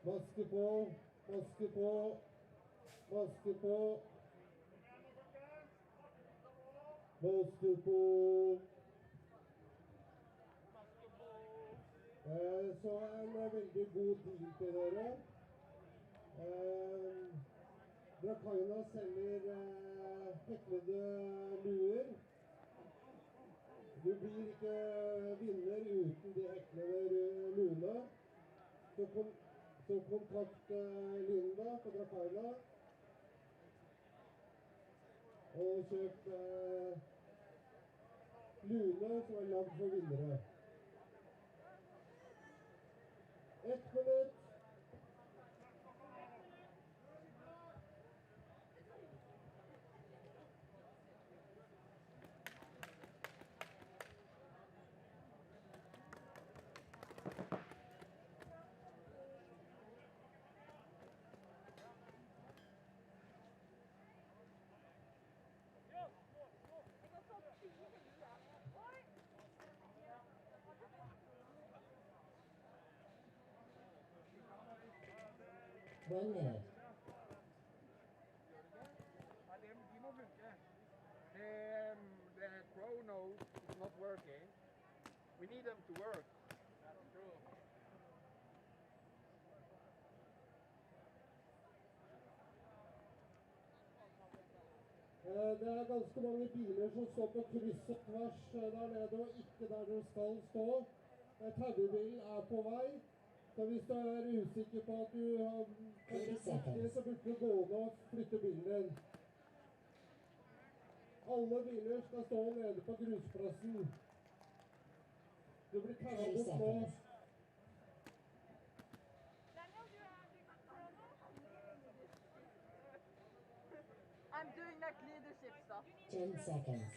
Maske på, maske på, maske på. Maske på. Så en veldig god deal til dere. Drakaina selger heklede luer. Du blir ikke vinner uten de heklede luene. Så kontakt Linda på Drakaina. Og kjøp luene som er lagd for vinnere. 1 minutt.
One minute.
Ja, de må funke. The chrono is not working. We need them to work. That's true.
Det er ganske mange biler som står på kryss og tvers der nede, og ikke der de skal stå. Taubilen er på vei, så hvis du er usikker på at du har det, så burde du gå ned og flytte bilen din. Alle biler skal stå nede på grusplassen. Du blir tauet bort nå.
I'm doing like leadership stuff.
10 seconds.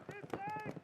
This leg!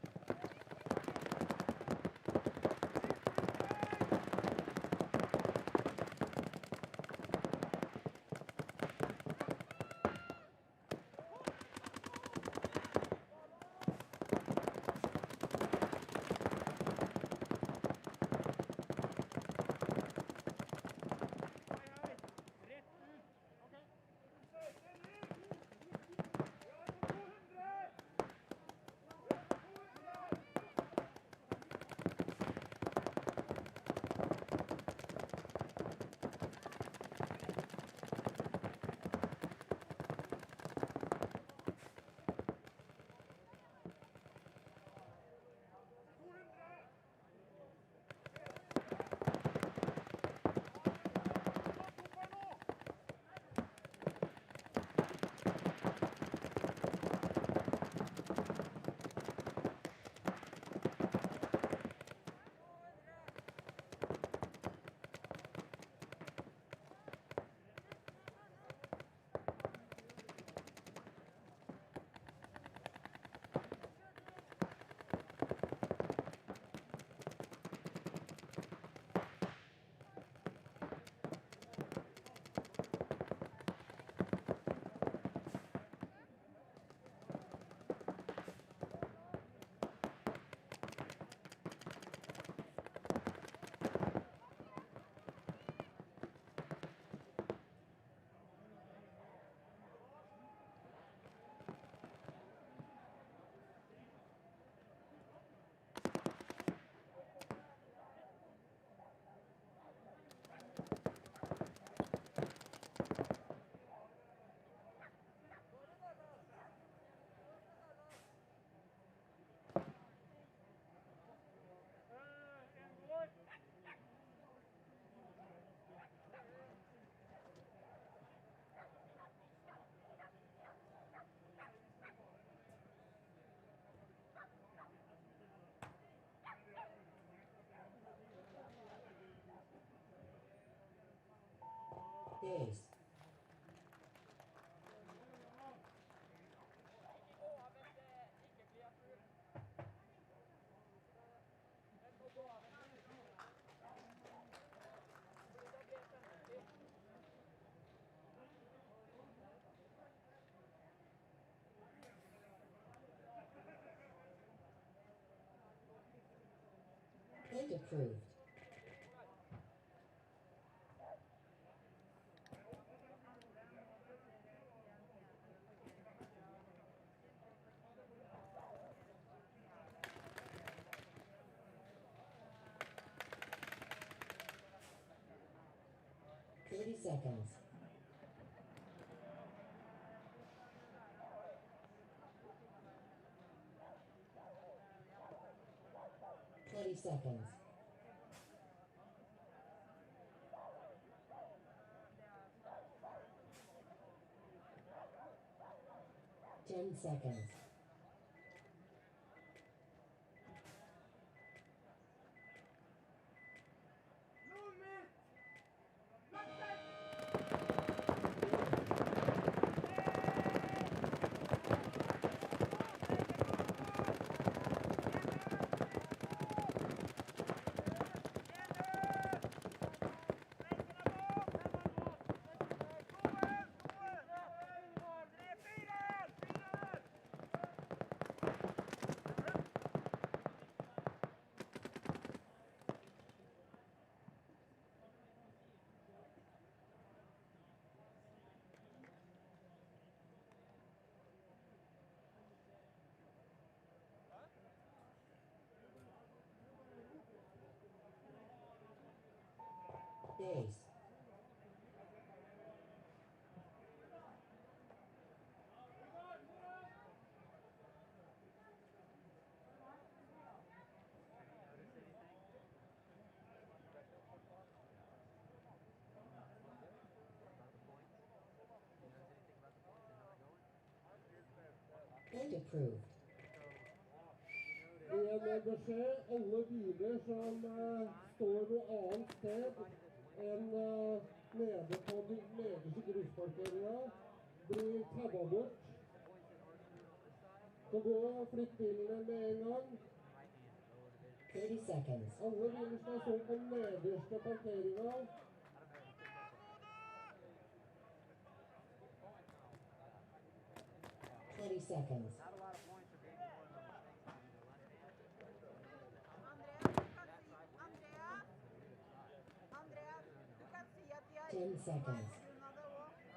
Point approved. Seconds. 20 seconds. 10 seconds. Days. Point approved.
En beskjed, alle biler som står noe annet sted enn nede på den nederste grusparkeringen, blir tabba bort. Så gå og flytt bilene med en gang.
30 seconds.
Alle biler skal stå på den nederste parkeringen.
20 seconds.
Not a lot of points are being scored on mistakes on the left hand.
Andreas, du kan si at de er
10 seconds.
unna det også.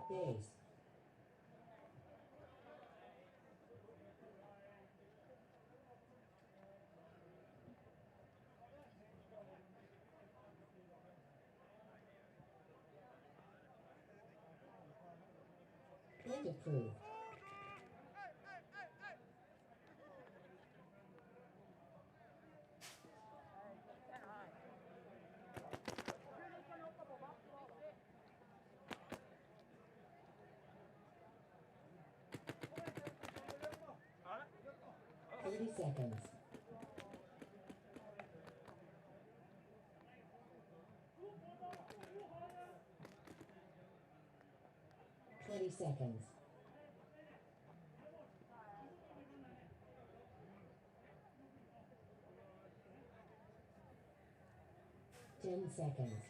Days. Point approved. Seconds. 20 seconds. 10 seconds.
10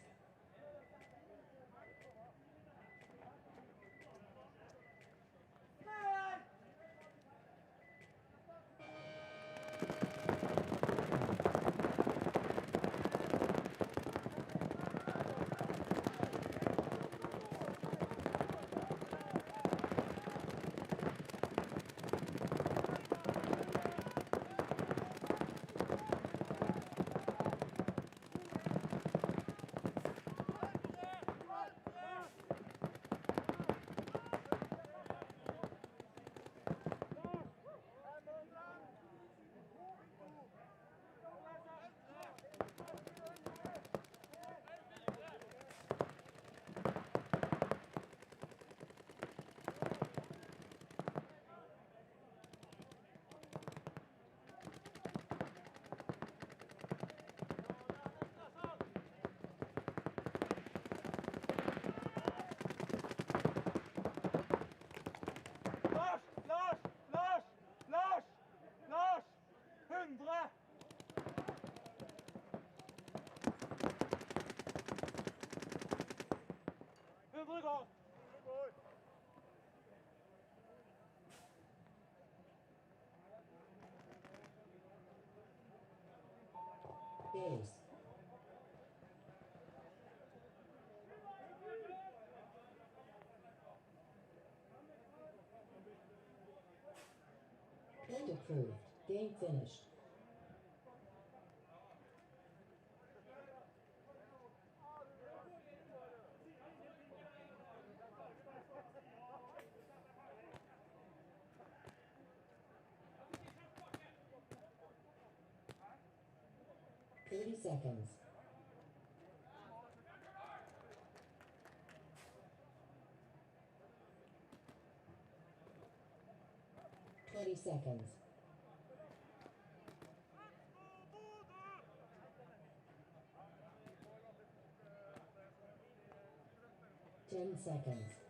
får det gå!
Base. Point approved. Game finished. Thirty seconds. 20 seconds. 10 seconds.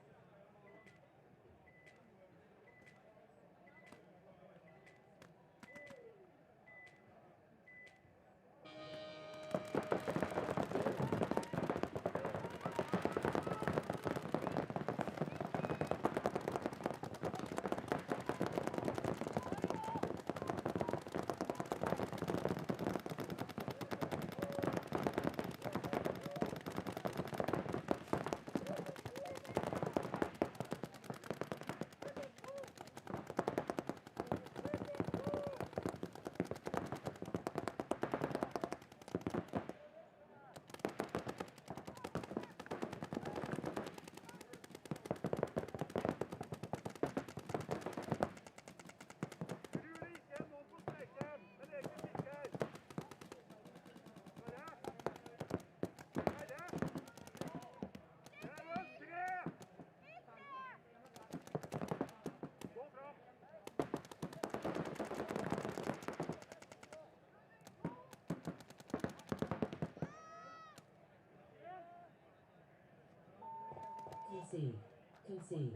Concede. Concede.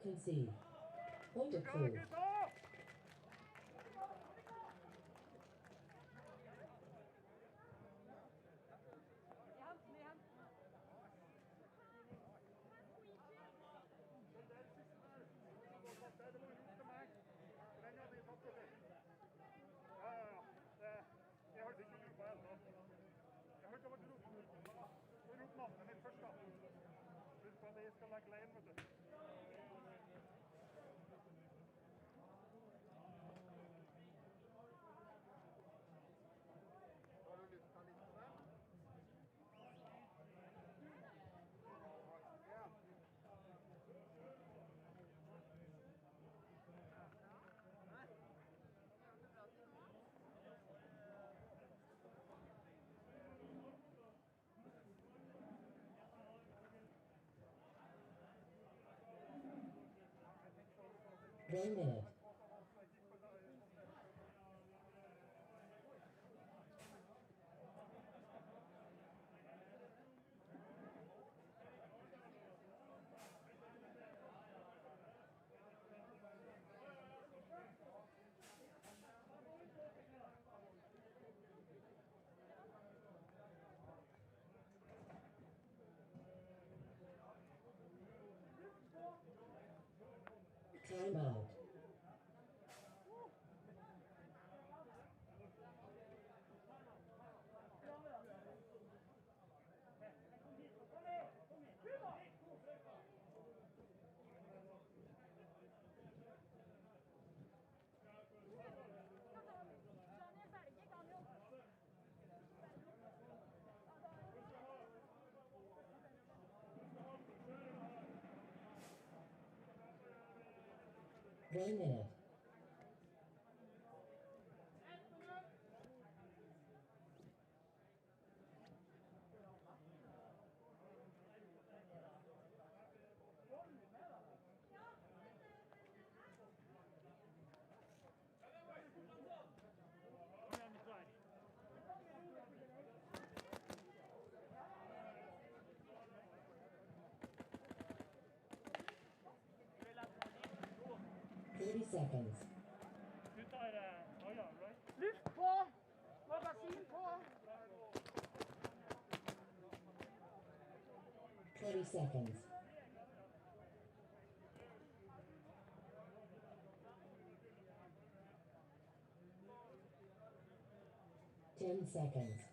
Concede. Point approved. One minute. Time out. One minute. Thirty seconds.
Luft på! Magasin på!
20 seconds. 10 seconds.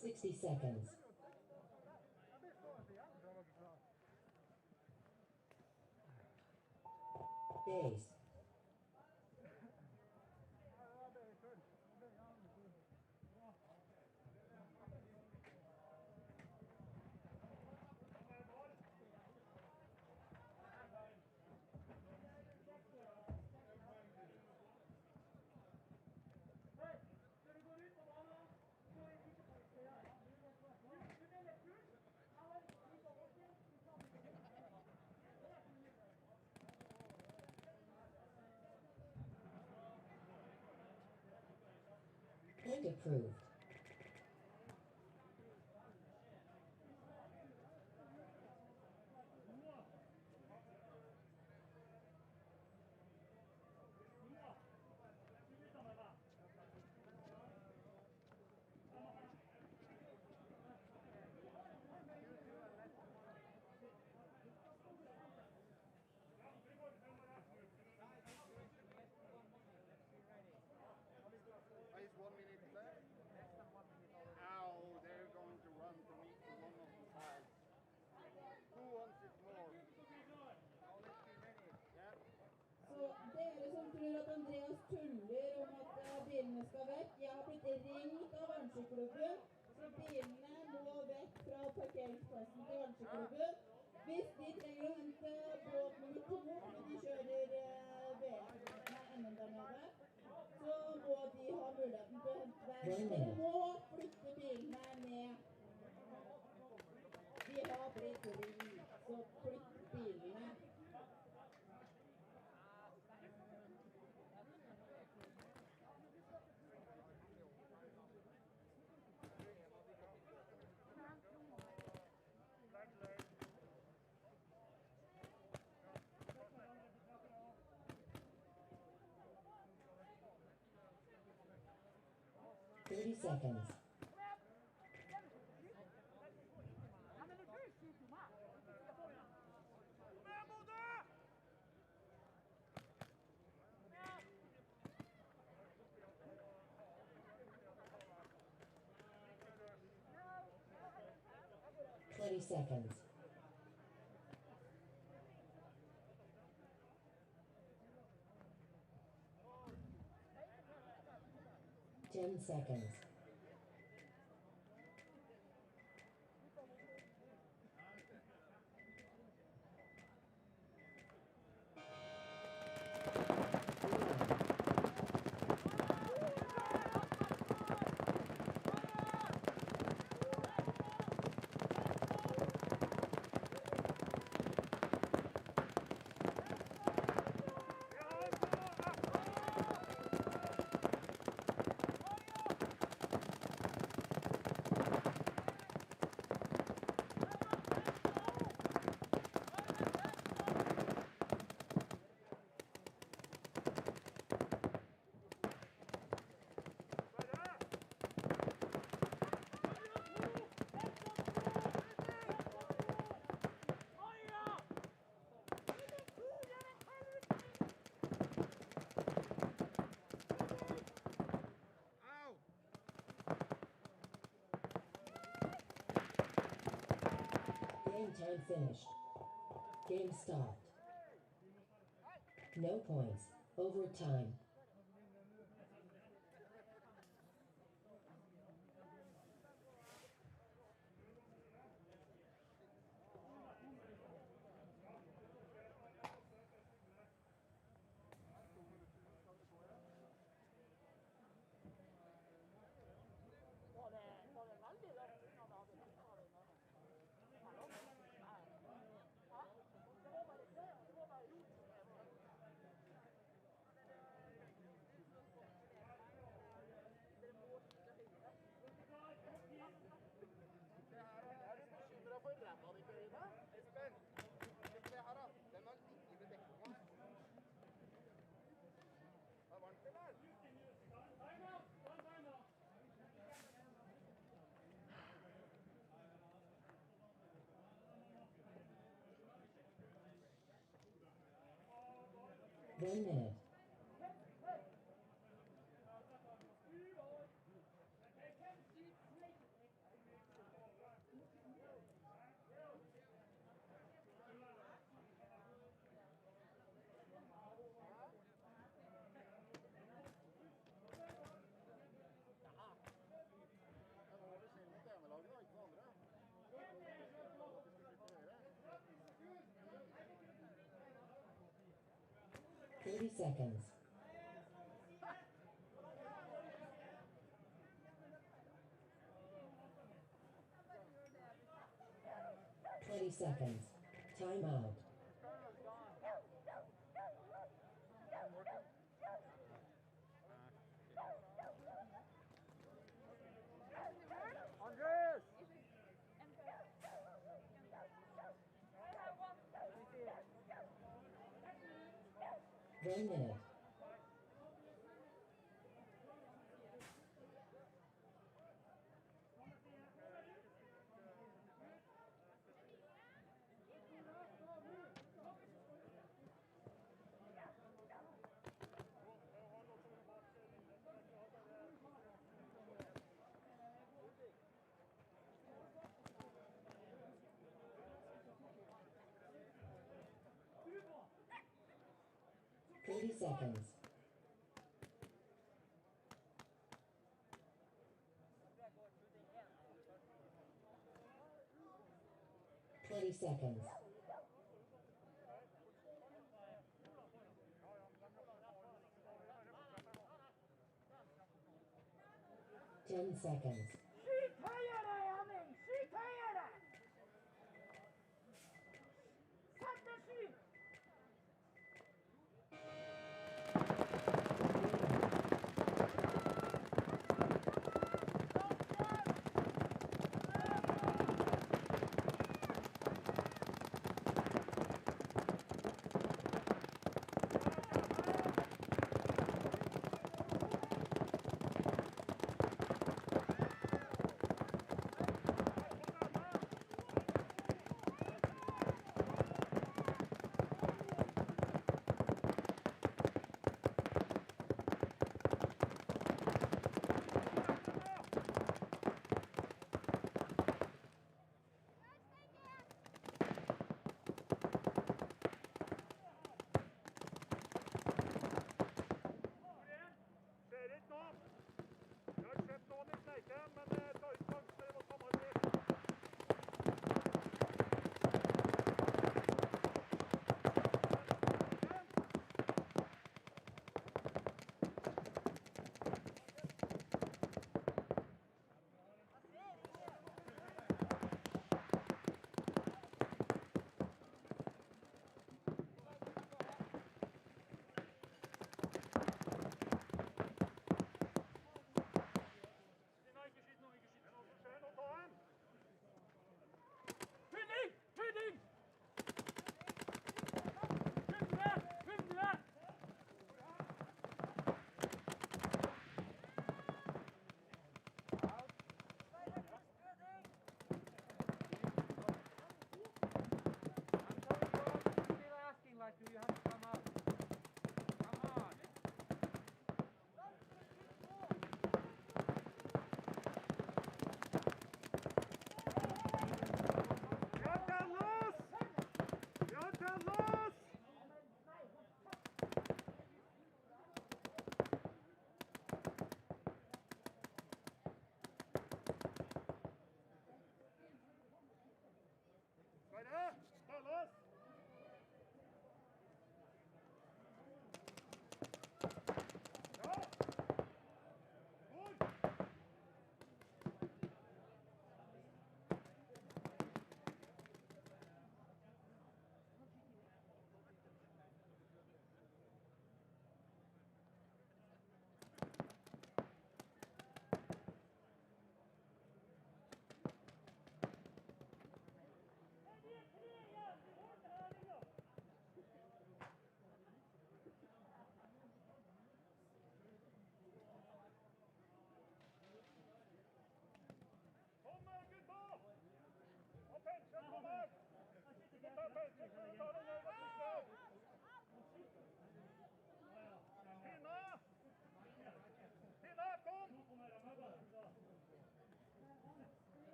60 seconds. Base. Point approved.
Is 1 minute left? Ow, they're going to run from each one of the sides. Who wants it more? Yeah.
Så dere som tror at Andreas tuller om at bilene skal vekk, jeg har blitt ringt av Arnsjøklubben, så bilene må vekk fra parkeringsplassen til Arnsjøklubben. Hvis de trenger å hente båt nummer 2, når de kjører NM der nede, så må de ha muligheten til å hente der. Dere må flytte bilene ned. De har blitt ringt, så flytt bilene.
Thirty seconds. Twenty seconds. 10 seconds. Game time finished. Game stopped. No points. Overtime.
Er du bekymret for ræva di, Karina? Espen, se på det her da. Den har ligget ved dekninga. Det er varmt, eller?
1 minute.
Det var vel selv mot hjemmelaget da, ikke for andre. At vi skulle slippe å gjøre.
30 seconds. 20 seconds. Time out.
Andres!
1 minute. Thirty seconds. 20 seconds. 10 seconds.
Skyt høyere, Henning! Skyt høyere! Sett deg skyt!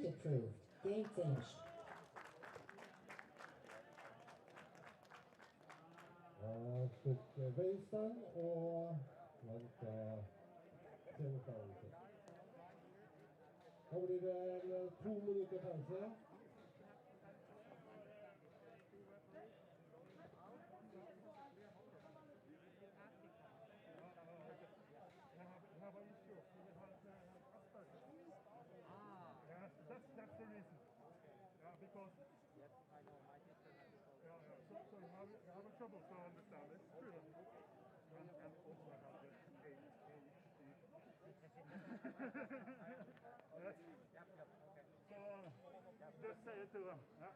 approved. Game finished.
Tok Weinstein og vant semifinalen. Da blir det en 2 minutter pause.
That's the reason. Yeah, because
Yes, I know. My sister has it also.
so you have a trouble to understand it. True. And also I have the ADHD. Yes.
Yep, okay.
So just say it to them. Yeah.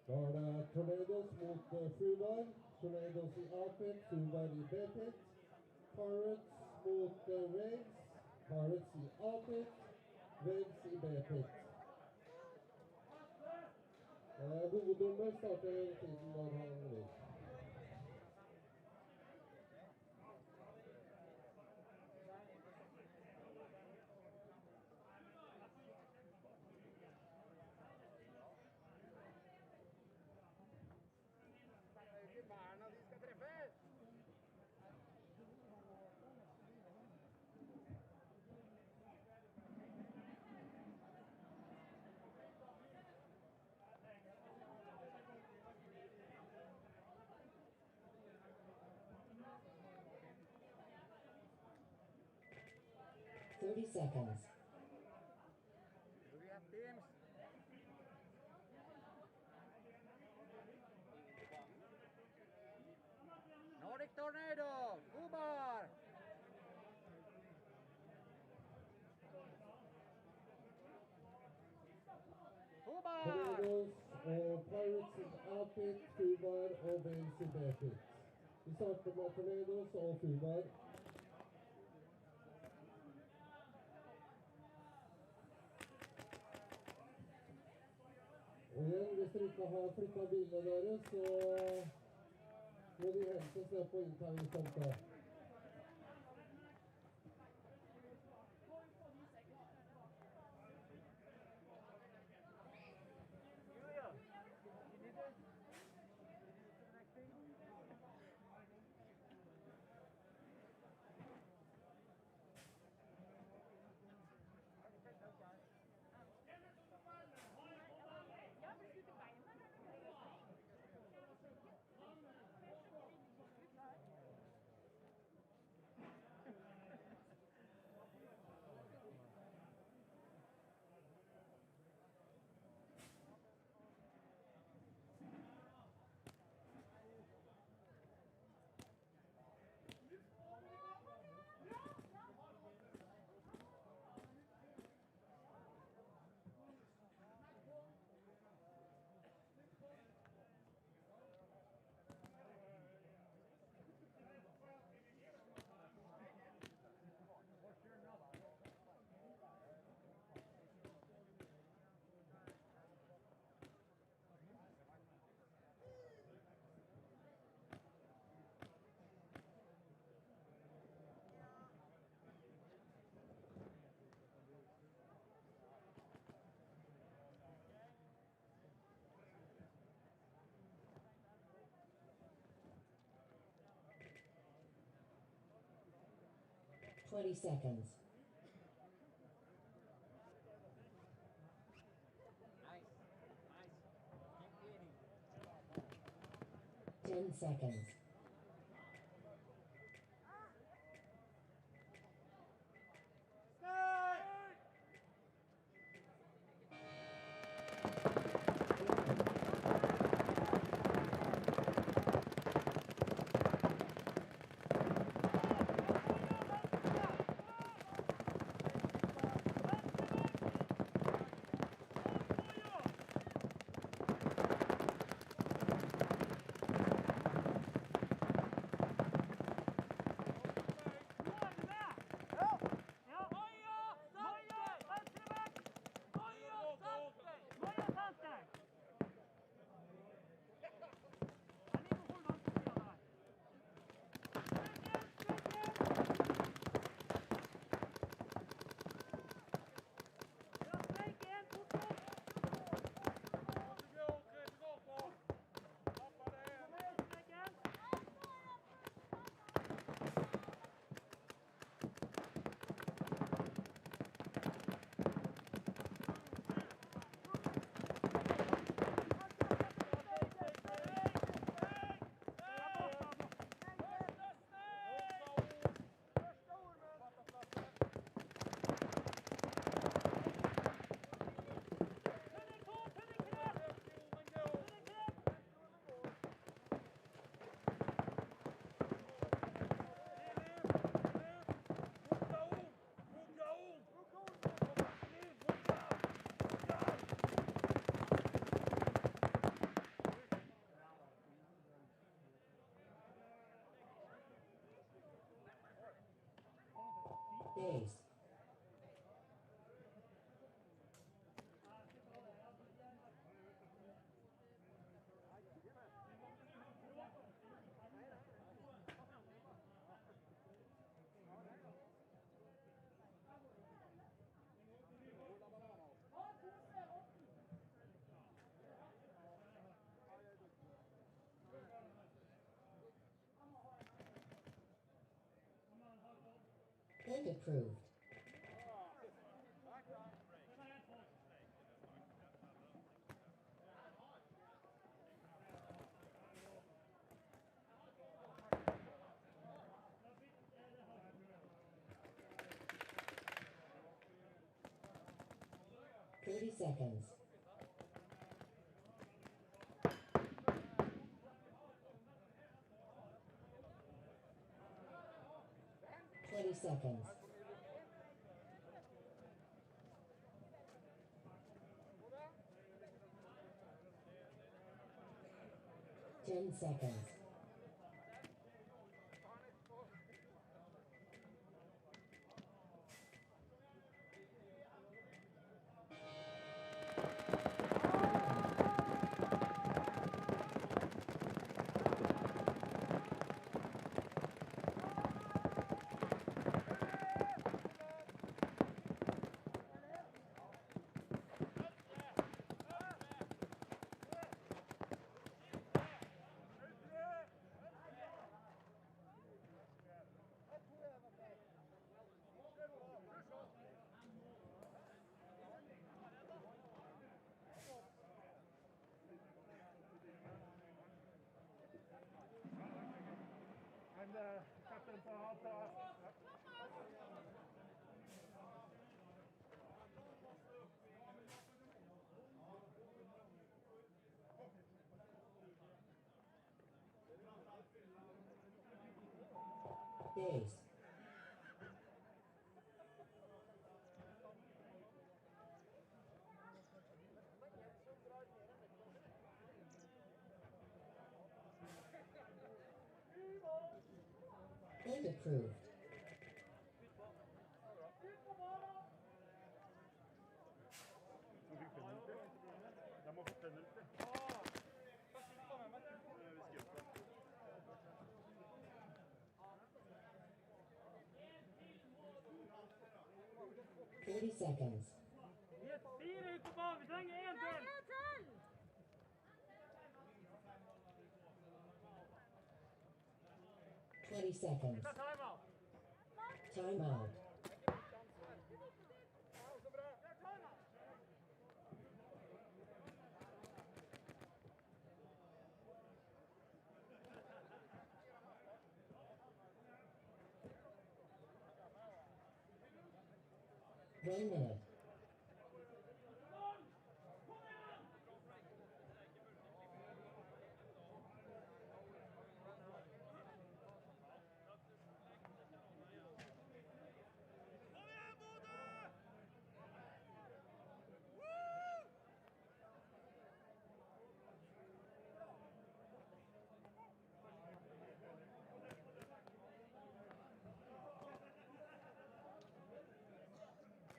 'Da er det Tornadoes mot Fruvar. Tornadoes i A-pit, Fruvar i B-pit. Pirates mot Waves. Pirates i A-pit, Waves i B-pit. Hoveddommer starter tiden når han vil.
Det er ikke barna de skal treffe.
30 seconds.
Do we have teams? Nordic Tornado, Ubar. Ubar.
Tornadoes og Pirates i A-pit, Fruvar og Waves i B-pit. Vi starter med Tornadoes og Fruvar. Og igjen, hvis dere ikke har flyttet bilene deres, så må de hentes ned på inntagingstomta.
Twenty seconds.
Nice. Keep eating.
10 seconds. Pace. And approved. 30 seconds. 20 seconds. 10 seconds.
And captain for half past.
'Days. And approved.
Jeg må fortelle litt.
30 seconds.
Vi er 4 ute på banen, vi trenger 1 til!
20 seconds.
Timeout!
Timeout. One minute.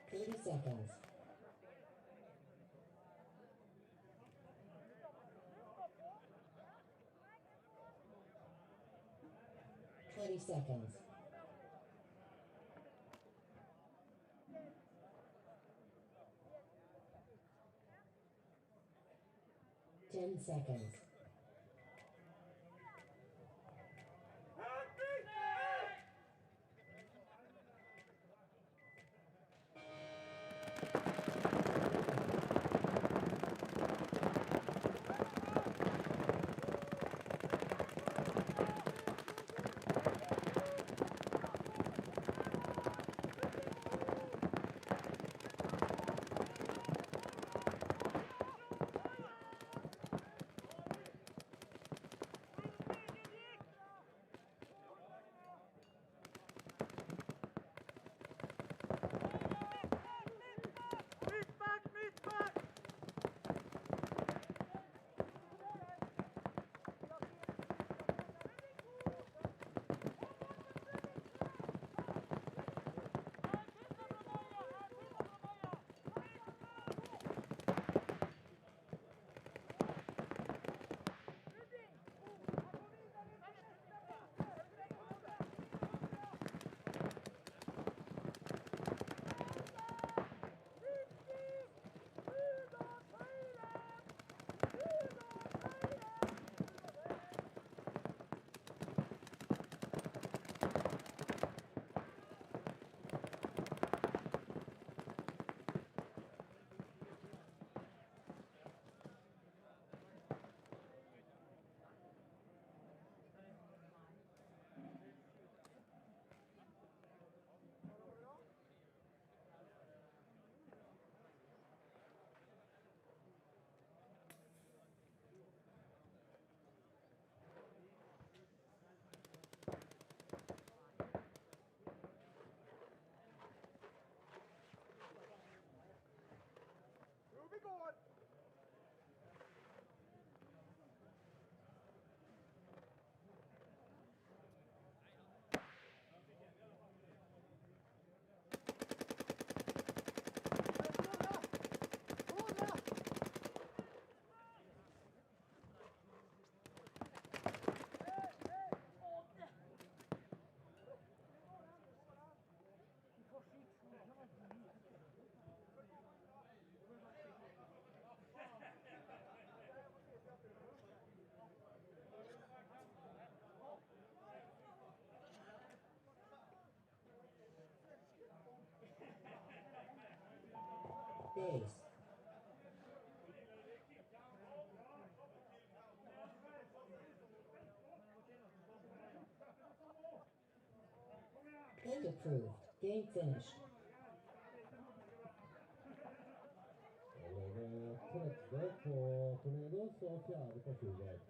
Thirty seconds. 20 seconds. 10 seconds.
1
Ace. Point approved. Game finished.
Tredje på Tornadoes og fjerde på Fugard.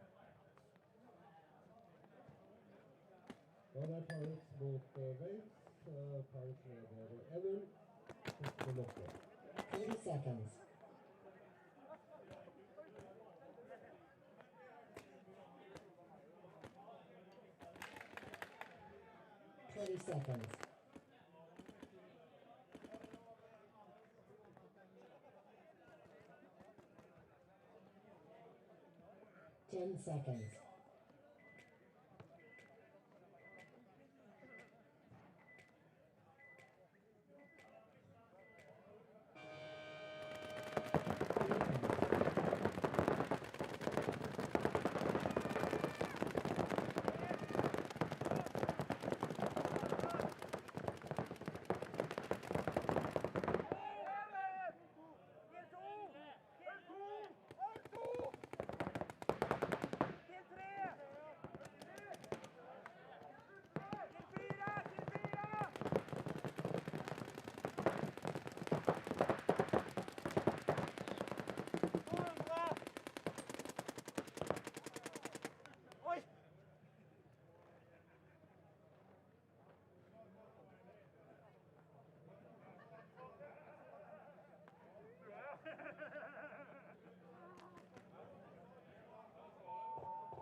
Da er det Pirates mot Wales. Pirates leder 1-0. Siste måte.
30 seconds. Seconds. 10 seconds.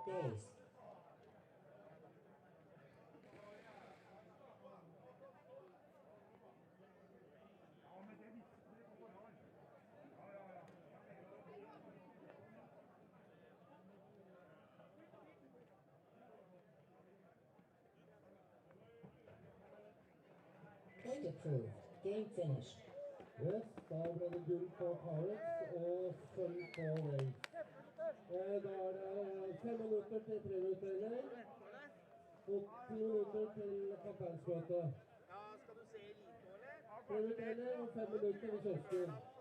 Ace. Point approved. Game finished.
Yes, da ble det gull på Pirates og sølv på Wales. Da er det 5 minutter til 3-minutterregning og 10 minutter til kapteinsmøte.
Ja, skal du se elite, eller?
3 minutter og 5 minutter ved kiosken.